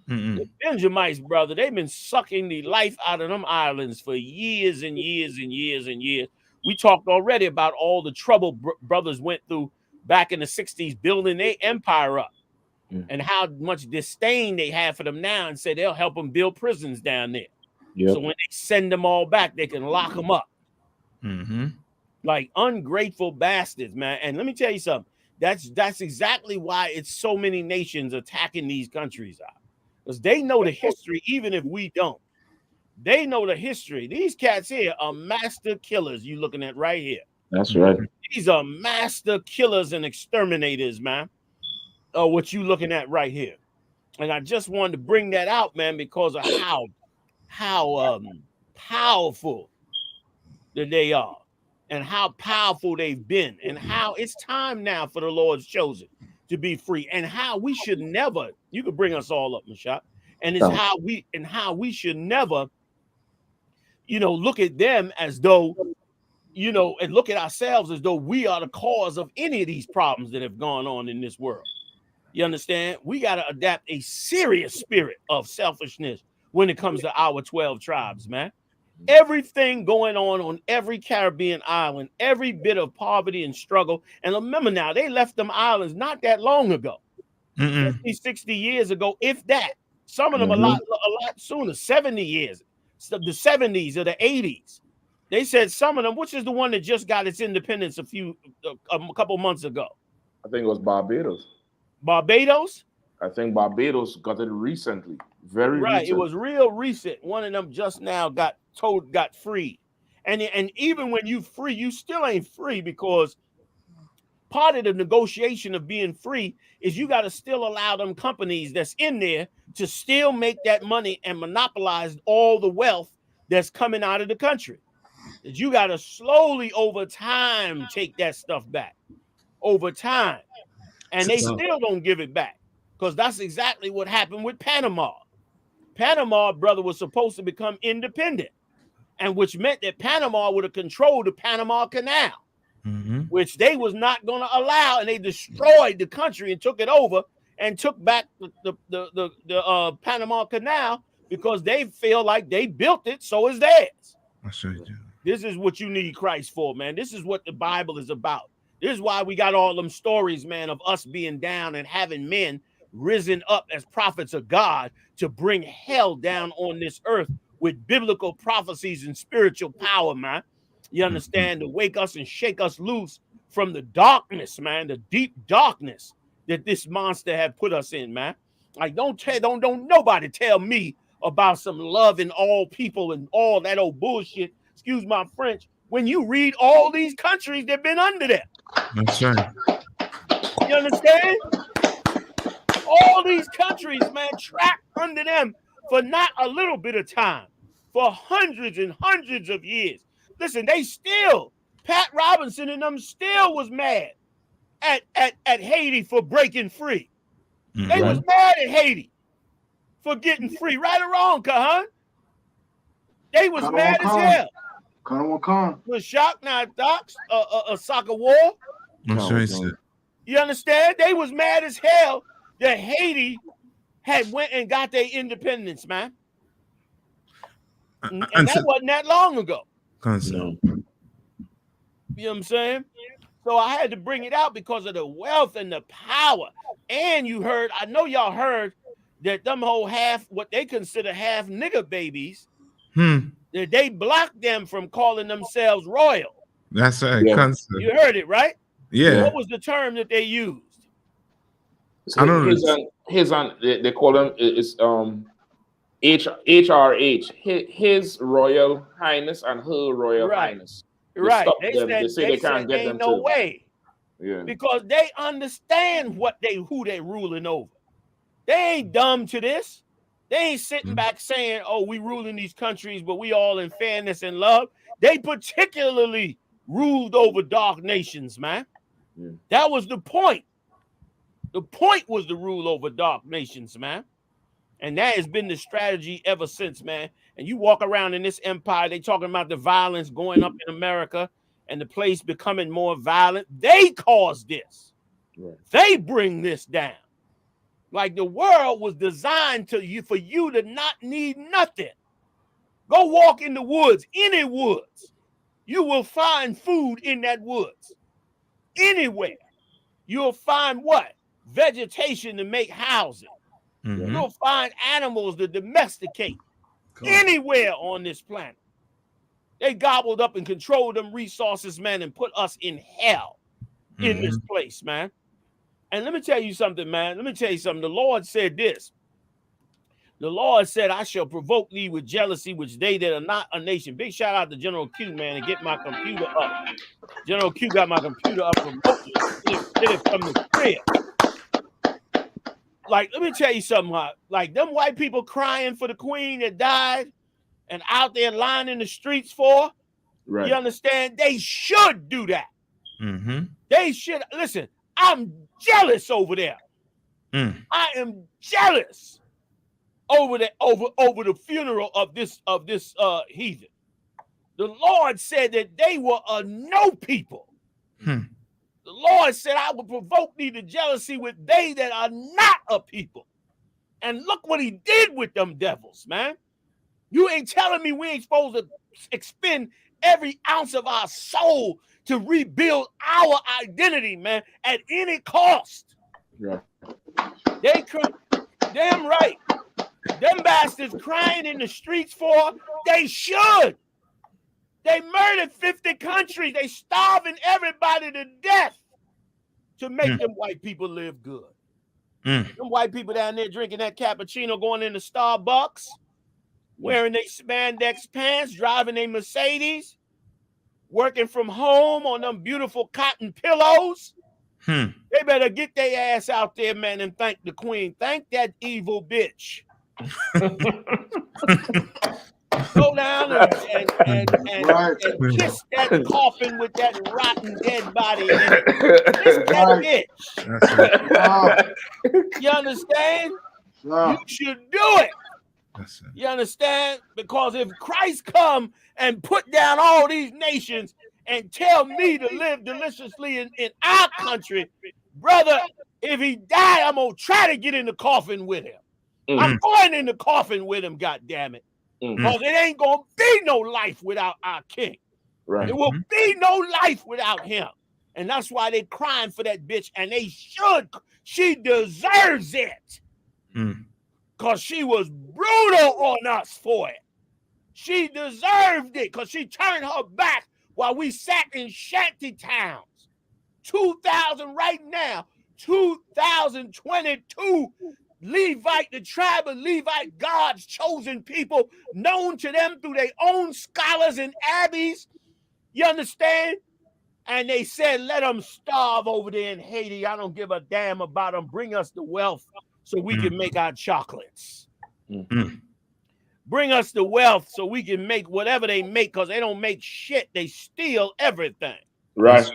The Benjamites, brother, they've been sucking the life out of them islands for years and years and years and years. We talked already about all the trouble brothers went through back in the 60s building their empire up, and how much disdain they have for them now, and say they'll help them build prisons down there. So when they send them all back, they can lock them up. Like ungrateful bastards, man. And let me tell you something. That's exactly why it's so many nations attacking these countries out. Because they know the history, even if we don't. They know the history. These cats here are master killers you looking at right here. That's right. These are master killers and exterminators, man. What you looking at right here. And I just wanted to bring that out, man, because of how powerful that they are, and how powerful they've been, and how it's time now for the Lord's chosen to be free, and how we should never, you could bring us all up, Mashak, and it's how we should never, look at them as though, and look at ourselves as though we are the cause of any of these problems that have gone on in this world. You understand? We got to adapt a serious spirit of selfishness when it comes to our 12 tribes, man. Everything going on every Caribbean island, every bit of poverty and struggle. And remember now, they left them islands not that long ago, 50, 60 years ago, if that. Some of them a lot sooner, 70 years, the 70s or the 80s. They said some of them, which is the one that just got its independence a couple months ago. I think it was Barbados. Barbados? I think Barbados got it recently. Very recent. It was real recent. One of them just now got free. And even when you free, you still ain't free, because part of the negotiation of being free is you got to still allow them companies that's in there to still make that money and monopolize all the wealth that's coming out of the country. That you got to slowly over time take that stuff back. Over time. And they still don't give it back, because that's exactly what happened with Panama. Panama, brother, was supposed to become independent, and which meant that Panama would have controlled the Panama Canal, which they was not going to allow, and they destroyed the country and took it over and took back the Panama Canal, because they feel like they built it, so is theirs. I sure do. This is what you need Christ for, man. This is what the Bible is about. This is why we got all them stories, man, of us being down and having men risen up as prophets of God to bring hell down on this earth with biblical prophecies and spiritual power, man. You understand? To wake us and shake us loose from the darkness, man, the deep darkness that this monster had put us in, man. Like, don't nobody tell me about some love in all people and all that old bullshit, excuse my French, when you read all these countries that have been under there. That's right. You understand? All these countries, man, trapped under them for not a little bit of time, for hundreds and hundreds of years. Listen, they still, Pat Robinson and them still was mad at Haiti for breaking free. They was mad at Haiti for getting free, right or wrong, Kahan. They was mad as hell. Was shocked, not docs, a soccer war. You understand? They was mad as hell that Haiti had went and got their independence, man. And that wasn't that long ago. You know what I'm saying? So I had to bring it out because of the wealth and the power. And you heard, I know y'all heard that them whole what they consider half nigger babies, that they blocked them from calling themselves royal. That's right. Yeah. You heard it, right? Yeah. What was the term that they used? I don't know. They call them HRH, His Royal Highness and Her Royal Highness. Right. They say they can't get them no to. way. Yeah. Because they understand who they ruling over. They ain't dumb to this. They ain't sitting back saying, oh, we ruling these countries, but we all in fairness and love. They particularly ruled over dark nations, man. Yeah. That was the point. The point was to rule over dark nations, man. And that has been the strategy ever since, man. And you walk around in this empire, they talking about the violence going up in America and the place becoming more violent. They caused this. Right. They bring this down. Like the world was designed for you to not need nothing. Go walk in the woods, any woods. You will find food in that woods. Anywhere. You'll find what? Vegetation to make housing. Mm-hmm. You'll find animals to domesticate. Cool. Anywhere on this planet. They gobbled up and controlled them resources, man, and put us in hell in this place, man. And let me tell you something, man. Let me tell you something. The Lord said this. The Lord said, I shall provoke thee with jealousy, which they that are not a nation. Big shout out to General Q, man, and get my computer up. General Q got my computer up remotely. Get it from the crib. Like, let me tell you something. Like, them white people crying for the queen that died and out there lying in the streets for, you understand? They should do that. Mm-hmm. They should. Listen, I'm jealous over there. I am jealous over the funeral of this heathen. The Lord said that they were a no people. The Lord said, I will provoke thee to jealousy with they that are not a people. And look what he did with them devils, man. You ain't telling me we ain't supposed to expend every ounce of our soul to rebuild our identity, man, at any cost. Yeah. Damn right. Them bastards crying in the streets for, they should. They murdered 50 countries. They starving everybody to death to make them white people live good. Them white people down there drinking that cappuccino, going into Starbucks, wearing their spandex pants, driving a Mercedes, working from home on them beautiful cotton pillows. They better get their ass out there, man, and thank the queen. Thank that evil bitch. Go down and kiss that coffin with that rotten dead body in it. Kiss that bitch. You understand? You should do it. You understand? Because if Christ come and put down all these nations and tell me to live deliciously in our country, brother, if he died, I'm going to try to get in the coffin with him. I'm going in the coffin with him, goddammit. Because it ain't going to be no life without our king. Right. There will be no life without him. And that's why they crying for that bitch. And they should. She deserves it. Because she was brutal on us for it. She deserved it because she turned her back while we sat in shanty towns. 2000 right now, 2022, Levite, the tribe of Levite, God's chosen people, known to them through their own scholars and abbeys. You understand? And they said, let them starve over there in Haiti. I don't give a damn about them. Bring us the wealth so we can make our chocolates. Bring us the wealth so we can make whatever they make, because they don't make shit. They steal everything. Right.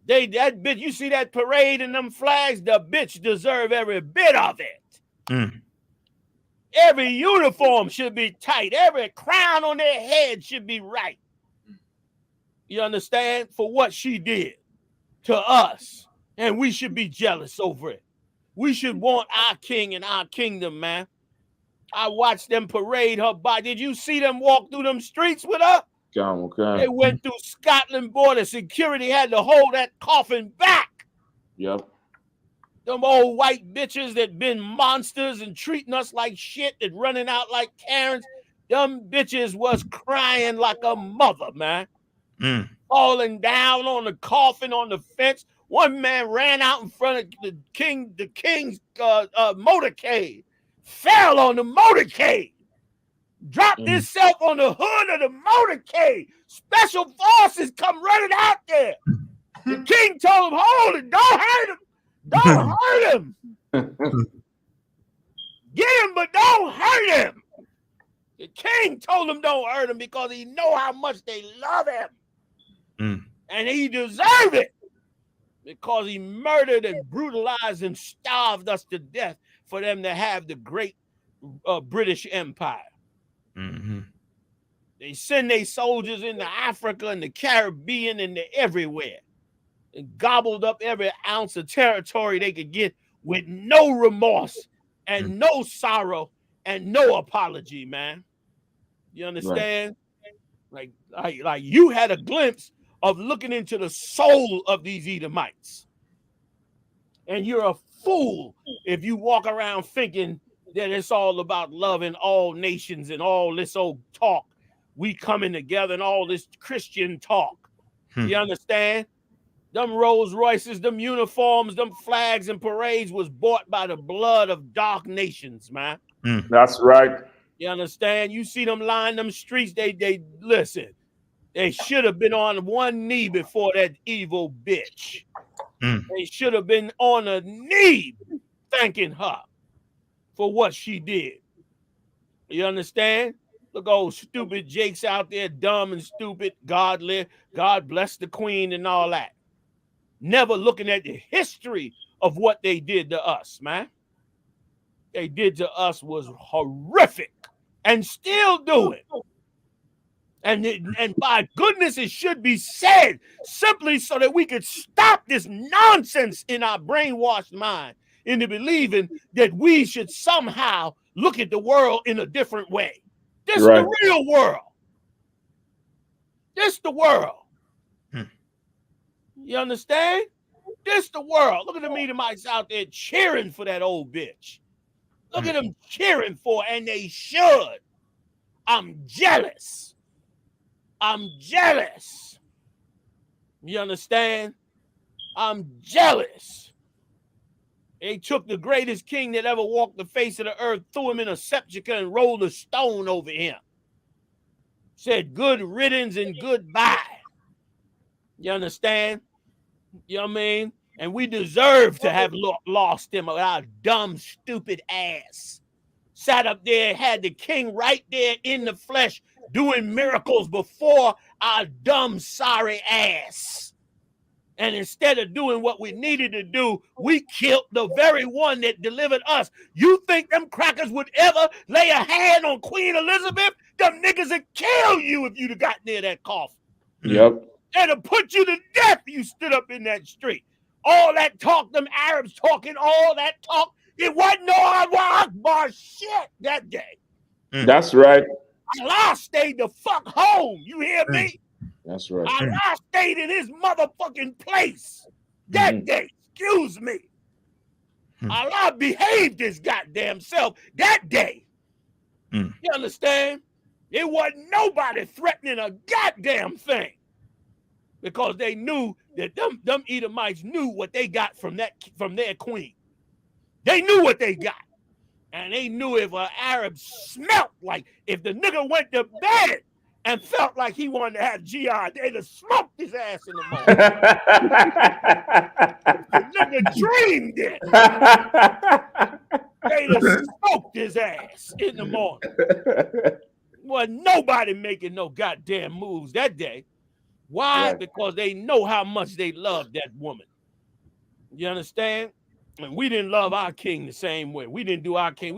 That bitch, you see that parade and them flags? The bitch deserve every bit of it. Every uniform should be tight. Every crown on their head should be right. You understand? For what she did to us. And we should be jealous over it. We should want our king and our kingdom, man. I watched them parade her by. Did you see them walk through them streets with her? Okay. They went through Scotland border. Security had to hold that coffin back. Yep. Them old white bitches that been monsters and treating us like shit, that running out like Karens. Them bitches was crying like a mother, man. Falling down on the coffin on the fence. One man ran out in front of the king's motorcade, fell on the motorcade, dropped himself on the hood of the motorcade. Special forces come running out there. The king told him, hold it, don't hurt him. Don't hurt him. Get him, but don't hurt him. The king told him don't hurt him because he know how much they love him. And he deserved it because he murdered and brutalized and starved us to death for them to have the great British Empire. They send their soldiers into Africa and the Caribbean and everywhere and gobbled up every ounce of territory they could get with no remorse and no sorrow and no apology, man. You understand? Right. Like you had a glimpse of looking into the soul of these Edomites. And you're a fool if you walk around thinking that it's all about loving all nations and all this old talk. We coming together and all this Christian talk. You understand? Them Rolls Royces, them uniforms, them flags and parades was bought by the blood of dark nations, man. That's right. You understand? You see them line them streets, they listen. They should have been on one knee before that evil bitch. They should have been on a knee thanking her for what she did. You understand? Look, old stupid Jakes out there, dumb and stupid, godly, God bless the queen and all that. Never looking at the history of what they did to us, man. They did to us was horrific and still do it. And by goodness, it should be said simply so that we could stop this nonsense in our brainwashed mind into believing that we should somehow look at the world in a different way. This is the real world. This the world. You understand? This the world. Look at the Edomites out there cheering for that old bitch. Look at them cheering for, and they should. I'm jealous. I'm jealous. You understand? I'm jealous. They took the greatest king that ever walked the face of the earth, threw him in a sepulchre and rolled a stone over him. Said good riddance and goodbye. You understand? You know what I mean? And we deserve to have lost him with our dumb, stupid ass. Sat up there, had the king right there in the flesh, doing miracles before our dumb, sorry ass. And instead of doing what we needed to do, we killed the very one that delivered us. You think them crackers would ever lay a hand on Queen Elizabeth? Them niggas would kill you if you'd have got near that coffin. Yep. They'd have put you to death if you stood up in that street. All that talk, them Arabs talking, all that talk, it wasn't no Allahu Akbar shit that day. That's right. Allah stayed the fuck home. You hear me? That's right. Allah stayed in his motherfucking place that day. Excuse me. Allah behaved his goddamn self that day. You understand? It wasn't nobody threatening a goddamn thing because they knew that them Edomites knew what they got from their queen. They knew what they got. And they knew if an Arab smelt like, if the nigga went to bed and felt like he wanted to have jihad, they'd have smoked his ass in the morning. The nigga dreamed it. They'd have smoked his ass in the morning. Wasn't nobody making no goddamn moves that day. Why? Right. Because they know how much they love that woman. You understand? And we didn't love our king the same way. We didn't do our king.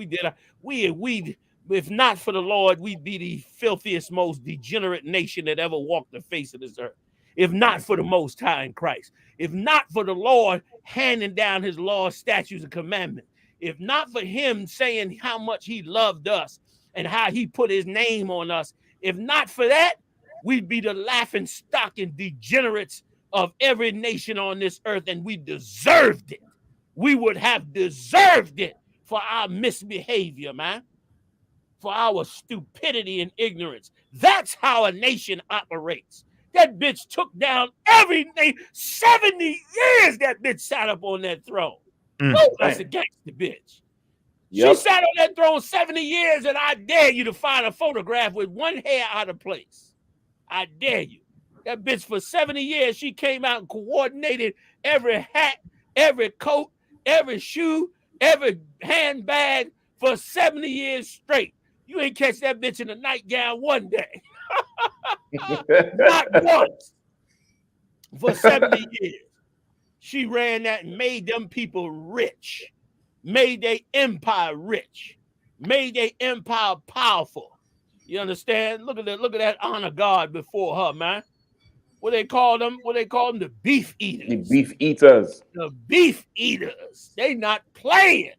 We if not for the Lord, we'd be the filthiest, most degenerate nation that ever walked the face of this earth. If not for the Most High in Christ. If not for the Lord handing down his laws, statutes, and commandments. If not for him saying how much he loved us and how he put his name on us. If not for that, we'd be the laughing stock and degenerates of every nation on this earth, and we deserved it. We would have deserved it for our misbehavior, man. For our stupidity and ignorance. That's how a nation operates. That bitch took down every nation. 70 years that bitch sat up on that throne. Oh, that's a gangster bitch. She sat on that throne 70 years, and I dare you to find a photograph with one hair out of place. I dare you. That bitch for 70 years, she came out and coordinated every hat, every coat, every shoe, every handbag for 70 years straight. You ain't catch that bitch in a nightgown one day. Not once. For 70 years. She ran that and made them people rich. Made their empire rich. Made their empire powerful. You understand? Look at that honor guard before her, man. What they call them? The beef eaters. The beef eaters. The beef eaters. They not playing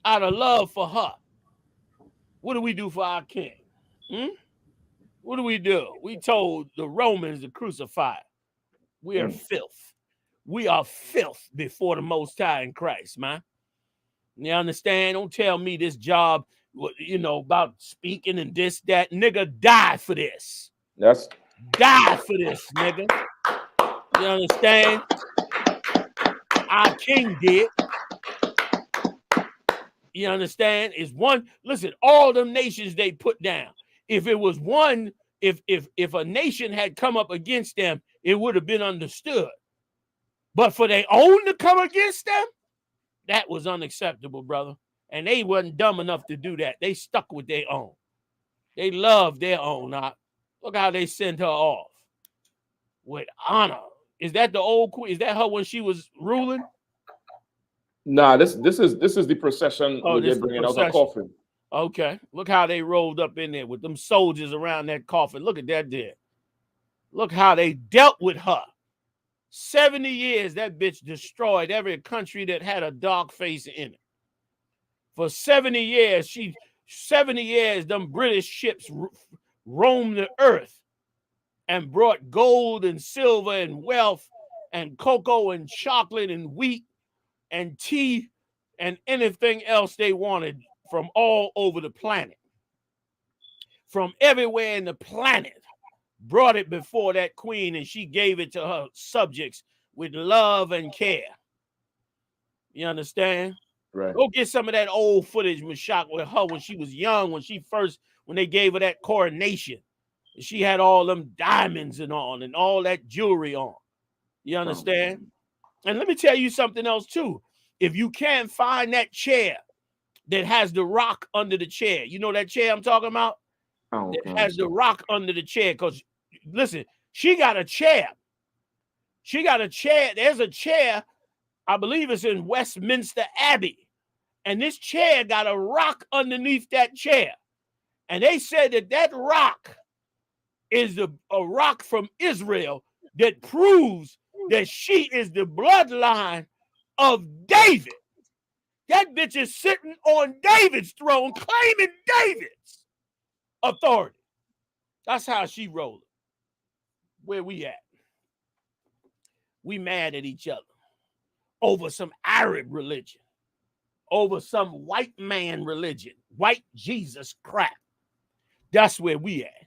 out of love for her. What do we do for our king? What do? We told the Romans to crucify. We are filth. We are filth before the Most High in Christ, man. You understand? Don't tell me this job, about speaking and this, that. Nigga, die for this. Yes. Die for this, nigga. You understand? Our king did. You understand? Listen, all them nations they put down. If it was one, if a nation had come up against them, it would have been understood. But for their own to come against them, that was unacceptable, brother. And they wasn't dumb enough to do that. They stuck with their own. They loved their own. Look how they sent her off. With honor. Is that the old queen? Is that her when she was ruling? Nah, this is the procession where they're bringing out the coffin. Okay. Look how they rolled up in there with them soldiers around that coffin. Look at that there. Look how they dealt with her. 70 years, that bitch destroyed every country that had a dark face in it. For 70 years, them British ships roamed the earth and brought gold and silver and wealth and cocoa and chocolate and wheat and tea and anything else they wanted from all over the planet. From everywhere in the planet. Brought it before that queen, and she gave it to her subjects with love and care. You understand? Right. Go get some of that old footage, Mashak, with her when she was young, when they gave her that coronation. She had all them diamonds and all that jewelry on. You understand? And let me tell you something else too. If you can't find that chair that has the rock under the chair, you know that chair I'm talking about? That has the rock under the chair, because listen, she got a chair. There's a chair, I believe it's in Westminster Abbey. And this chair got a rock underneath that chair. And they said that rock is a rock from Israel that proves that she is the bloodline of David. That bitch is sitting on David's throne, claiming David's authority. That's how she rolling. Where we at? We mad at each other over some Arab religion, over some white man religion, white Jesus crap. That's where we at.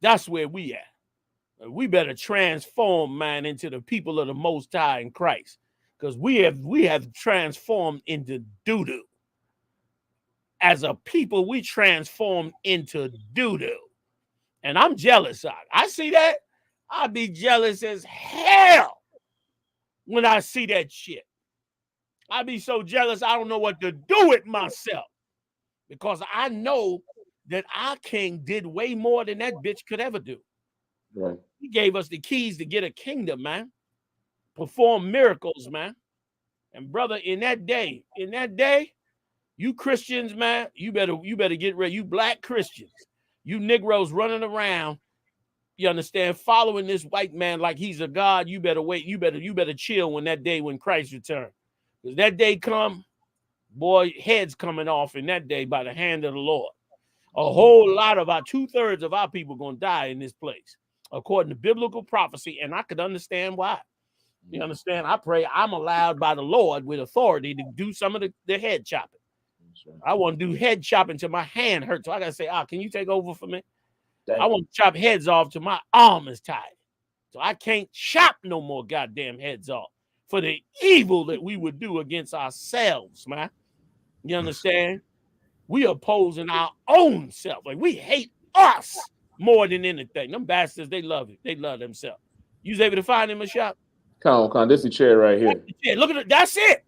That's where we at. We better transform, man, into the people of the Most High in Christ, because we have transformed into doo-doo. As a people, we transformed into doo-doo. And I'm jealous of it. I see that. I'd be jealous as hell when I see that shit. I'd be so jealous I don't know what to do with myself, because I know that our king did way more than that bitch could ever do. Right. He gave us the keys to get a kingdom, man. Perform miracles, man. And brother, in that day, you Christians, man, you better get ready. You black Christians, you Negroes running around, you understand, following this white man like he's a god. You better wait. You better chill when that day when Christ returns. Because that day come, boy, heads coming off in that day by the hand of the Lord. A whole lot of our 2/3 of our people gonna die in this place, according to biblical prophecy, and I could understand why. You understand? I pray I'm allowed by the Lord with authority to do some of the head chopping. I want to do head chopping till my hand hurts. So I gotta say, can you take over for me? I want to chop heads off till my arm is tired. So I can't chop no more goddamn heads off for the evil that we would do against ourselves, man. You understand? We opposing our own self. Like, we hate us more than anything. Them bastards, they love it. They love themselves. You was able to find him a shop? Come on. This is the chair right here. Yeah, look at it. That's it.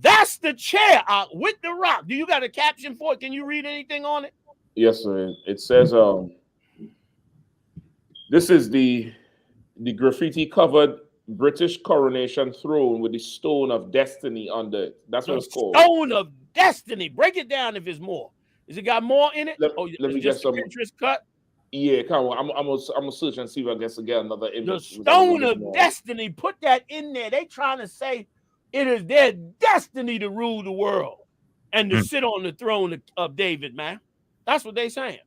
That's the chair with the rock. Do you got a caption for it? Can you read anything on it? Yes, sir. It says, this is the graffiti-covered British coronation throne with the stone of destiny under it. That's what it's called. Stone of destiny. Break it down if it's more. Has it got more in it? Let me just get some Pinterest cut. Yeah, come on. I'm gonna search and see if I get another image. The stone of destiny. Put that in there. They trying to say it is their destiny to rule the world and to sit on the throne of David, man. That's what they saying.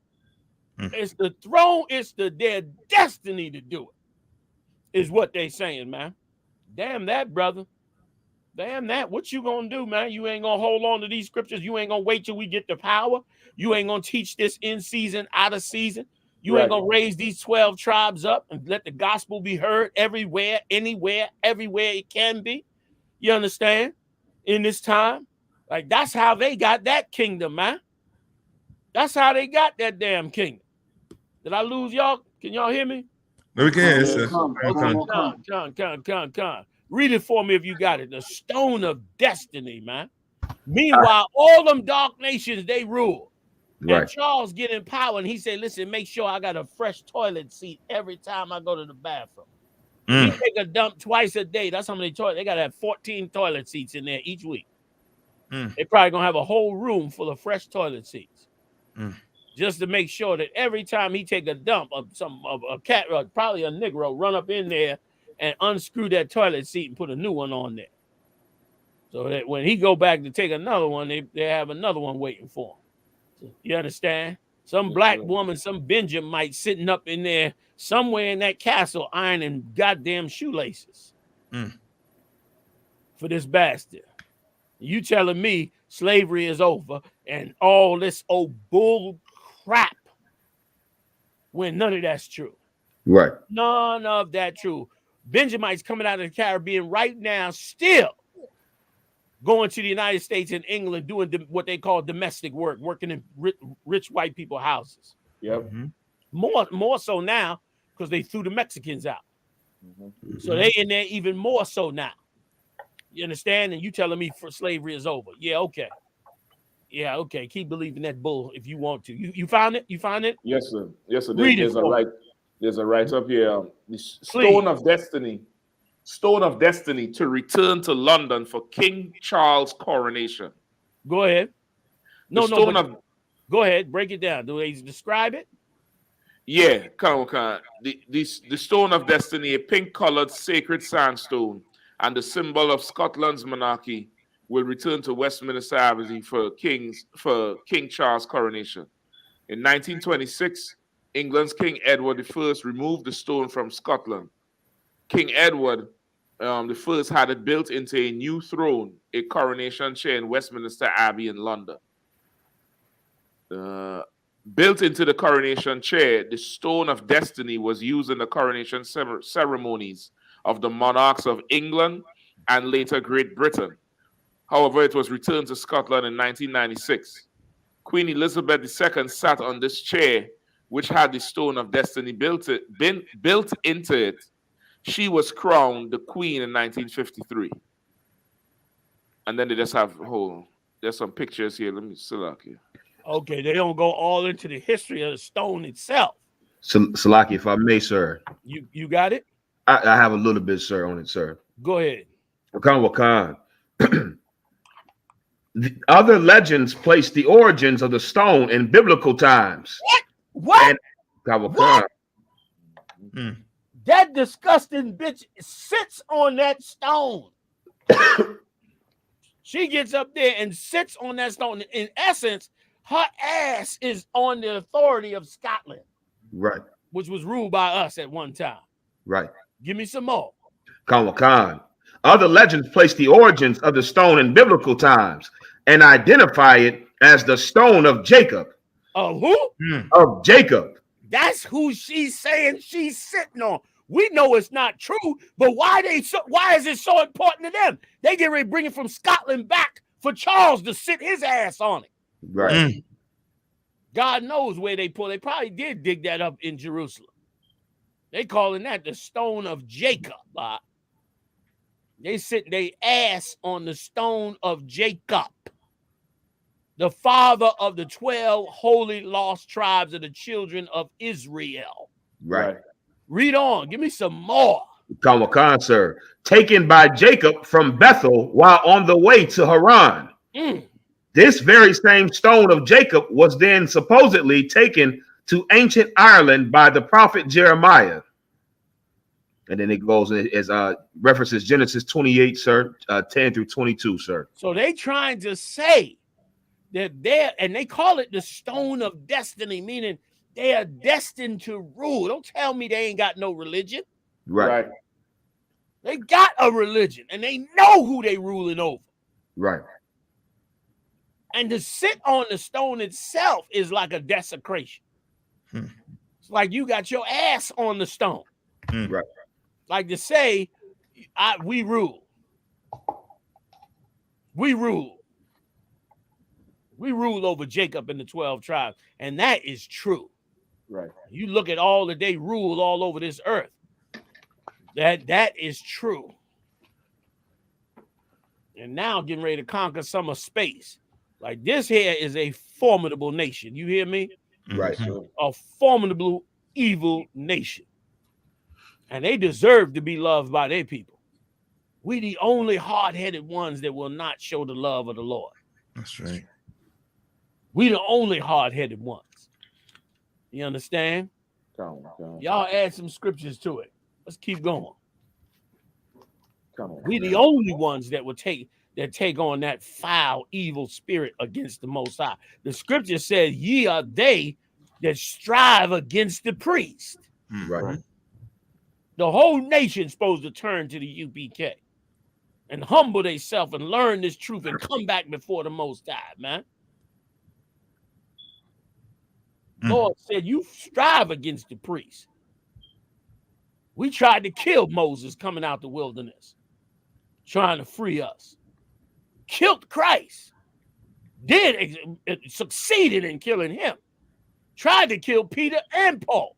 It's the throne. It's their destiny to do it. Is what they saying, man. Damn that, brother. Damn that. What you gonna do, man? You ain't gonna hold on to these scriptures. You ain't gonna wait till we get the power. You ain't gonna teach this in season, out of season. You ain't gonna raise these 12 tribes up and let the gospel be heard everywhere, anywhere, everywhere it can be. You understand? In this time, like, that's how they got that kingdom, man. That's how they got that damn kingdom. Did I lose y'all? Can y'all hear me? No, we can hear you, Con. Read it for me if you got it. The stone of destiny, man. Meanwhile, all them dark nations, they rule. Right. And Charles get in power, and he said, listen, make sure I got a fresh toilet seat every time I go to the bathroom. He take a dump twice a day. That's how many toilets. They got to have 14 toilet seats in there each week. They probably going to have a whole room full of fresh toilet seats. Just to make sure that every time he take a dump of a cat, or probably a Negro, run up in there and unscrew that toilet seat and put a new one on there. So that when he go back to take another one, they have another one waiting for him. You understand? Some black woman, some Benjamite sitting up in there somewhere in that castle ironing goddamn shoelaces for this bastard. You telling me slavery is over and all this old bull crap when none of that's true. Right. None of that true. Benjamites coming out of the Caribbean right now still going to the United States and England doing what they call domestic work, working in rich white people houses. Yep. More so now because they threw the Mexicans out. So they in there even more so now. You understand? And you telling me for slavery is over. Yeah, okay. Yeah, okay. Keep believing that bull if you want to. You found it? You found it? Yes, sir. Yes, sir. There's a right up here. The stone of destiny. Stone of destiny to return to London for King Charles' coronation. Go ahead. Go ahead. Break it down. Do they describe it? Yeah, come on. The stone of destiny, a pink-colored sacred sandstone, and the symbol of Scotland's monarchy, will return to Westminster Abbey for King Charles' coronation. In 1926, England's King Edward I removed the stone from Scotland. King Edward the first had it built into a new throne, a coronation chair in Westminster Abbey in London. Built into the coronation chair, the Stone of Destiny was used in the coronation ceremonies of the monarchs of England and later Great Britain. However, it was returned to Scotland in 1996. Queen Elizabeth II sat on this chair, which had the Stone of Destiny built into it. She was crowned the Queen in 1953. And then they just have, there's some pictures here. Let me select here. Okay, they don't go all into the history of the stone itself. Salaki, if I may, sir. You got it? I have a little bit, sir, on it, sir. Go ahead. Wakan. The other legends place the origins of the stone in biblical times. What? What? That disgusting bitch sits on that stone. She gets up there and sits on that stone. In essence, her ass is on the authority of Scotland. Right. Which was ruled by us at one time. Right. Give me some more. Khan. Other legends place the origins of the stone in biblical times and identify it as the stone of Jacob. Of who? Of Jacob. That's who she's saying she's sitting on. We know it's not true, but why is it so important to them? They get ready to bring it from Scotland back for Charles to sit his ass on it. Right. God knows where they pull. They probably did dig that up in Jerusalem. They calling that the stone of Jacob. They sit their ass on the stone of Jacob, the father of the 12 holy lost tribes of the children of Israel. Right. Read on. Give me some more. Khan, sir. Taken by Jacob from Bethel while on the way to Haran. This very same stone of Jacob was then supposedly taken to ancient Ireland by the prophet Jeremiah. And then it goes as references Genesis 28, sir, 10 through 22, sir. So they trying to say that and they call it the stone of destiny, meaning they are destined to rule. Don't tell me they ain't got no religion. Right. They got a religion and they know who they ruling over. Right. And to sit on the stone itself is like a desecration. It's like you got your ass on the stone. Right. Like to say, we rule. We rule. We rule over Jacob and the 12 tribes. And that is true. Right. You look at all that they rule all over this earth. That is true. And now getting ready to conquer some of space. Like this here is a formidable nation. You hear me? Right. A formidable evil nation. And they deserve to be loved by their people. We the only hard-headed ones that will not show the love of the Lord. That's right. We the only hard-headed ones. You understand? Y'all add some scriptures to it. Let's keep going. We the only ones that will take on that foul, evil spirit against the Most High. The scripture says, ye are they that strive against the priest. Right. The whole nation's supposed to turn to the UPK and humble themselves and learn this truth and come back before the Most High, man. Lord said, you strive against the priest. We tried to kill Moses coming out the wilderness, trying to free us. Killed Christ. Succeeded in killing him. Tried to kill Peter and Paul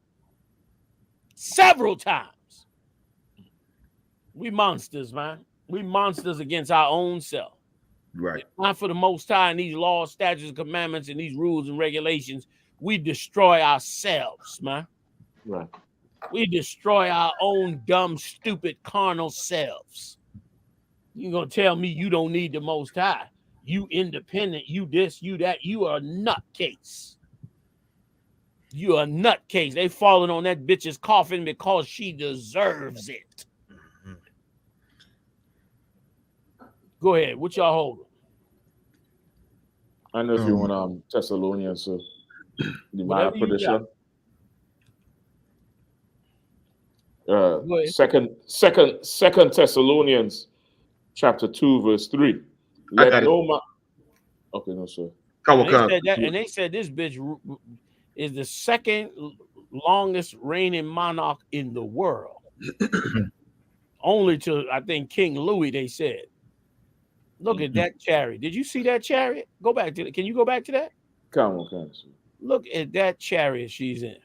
several times. We monsters, man. We monsters against our own self. Right. Not for the Most High and these laws, statutes, and commandments, and these rules and regulations. We destroy ourselves, man. Right. We destroy our own dumb, stupid, carnal selves. You're going to tell me you don't need the Most High. You independent, you this, you that. You are a nutcase. You are a nutcase. They falling on that bitch's coffin because she deserves it. Go ahead. What y'all holding? I know if you want Thessalonians, so the Maya Whatever you prediction. Second Thessalonians chapter 2 verse 3. Let no man. Okay, no sir. And they said this bitch is the second longest reigning monarch in the world. Only to, I think, King Louis, they said. Look at that chariot. Did you see that chariot? Go back to it. Can you go back to that? Come on. Look at that chariot she's in.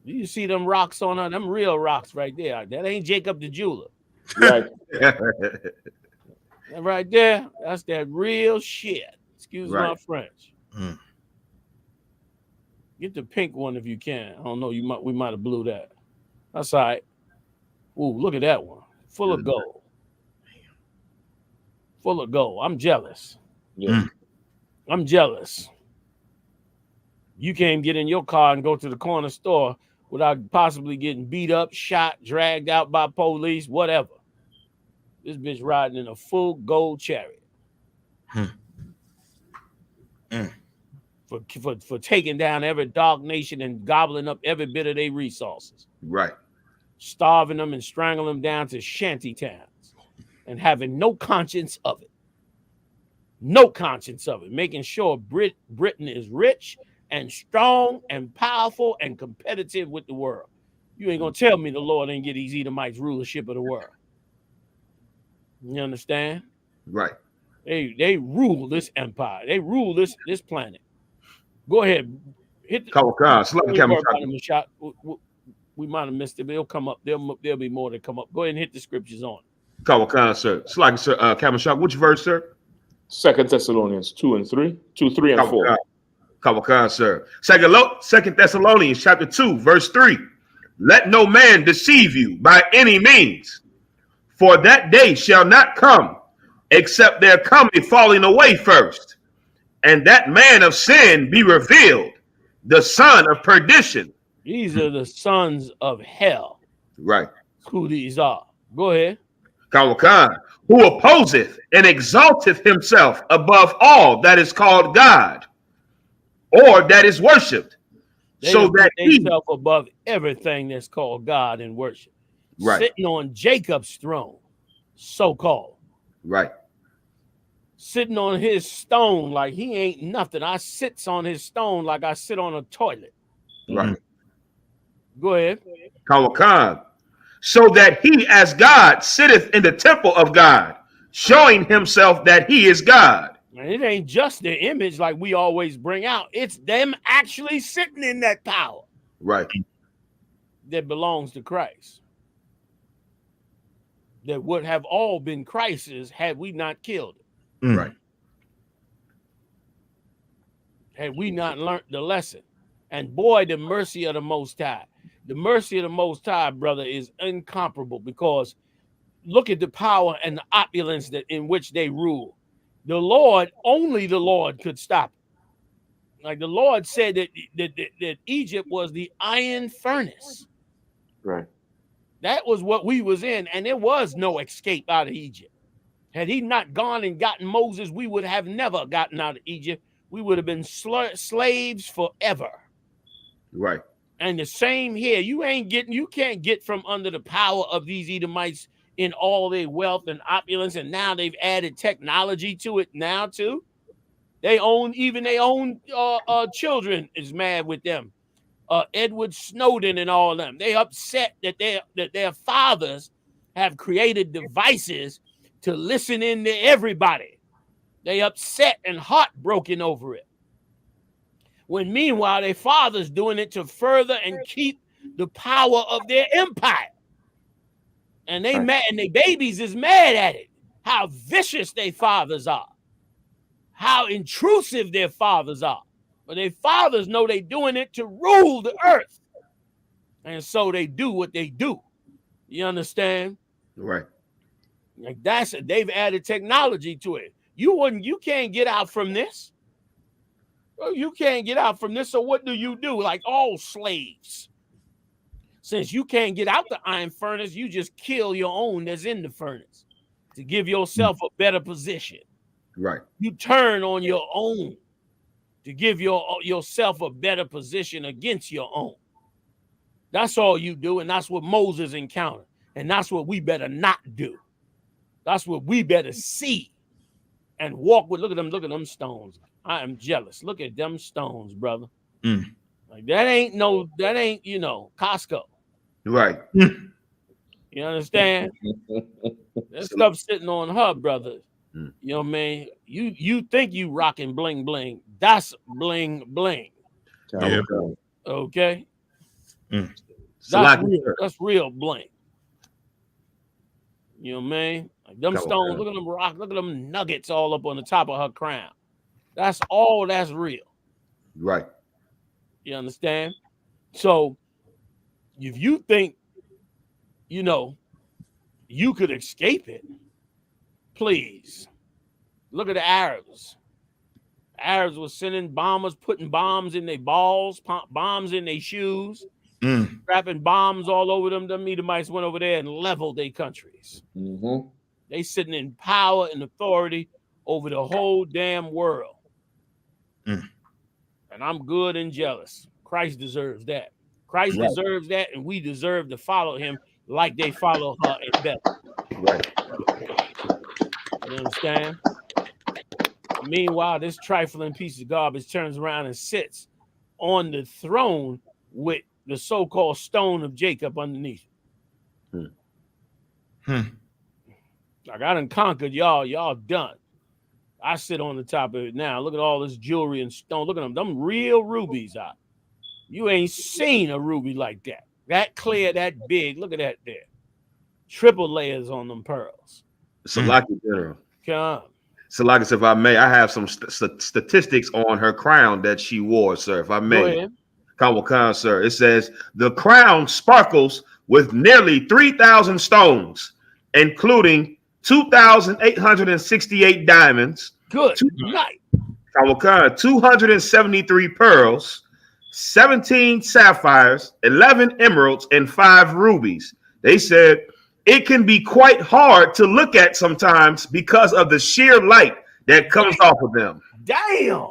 You see them rocks on her, them real rocks right there. That ain't Jacob the jeweler. Right. Right there, that's that real shit. Excuse my French. Get the pink one if you can. I don't know. We might have blew that. That's all right. Ooh, look at that one. Full of gold. Full of gold. I'm jealous. Yeah. I'm jealous. You can't get in your car and go to the corner store without possibly getting beat up, shot, dragged out by police, whatever. This bitch riding in a full gold chariot. For taking down every dark nation and gobbling up every bit of their resources. Right. Starving them and strangling them down to shanty towns and having no conscience of it. No conscience of it. Making sure Britain is rich and strong and powerful and competitive with the world. You ain't gonna tell me the Lord ain't get these Edomites rulership of the world. You understand? Right. They rule this empire. They rule this planet. Go ahead. Hit the shot. We might have missed it, but it'll come up. There'll be more that come up. Go ahead and hit the scriptures on it. Kawakan, sir. Sluggy, sir. Kamashak, which verse, sir? 2 Thessalonians 2 and 3. 2, 3, and 4. Kawakan, sir. Second Thessalonians chapter 2, verse 3. Let no man deceive you by any means, for that day shall not come, except there come a falling away first, and that man of sin be revealed, the son of perdition. These are the sons of hell. Right. Who these are. Go ahead. Kawakan, who opposeth and exalteth himself above all that is called God, or that is worshipped, so that he above everything that's called God and worship. Right. Sitting on Jacob's throne, so-called. Right. Sitting on his stone like he ain't nothing. I sits on his stone like I sit on a toilet. Right. Go ahead. Kawakan, so that he as God sitteth in the temple of God, showing himself that he is God. And it ain't just the image like we always bring out. It's them actually sitting in that power. Right. That belongs to Christ. That would have all been Christ's had we not killed it. Right. Had we not learned the lesson. And boy, the mercy of the Most High. The mercy of the Most High, brother, is incomparable, because look at the power and the opulence in which they rule. The Lord, only the Lord could stop it. Like the Lord said that Egypt was the iron furnace. Right. That was what we was in, and there was no escape out of Egypt. Had he not gone and gotten Moses, we would have never gotten out of Egypt. We would have been slaves forever. Right. And the same here. You can't get from under the power of these Edomites in all their wealth and opulence, and now they've added technology to it now too. They own their own children is mad with them. Edward Snowden and all of them. They upset that their fathers have created devices to listen in to everybody. They upset and heartbroken over it. When meanwhile, their fathers doing it to further and keep the power of their empire. And they mad, and their babies is mad at it. How vicious their fathers are. How intrusive their fathers are. But their fathers know they doing it to rule the earth. And so they do what they do. You understand? Right. Like they've added technology to it. You can't get out from this. You can't get out from this. So what do? Like all slaves. Since you can't get out the iron furnace, you just kill your own that's in the furnace to give yourself a better position. Right. You turn on your own to give yourself a better position against your own. That's all you do, and that's what Moses encountered. And that's what we better not do. That's what we better see and walk with. Look at them stones. I am jealous. Look at them stones, brother. Like that ain't Costco. Right. You understand? That stuff sitting on her, brother. You know what I mean? You think you rocking bling bling. That's bling bling. Yeah. Okay. That's that's real bling. You know what I mean? Like them stones, look at them rocks, look at them nuggets all up on the top of her crown. That's all that's real. Right. You understand? So if you think, you could escape it, please. Look at the Arabs. Arabs were sending bombers, putting bombs in their balls, bombs in their shoes, strapping bombs all over them. Them Edomites went over there and leveled their countries. They sitting in power and authority over the whole damn world. And I'm good and jealous. Christ deserves that. Christ deserves that, and we deserve to follow him like they follow her and better. Right. You understand? Meanwhile, this trifling piece of garbage turns around and sits on the throne with the so-called stone of Jacob underneath. Like I done conquered y'all. Y'all done. I sit on the top of it now. Look at all this jewelry and stone. Look at them real rubies out. You ain't seen a ruby like that. That clear, that big. Look at that there. Triple layers on them pearls. Salaki General. Come. Salaki, if I may, I have some statistics on her crown that she wore, sir. If I may. Khan, sir. It says the crown sparkles with nearly 3,000 stones, including 2,868 diamonds. Good night. 273 pearls, 17 sapphires, 11 emeralds, and 5 rubies. They said it can be quite hard to look at sometimes because of the sheer light that comes off of them. Damn.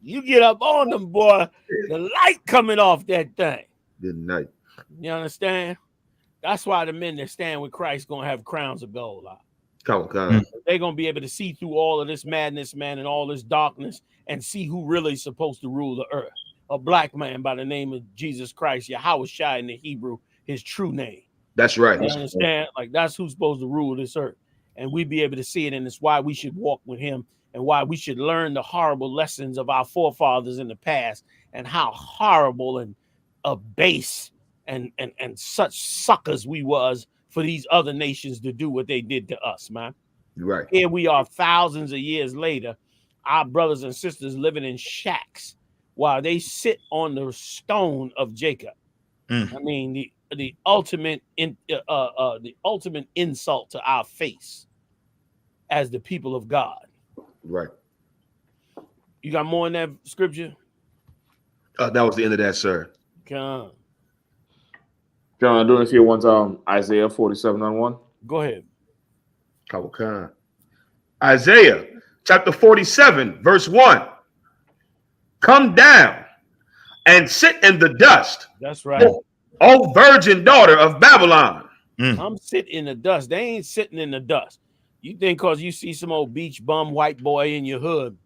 You get up on them, boy. The light coming off that thing. Good night. You understand? That's why the men that stand with Christ going to have crowns of gold. They're going to be able to see through all of this madness, man, and all this darkness and see who really is supposed to rule the earth. A black man by the name of Jesus Christ, Yahawashi in the Hebrew, his true name. That's right. You understand? Like that's who's supposed to rule this earth. And we be able to see it, and it's why we should walk with him and why we should learn the horrible lessons of our forefathers in the past and how horrible and base and such suckers we was for these other nations to do what they did to us, man. Right. Here we are thousands of years later, our brothers and sisters living in shacks while they sit on the stone of Jacob. I mean, the ultimate insult to our face as the people of God. Right. You got more in that scripture? That was the end of that, sir. Come. John, I don't see you want Isaiah 47:1. Go ahead. Khan. Isaiah chapter 47, verse 1. Come down and sit in the dust. That's right. O virgin daughter of Babylon. Come sit in the dust. They ain't sitting in the dust. You think because you see some old beach bum white boy in your hood,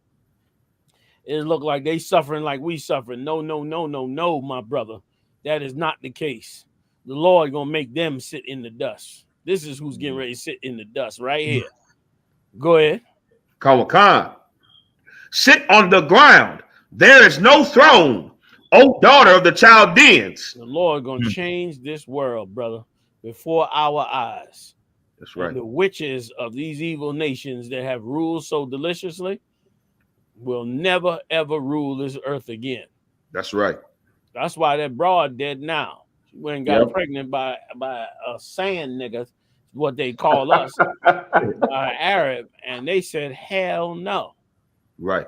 it look like they suffering like we suffering. No, my brother. That is not the case. The Lord gonna make them sit in the dust. This is who's getting ready to sit in the dust right here. Go ahead. Khan. Sit on the ground. There is no throne, O daughter of the Chaldeans. The Lord gonna change this world, brother, before our eyes. That's right. And the witches of these evil nations that have ruled so deliciously will never, ever rule this earth again. That's right. That's why that broad dead now. She went and got pregnant by a sand nigga, what they call us, by Arab, and they said, hell no. Right.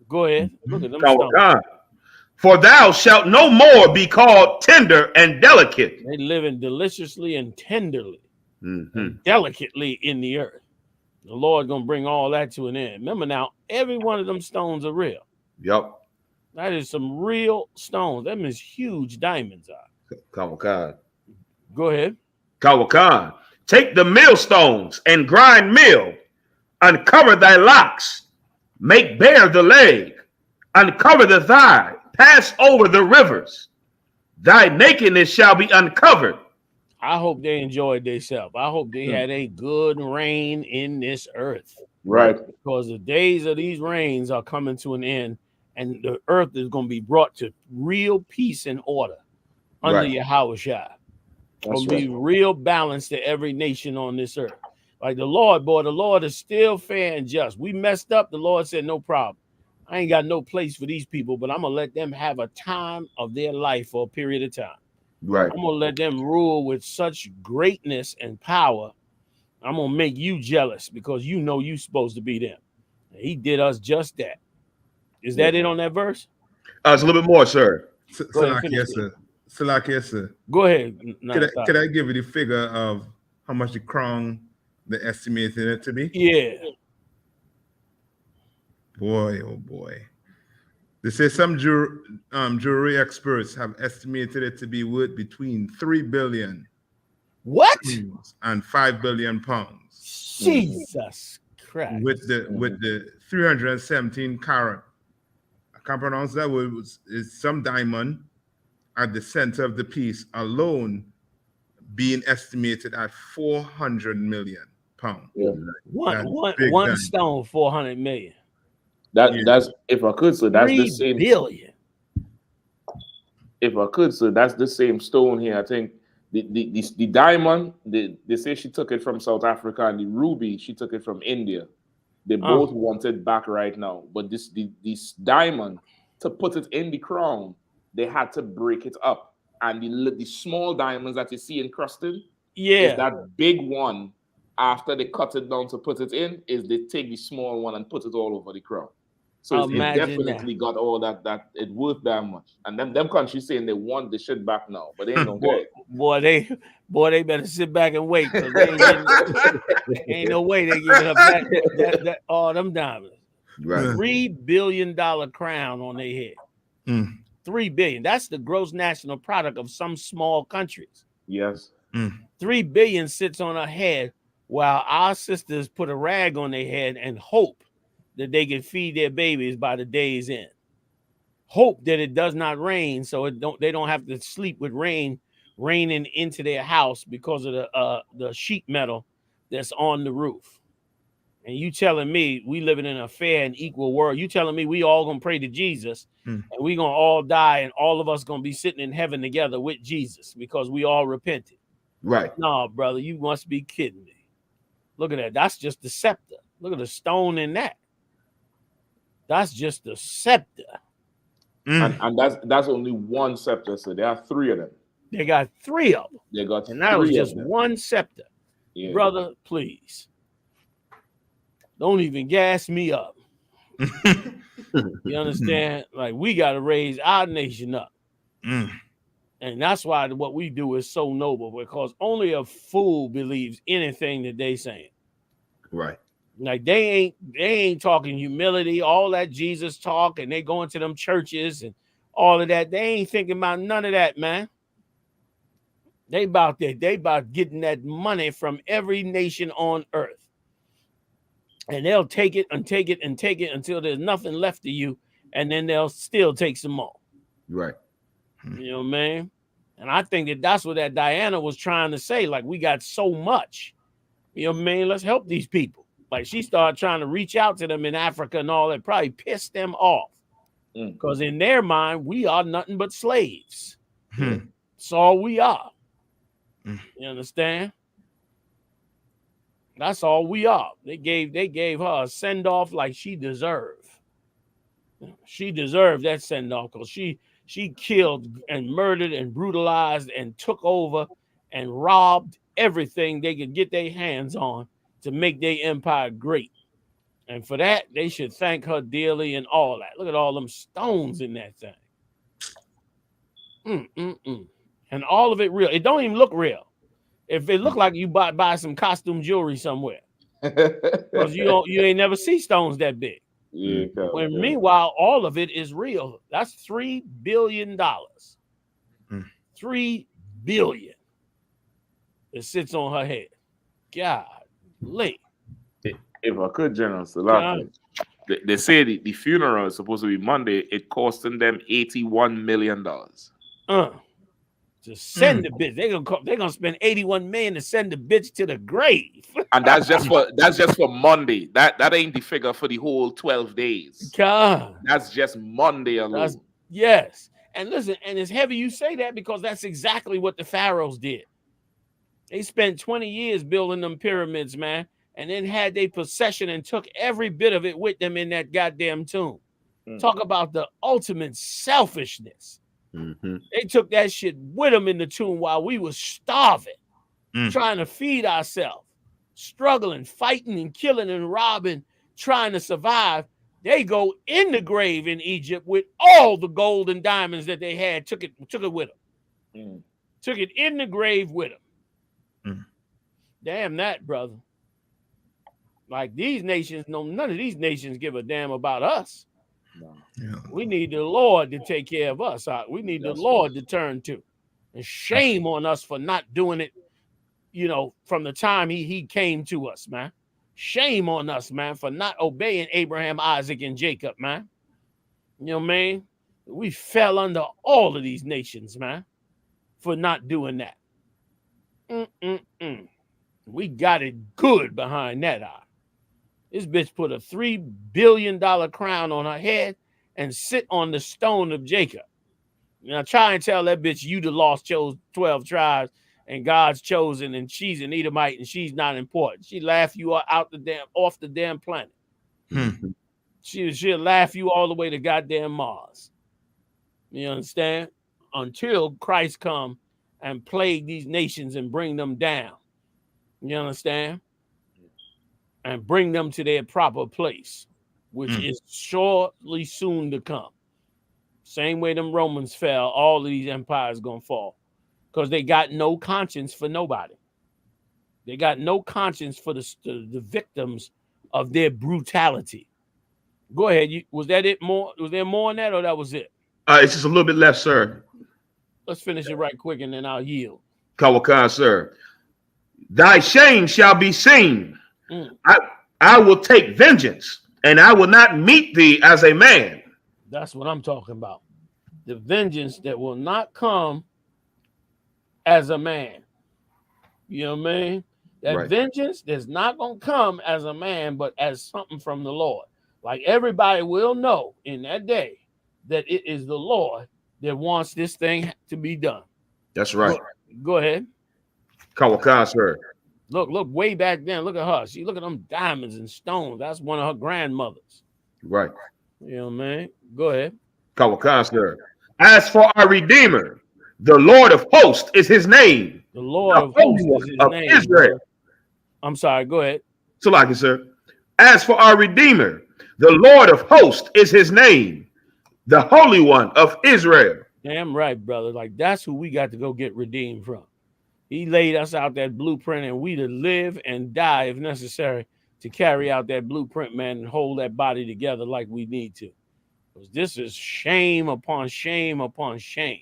Go ahead. Look at them stones. For thou shalt no more be called tender and delicate. They living deliciously and tenderly, and delicately in the earth. The Lord gonna bring all that to an end. Remember now, every one of them stones are real. Yep. That is some real stones. Them is huge diamonds are. Kawakan. Go ahead. Kawakan. Take the millstones and grind mill. Uncover thy locks. Make bare the leg. Uncover the thigh. Pass over the rivers. Thy nakedness shall be uncovered. I hope they enjoyed themselves. I hope they had a good reign in this earth. Right. Because the days of these reigns are coming to an end, and the earth is going to be brought to real peace and order under Yahushua. It's going to be real balance to every nation on this earth. Like the Lord is still fair and just. We messed up. The Lord said, no problem. I ain't got no place for these people, but I'm going to let them have a time of their life for a period of time. Right. I'm going to let them rule with such greatness and power. I'm going to make you jealous because you know you're supposed to be them. And he did us just that. Is that it on that verse? It's a little bit more, sir. Salakia, sir. Go ahead. Could I give you the figure of how much the crown they estimated it to be? Yeah. Boy, oh boy. They say some jewelry experts have estimated it to be worth between 3 billion and 5 billion pounds. Jesus Christ. With the 317 carat. I can't pronounce that word. It's some diamond at the center of the piece alone being estimated at 400 million pounds. Yeah. One stone, 400 million. That's if I could, so that's 3 the same billion. If I could, so that's the same stone here. I think the diamond, they say she took it from South Africa, and the ruby she took it from India. They both want it back right now. But this diamond, to put it in the crown, they had to break it up. And the small diamonds that you see encrusted, is that big one. After they cut it down to put it in, is they take the small one and put it all over the crown. So it definitely got all that it worth that much. And them countries saying they want the shit back now, but they ain't no good. Boy, they better sit back and wait, because ain't no way they giving up that all them diamonds. Right. $3 billion crown on their head. 3 billion. That's the gross national product of some small countries. Yes. 3 billion sits on her head, while our sisters put a rag on their head and hope that they can feed their babies by the day's end. Hope that it does not rain, so they don't have to sleep with rain raining into their house because of the sheet metal that's on the roof. And you telling me we living in a fair and equal world? You telling me we all gonna pray to Jesus and we gonna all die and all of us gonna be sitting in heaven together with Jesus because we all repented? Right. No, brother, you must be kidding me. Look at that. That's just the scepter. Look at the stone in that. That's just the scepter. And that's only one scepter, so there are 3 of them. They got 3 of them. They got and that was 3 just of them. one scepter. Yeah. Brother, please. Don't even gas me up. You understand? Like, we got to raise our nation up. And that's why what we do is so noble, because only a fool believes anything that they saying. Right. Like they ain't talking humility, all that Jesus talk, and they going to them churches and all of that. They ain't thinking about none of that, man. They about that. They about getting that money from every nation on earth. And they'll take it and take it and take it until there's nothing left of you, and then they'll still take some more. Right. You know what I mean? And I think that's what that Diana was trying to say. Like, we got so much. You know what I mean? Let's help these people. Like, she started trying to reach out to them in Africa and all that, probably pissed them off. Because in their mind, we are nothing but slaves. That's all we are. You understand? That's all we are. They gave her a send-off like she deserved. She deserved that send-off because she killed and murdered and brutalized and took over and robbed everything they could get their hands on to make their empire great. And for that, they should thank her dearly and all that. Look at all them stones in that thing. And all of it real. It don't even look real. If it look like you buy some costume jewelry somewhere. Because you ain't never see stones that big. Yeah, When meanwhile, all of it is real. That's $3 billion. $3 billion. It sits on her head. God, if I could, General Salaki, they say the funeral is supposed to be Monday. It costing them $81 million. To send the bitch, they're gonna spend $81 million to send the bitch to the grave. And that's just for Monday. That ain't the figure for the whole 12 days. God, that's just Monday alone. Yes. And listen, and it's heavy you say that because that's exactly what the pharaohs did. They spent 20 years building them pyramids, man, and then had their possession and took every bit of it with them in that goddamn tomb. Talk about the ultimate selfishness. They took that shit with them in the tomb while we were starving, trying to feed ourselves, struggling, fighting and killing and robbing, trying to survive. They go in the grave in Egypt with all the gold and diamonds that they had, took it with them. Took it in the grave with them. Damn that, brother. Like these nations, none of these nations give a damn about us. Yeah. We need the Lord to take care of us. We need the Lord to turn to. And shame on us for not doing it, from the time he came to us, man. Shame on us, man, for not obeying Abraham, Isaac, and Jacob, man. You know what I mean? We fell under all of these nations, man, for not doing that. We got it good behind that eye. This bitch put a $3 billion crown on her head and sit on the stone of Jacob. Now try and tell that bitch you the lost chose 12 tribes and God's chosen and she's an Edomite and she's not important. She laugh you off the damn planet. She'll laugh you all the way to goddamn Mars. You understand? Until Christ come and plague these nations and bring them down. You understand? And bring them to their proper place, which is shortly soon to come. Same way them Romans fell, all of these empires gonna fall. Because they got no conscience for nobody. They got no conscience for the victims of their brutality. Go ahead. Was that it more? Was there more on that or that was it? It's just a little bit left, sir. Let's finish it right quick and then I'll yield. Kawakan, sir. Thy shame shall be seen. I will take vengeance, and I will not meet thee as a man. That's what I'm talking about. The vengeance that will not come as a man. You know what I mean? That vengeance that's not going to come as a man, but as something from the Lord. Like everybody will know in that day that it is the Lord that wants this thing to be done. That's right. Go ahead. Kawakan, sir. Look way back then. Look at her. Look at them diamonds and stones. That's one of her grandmothers. Right. You know what I mean? Go ahead. Kawakan, sir. As for our Redeemer, the Lord of hosts is his name. The Lord of hosts is his name. Israel. I'm sorry. Go ahead. Salaki, sir. As for our Redeemer, the Lord of hosts is his name. The Holy One of Israel. Damn right, brother. Like that's who we got to go get redeemed from. He laid us out that blueprint and we to live and die if necessary to carry out that blueprint, man, and hold that body together like we need to. Because this is shame upon shame upon shame.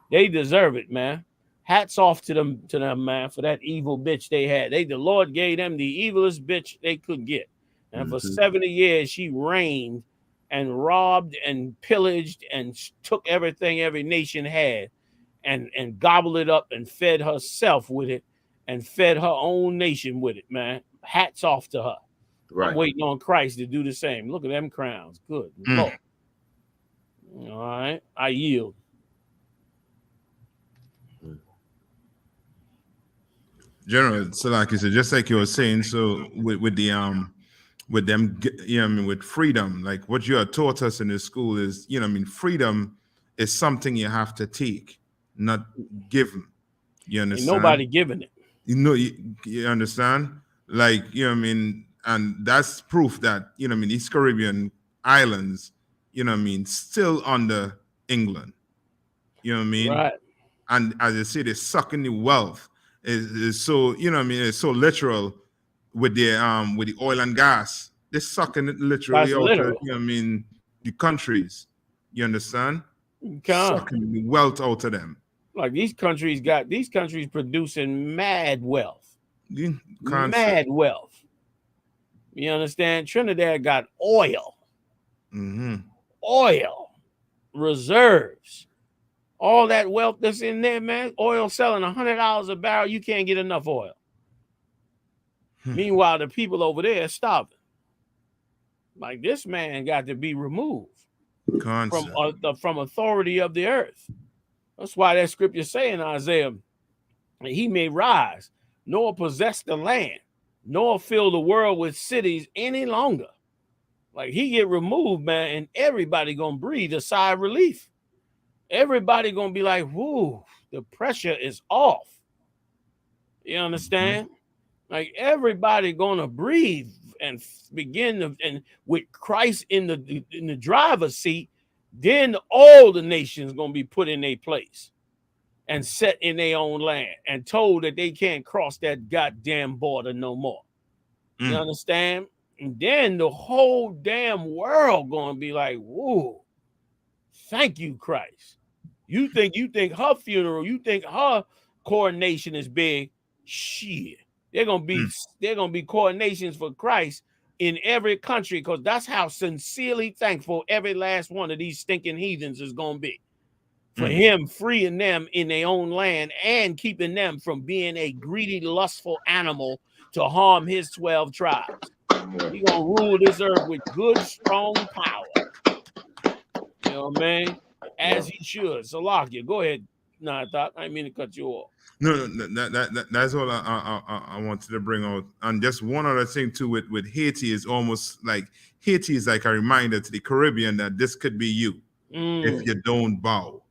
They deserve it, man. Hats off to them, man, for that evil bitch they had. The Lord gave them the evilest bitch they could get. And for 70 years, she reigned and robbed and pillaged and took everything every nation had. And gobbled it up and fed herself with it and fed her own nation with it, man. Hats off to her. Right. I'm waiting on Christ to do the same. Look at them crowns. Good Lord. All right. I yield. General, so like you said, just like you were saying, so with them, with freedom, like what you have taught us in the school is, freedom is something you have to take, not given. You understand? Ain't nobody giving it. You understand? Like, and that's proof that, these Caribbean islands, still under England. You know what I mean? Right. And as I say, they're sucking the wealth. Is so, it's so literal with the oil and gas. They're sucking it literally That's out literal. of, you know what I mean, the countries. You understand? Come. Sucking the wealth out of them. Like these countries producing mad wealth. Concept. Mad wealth. You understand? Trinidad got oil. Oil. Reserves. All that wealth that's in there, man. Oil selling $100 a barrel. You can't get enough oil. Meanwhile, the people over there are starving. Like this man got to be removed from authority of the earth. That's why that scripture saying Isaiah, he may rise, nor possess the land, nor fill the world with cities any longer. Like he get removed, man, and everybody gonna breathe a sigh of relief. Everybody gonna be like, whoo, the pressure is off. You understand? Like everybody gonna breathe and begin to, and with Christ in the driver's seat, then all the nations gonna be put in their place and set in their own land and told that they can't cross that goddamn border no more. You understand? And then the whole damn world gonna be like, whoa, thank you, Christ. You think her funeral, you think her coronation is big? Shit. They're gonna be coronations for Christ in every country, because that's how sincerely thankful every last one of these stinking heathens is gonna be. For him freeing them in their own land and keeping them from being a greedy, lustful animal to harm his 12 tribes. He gonna rule this earth with good, strong power. You know what I mean? As he should. Salakia, go ahead. Nah, I didn't mean to cut you off. No, that's all I wanted to bring out. And just one other thing too with Haiti is almost like Haiti is like a reminder to the Caribbean that this could be you if you don't bow.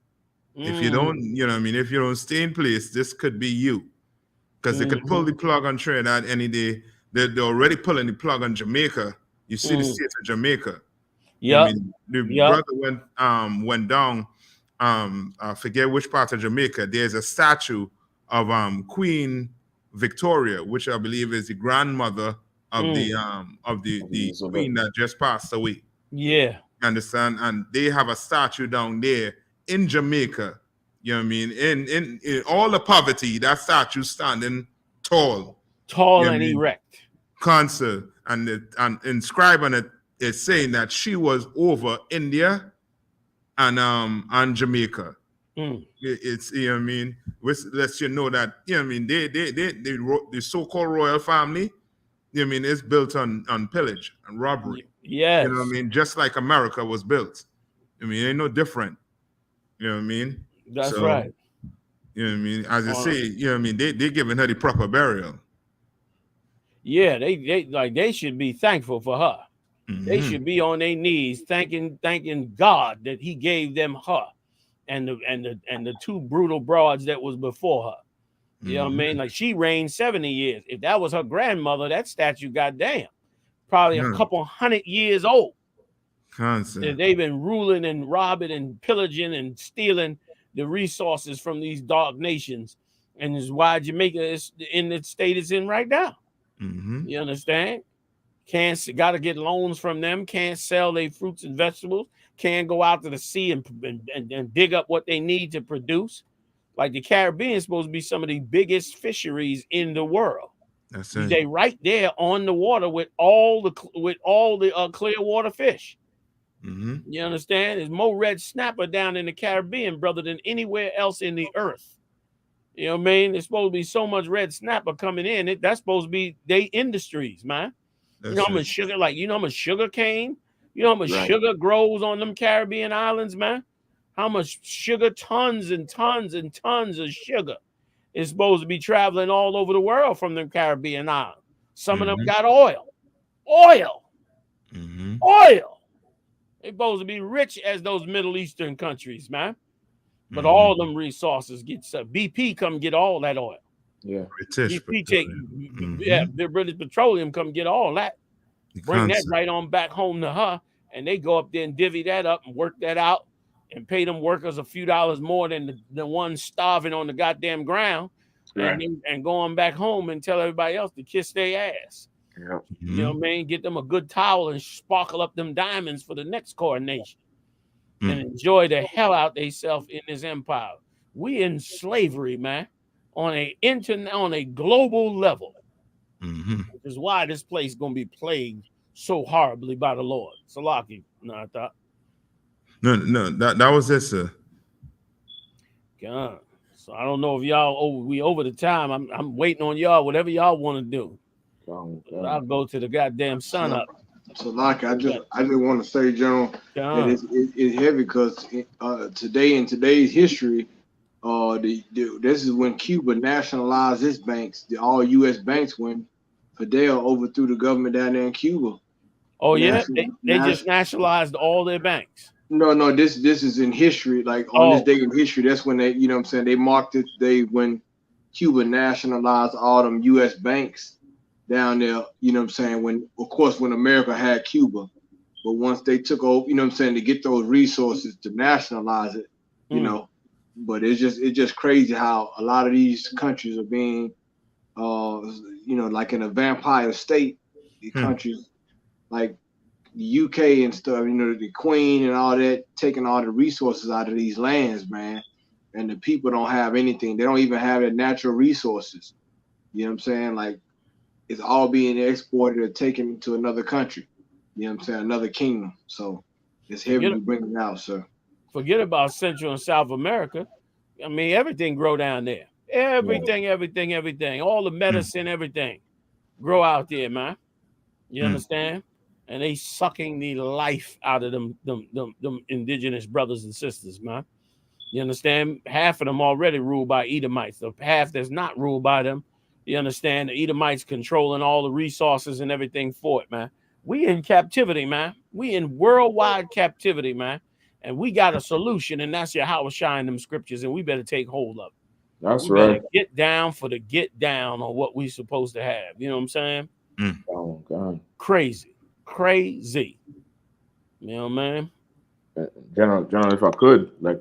If you don't, you know what I mean, if you don't stay in place, this could be you. Because they could pull the plug on Trinidad any day. They're already pulling the plug on Jamaica. You see the state of Jamaica. Yeah. I mean, the brother went down. I forget which part of Jamaica. There's a statue of Queen Victoria, which I believe is the grandmother of the queen that just passed away. Yeah. Understand? And they have a statue down there in Jamaica. You know what I mean? In all the poverty, that statue standing tall. Tall and erect. Concert. And inscribed on it is saying that she was over India and Jamaica. It's, you know what I mean, which lets you know that, you know what I mean, the so-called royal family, you know what I mean, is built on pillage and robbery. Yes. You know what I mean? Just like America was built. I mean, it ain't no different. You know what I mean? That's right. You know what I mean? As I say, you know what I mean, they giving her the proper burial. Yeah, they should be thankful for her. They should be on their knees thanking God that he gave them her and the two brutal broads that was before her. You know what I mean? Like she reigned 70 years. If that was her grandmother, that statue, goddamn, probably a couple 100 years old. Constant. They've been ruling and robbing and pillaging and stealing the resources from these dark nations, and is why Jamaica is in the state it's in right now. You understand? Got to get loans from them. Can't sell their fruits and vegetables. Can't go out to the sea and dig up what they need to produce. Like the Caribbean is supposed to be some of the biggest fisheries in the world. That's it. They right there on the water with all the clear water fish. You understand? There's more red snapper down in the Caribbean, brother, than anywhere else in the earth. You know what I mean? There's supposed to be so much red snapper coming in. That's supposed to be they industries, man. You know how much sugar, you know how much sugar cane? You know how much sugar grows on them Caribbean islands, man? How much sugar, tons and tons and tons of sugar is supposed to be traveling all over the world from them Caribbean islands. Some of them got oil. Oil. They're supposed to be rich as those Middle Eastern countries, man. But all them resources get BP come get all that oil. Yeah. BP take the British Petroleum come get all that. Bring that right on back home to her, and they go up there and divvy that up and work that out and pay them workers a few dollars more than the ones starving on the goddamn ground, and going back home and tell everybody else to kiss their ass. Yeah. You know what I mean? Get them a good towel and sparkle up them diamonds for the next coronation and enjoy the hell out themselves in this empire. We in slavery, man, on a global level. Which is why this place is gonna be plagued so horribly by the Lord. Salaki, no, I thought. No, that was it, sir. God. So I don't know if y'all we over the time. I'm waiting on y'all, whatever y'all want to do. I'll go to the goddamn sun up. So like I just want to say, General, that it's heavy because today in today's history, this is when Cuba nationalized its banks, all U.S. banks, when Fidel overthrew the government down there in Cuba. Oh yeah, they just nationalized all their banks. No, this is in history. Like on this day in history, that's when they, you know what I'm saying, they marked it day when Cuba nationalized all them U.S. banks down there, you know what I'm saying, when, of course, when America had Cuba. But once they took over, you know what I'm saying, to get those resources to nationalize it, you know, but it's just crazy how a lot of these countries are being, you know, like in a vampire state, the countries like the UK and stuff, you know, the Queen and all that, taking all the resources out of these lands, man. And the people don't have anything. They don't even have their natural resources. You know what I'm saying? Like, it's all being exported or taken to another country. You know what I'm saying? Another kingdom. So it's heavy to bring it out, sir. Forget about Central and South America. I mean, everything grow down there. Everything. All the medicine, everything grow out there, man. You understand? And they sucking the life out of them indigenous brothers and sisters, man. You understand? Half of them already ruled by Edomites. The half that's not ruled by them, you understand? The Edomites controlling all the resources and everything for it, man. We in captivity, man. We in worldwide captivity, man. And we got a solution, and that's Yahweh shine them scriptures, and we better take hold of it. That's we right. Get down for the get down on what we supposed to have. You know what I'm saying? Oh God. Crazy. You know, man. General, if I could, like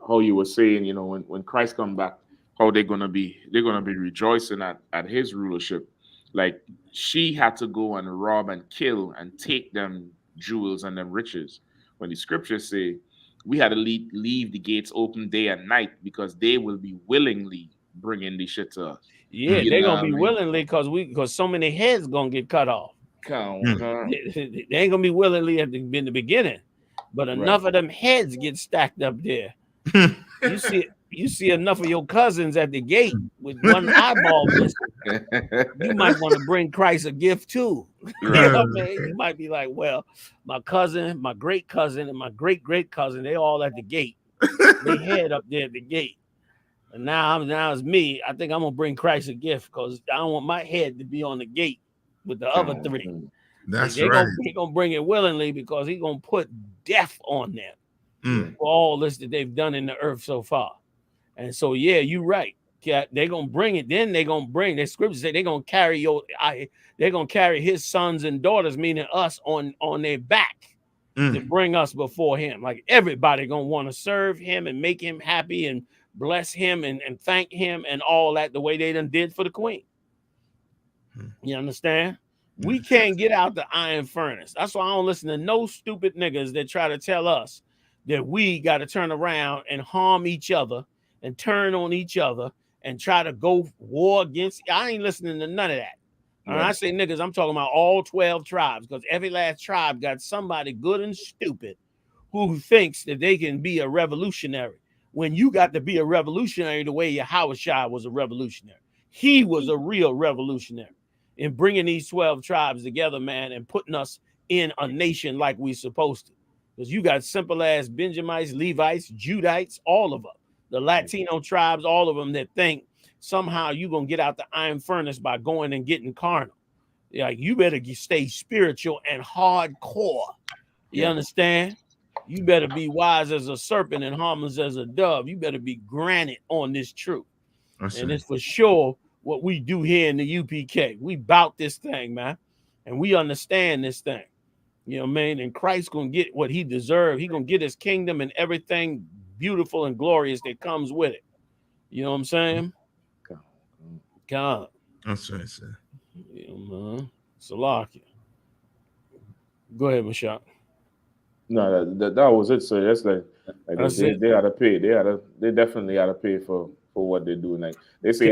how you were saying, you know, when Christ come back, how they're gonna be rejoicing at his rulership. Like she had to go and rob and kill and take them jewels and them riches. When the scriptures say we had to leave the gates open day and night because they will be willingly bringing the shit to us. Yeah, they're gonna be willingly because so many heads gonna get cut off. They ain't gonna be willingly in the beginning, but enough of them heads get stacked up there. You see enough of your cousins at the gate with one eyeball missing. You might want to bring Christ a gift too. You know what I mean? You might be like, well, my cousin, my great cousin, and my great cousin, they all at the gate. They head up there at the gate. And now it's me. I think I'm gonna bring Christ a gift because I don't want my head to be on the gate with the other three. That's right. He's gonna bring it willingly because he's gonna put death on them for all this that they've done in the earth so far. And so, yeah, you're right. Yeah, they're gonna bring it. Then they're gonna bring. The scriptures say they're gonna carry they're gonna carry his sons and daughters, meaning us, on their back to bring us before him. Like everybody gonna want to serve him and make him happy and bless him and thank him and all that the way they done did for the queen. You understand? We can't get out the iron furnace. That's why I don't listen to no stupid niggas that try to tell us that we got to turn around and harm each other and turn on each other and try to go war against. I ain't listening to none of that. When I say niggas, I'm talking about all 12 tribes because every last tribe got somebody good and stupid who thinks that they can be a revolutionary. When you got to be a revolutionary the way Yahweh was a revolutionary. He was a real revolutionary in bringing these 12 tribes together, man, and putting us in a nation like we supposed to. Because you got simple ass Benjamites, Levites, Judites, all of them. The Latino tribes, all of them that think somehow you're going to get out the iron furnace by going and getting carnal. Like, you better stay spiritual and hardcore. You understand? You better be wise as a serpent and harmless as a dove. You better be granted on this truth. And it's for sure what we do here in the UPK. We bout this thing, man. And we understand this thing. You know what I mean? And Christ's going to get what he deserves. He's going to get his kingdom and everything beautiful and glorious that comes with it. You know what I'm saying? God. That's right, sir. Salakia. Go ahead, Mashak. No, that was it. So that's like they gotta pay. They definitely gotta pay for what they're doing. Like they say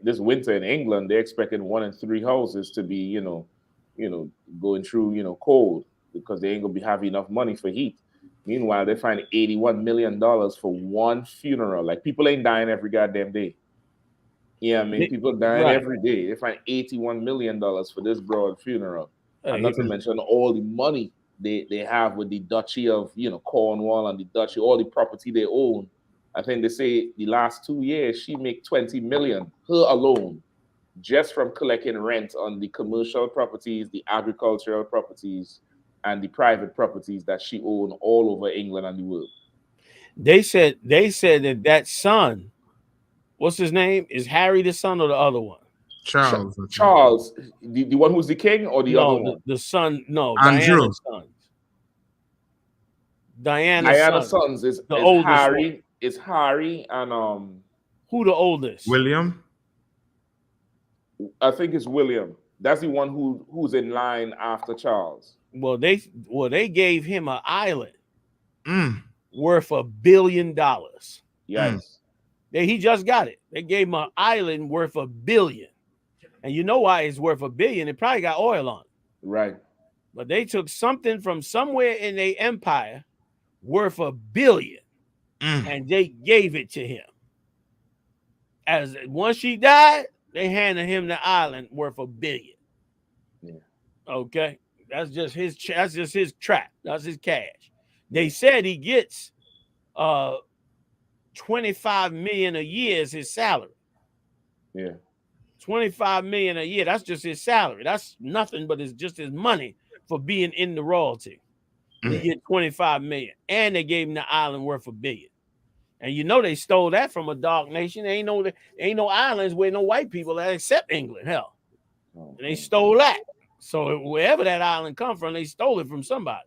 this winter in England, they're expecting 1 in 3 houses to be going through cold because they ain't gonna be having enough money for heat. Meanwhile, they find $81 million for one funeral. Like people ain't dying every goddamn day. Yeah, I mean people dying every day. They find $81 million for this broad funeral, and not to mention all the money they have with the Duchy of Cornwall and the Duchy, all the property they own. I think they say the last 2 years she make 20 million, her alone, just from collecting rent on the commercial properties, the agricultural properties, and the private properties that she own all over England and the world. They said that son, what's his name? Is Harry the son or the other one? Charles. Charles, the one who's the king or the other one? The son. No, Andrew. Diana's son. Diana's sons is the oldest Harry. one. It's Harry and who the oldest? William. I think it's William. That's the one who's in line after Charles. Well, they gave him an island worth $1 billion. Yes. He just got it. They gave him an island worth $1 billion. And you know why it's worth $1 billion? It probably got oil on it. Right. But they took something from somewhere in their empire worth $1 billion and they gave it to him. As once she died, they handed him the island worth $1 billion. Yeah. Okay. That's just his trap. That's his cash. They said he gets $25 million a year is his salary. Yeah. $25 million a year. That's just his salary. That's nothing, but it's just his money for being in the royalty. He get $25 million. And they gave him the island worth $1 billion. And they stole that from a dark nation. Ain't no islands where no white people are except England. Hell. And they stole that. So wherever that island come from, they stole it from somebody.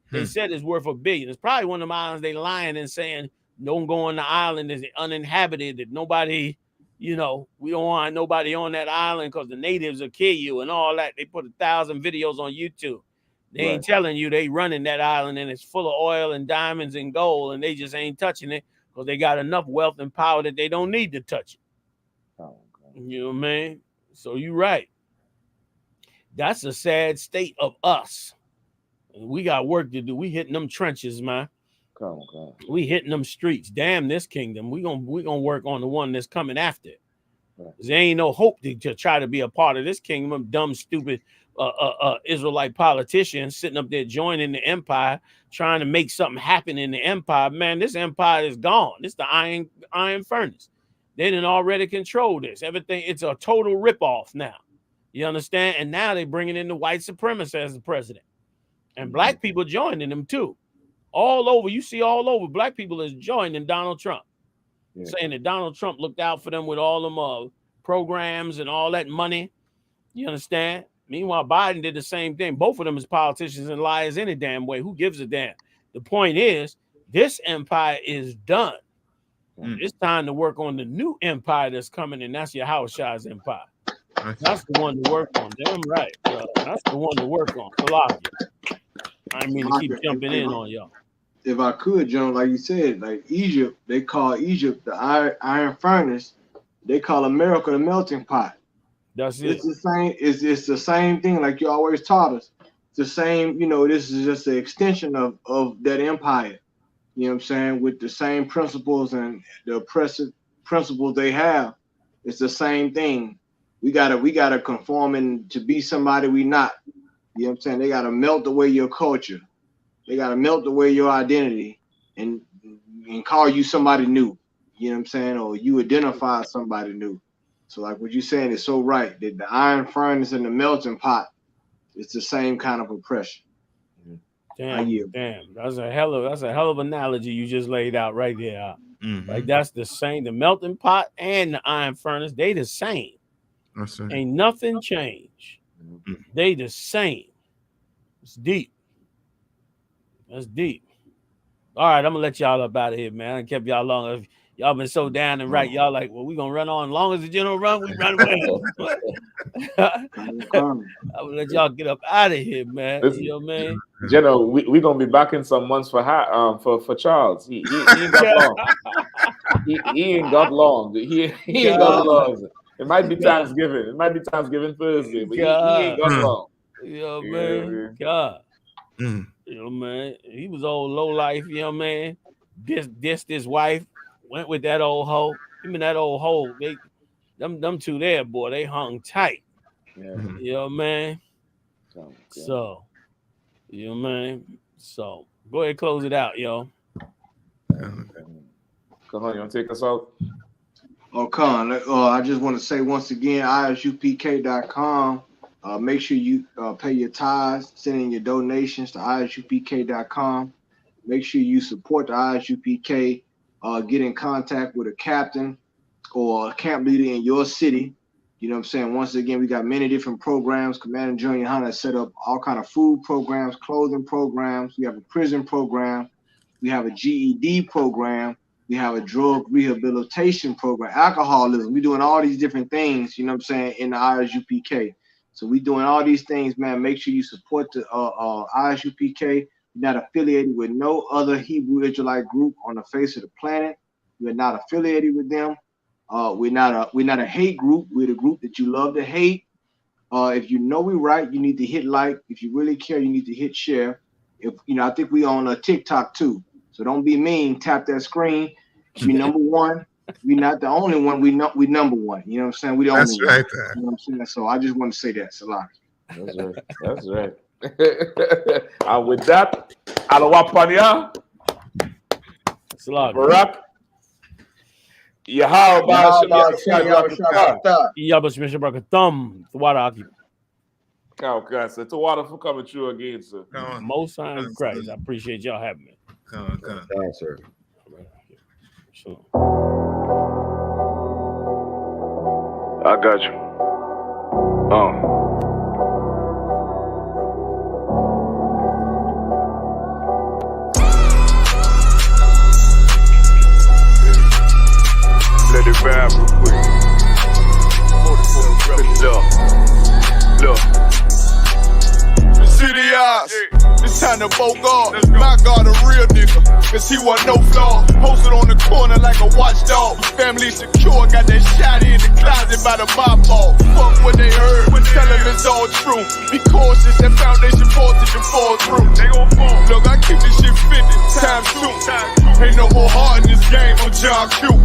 They said it's worth $1 billion. It's probably one of them islands they lying and saying, don't go on the island, it's uninhabited, that nobody, we don't want nobody on that island because the natives will kill you and all that. They put 1,000 videos on YouTube. They ain't telling you they running that island and it's full of oil and diamonds and gold and they just ain't touching it because they got enough wealth and power that they don't need to touch it. You know what I mean? So you're right. That's a sad state of us. We got work to do. We hitting them trenches, man. We hitting them streets. Damn this kingdom. We gonna work on the one that's coming after it. There ain't no hope to try to be a part of this kingdom. Dumb, stupid Israelite politicians sitting up there joining the empire, trying to make something happen in the empire. Man, this empire is gone. It's the iron furnace. They didn't already control this. Everything. It's a total ripoff now. You understand? And now they bringing in the white supremacist as the president. And black people joining them too. All over. You see all over. Black people is joining Donald Trump. Saying that Donald Trump looked out for them with all them programs and all that money. You understand? Meanwhile, Biden did the same thing. Both of them is politicians and liars any damn way. Who gives a damn? The point is, this empire is done. It's time to work on the new empire that's coming, and that's Yahushua's empire. That's the one to work on. Damn right, bro. That's the one to work on. I mean to keep jumping in on y'all. If I could, John, like you said, like Egypt, they call Egypt the iron furnace. They call America the melting pot. That's it. It's the same. It's the same thing. Like you always taught us. It's the same. This is just an extension of that empire. You know what I'm saying? With the same principles and the oppressive principles they have. It's the same thing. We gotta conform and to be somebody we not. You know what I'm saying? They gotta melt away your culture. They gotta melt away your identity and call you somebody new. You know what I'm saying? Or you identify as somebody new. So like what you're saying is so right. That the iron furnace and the melting pot, it's the same kind of oppression. Damn. That's a hell of analogy you just laid out right there. Like that's the same. The melting pot and the iron furnace, they the same. That's right. Ain't nothing changed. They the same. It's deep. That's deep. All right, I'm gonna let y'all up out of here, man. I kept y'all long. Y'all been so down and right. Y'all like, well, we gonna run on. As long as the general run, we run away. I'm gonna let y'all get up out of here, man. Listen, you know what I mean? General, we gonna be back in some months for Charles. He ain't got long. he ain't got long. He ain't got long. It might be Thanksgiving. It might be Thanksgiving Thursday, but he ain't got long. You know what I mean? God. You know, man. He was old low life, you know, man. Dissed his wife, went with that old hoe. Him and that old hoe, them two there, boy, they hung tight. Yeah. You know, man. So, you know, man. So go ahead, close it out, yo. Come on, you want to take us out? Oh, Con, I just want to say once again, ISUPK.com. Make sure you pay your tithes, send in your donations to ISUPK.com. Make sure you support the ISUPK. Get in contact with a captain or a camp leader in your city. You know what I'm saying? Once again, we got many different programs. Commander GEN.YAHANNA set up all kind of food programs, clothing programs. We have a prison program. We have a GED program. We have a drug rehabilitation program, alcoholism. We're doing all these different things, you know what I'm saying, in the ISUPK. So we're doing all these things, man. Make sure you support the ISUPK. We're not affiliated with no other Hebrew Israelite group on the face of the planet. We're not affiliated with them. We're not a hate group. We're the group that you love to hate. If you know we're right, you need to hit like. If you really care, you need to hit share. If you know, I think we on a TikTok too. So don't be mean. Tap that screen. We number one. We're not the only one. We number one. You know what I'm saying? We the only one. Right. You know what I'm saying? So I just want to say that. Salam. That's right. That's right. And with that, Alawapania, Barak, so it's a water for coming through again, sir. Most time Christ. I appreciate y'all having me. Come on, sir. Sure. I got you. Let it rap real quick. Look. See the eyes. It's time to vote God. My God, a real nigga. Cause he wasn't no flaw. Posted on the corner like a watchdog. Family secure. Got that shot in the closet by the mob ball. Fuck what they heard. Tell them it's all true. Be cautious. That foundation voltage and fall through. They gon' fall. Look, I keep this shit 50 times 2. Ain't no more heart in this game. I'm John Q.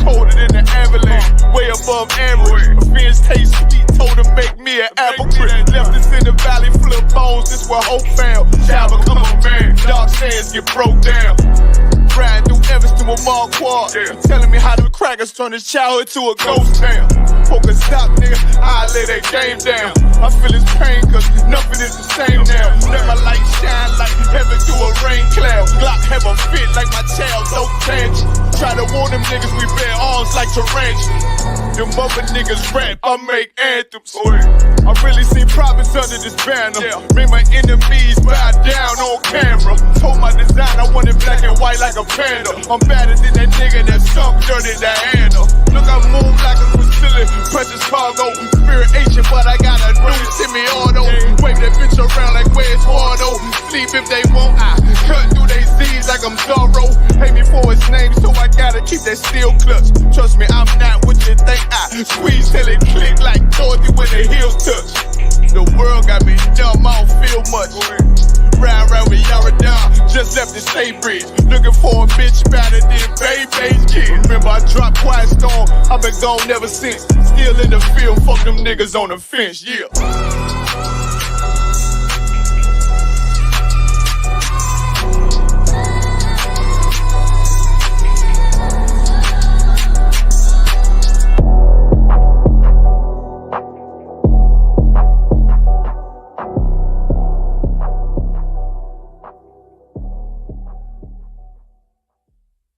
Colder than the avalanche. Way above average. Offense taste sweet. Told him make me an apple-tree. Left us in the valley full of bones. This where hope found. Child become a man. Dark sands get broke down. Riding through Evanston with Mark Quad. Telling me how them crackers turned his childhood to a ghost town. Poker stop, nigga. I lay that game down. I feel his pain cause nothing is the same now. Let my light shine like heaven through a rain cloud. Glock have a fit like my child, so tangent. Try to warn them niggas we bear arms like tarantulas. Them other niggas rap, I make anthems. I really seen prophets under this banner. Made my enemies bow down on camera. Told my design I wanted black and white like a panda. I'm better than that nigga that sunk dirty Diana. Look, I move like a Brazilian, precious cargo. Spirit ancient, but I got a new semi-auto. Wave that bitch around like where's Waldo. Sleep if they won't, I cut through they Z's like I'm Zorro. Pay me for his name, so I gotta keep that steel clutch. Trust me, I'm not what you think. I squeeze till it click like Dorothy when the heels touch. The world got me dumb, I don't feel much. Round with Yaradon, just left the state bridge. Looking for a bitch better than Baby's kid. Remember I dropped Quiet Storm, I've been gone ever since. Still in the field, fuck them niggas on the fence, yeah.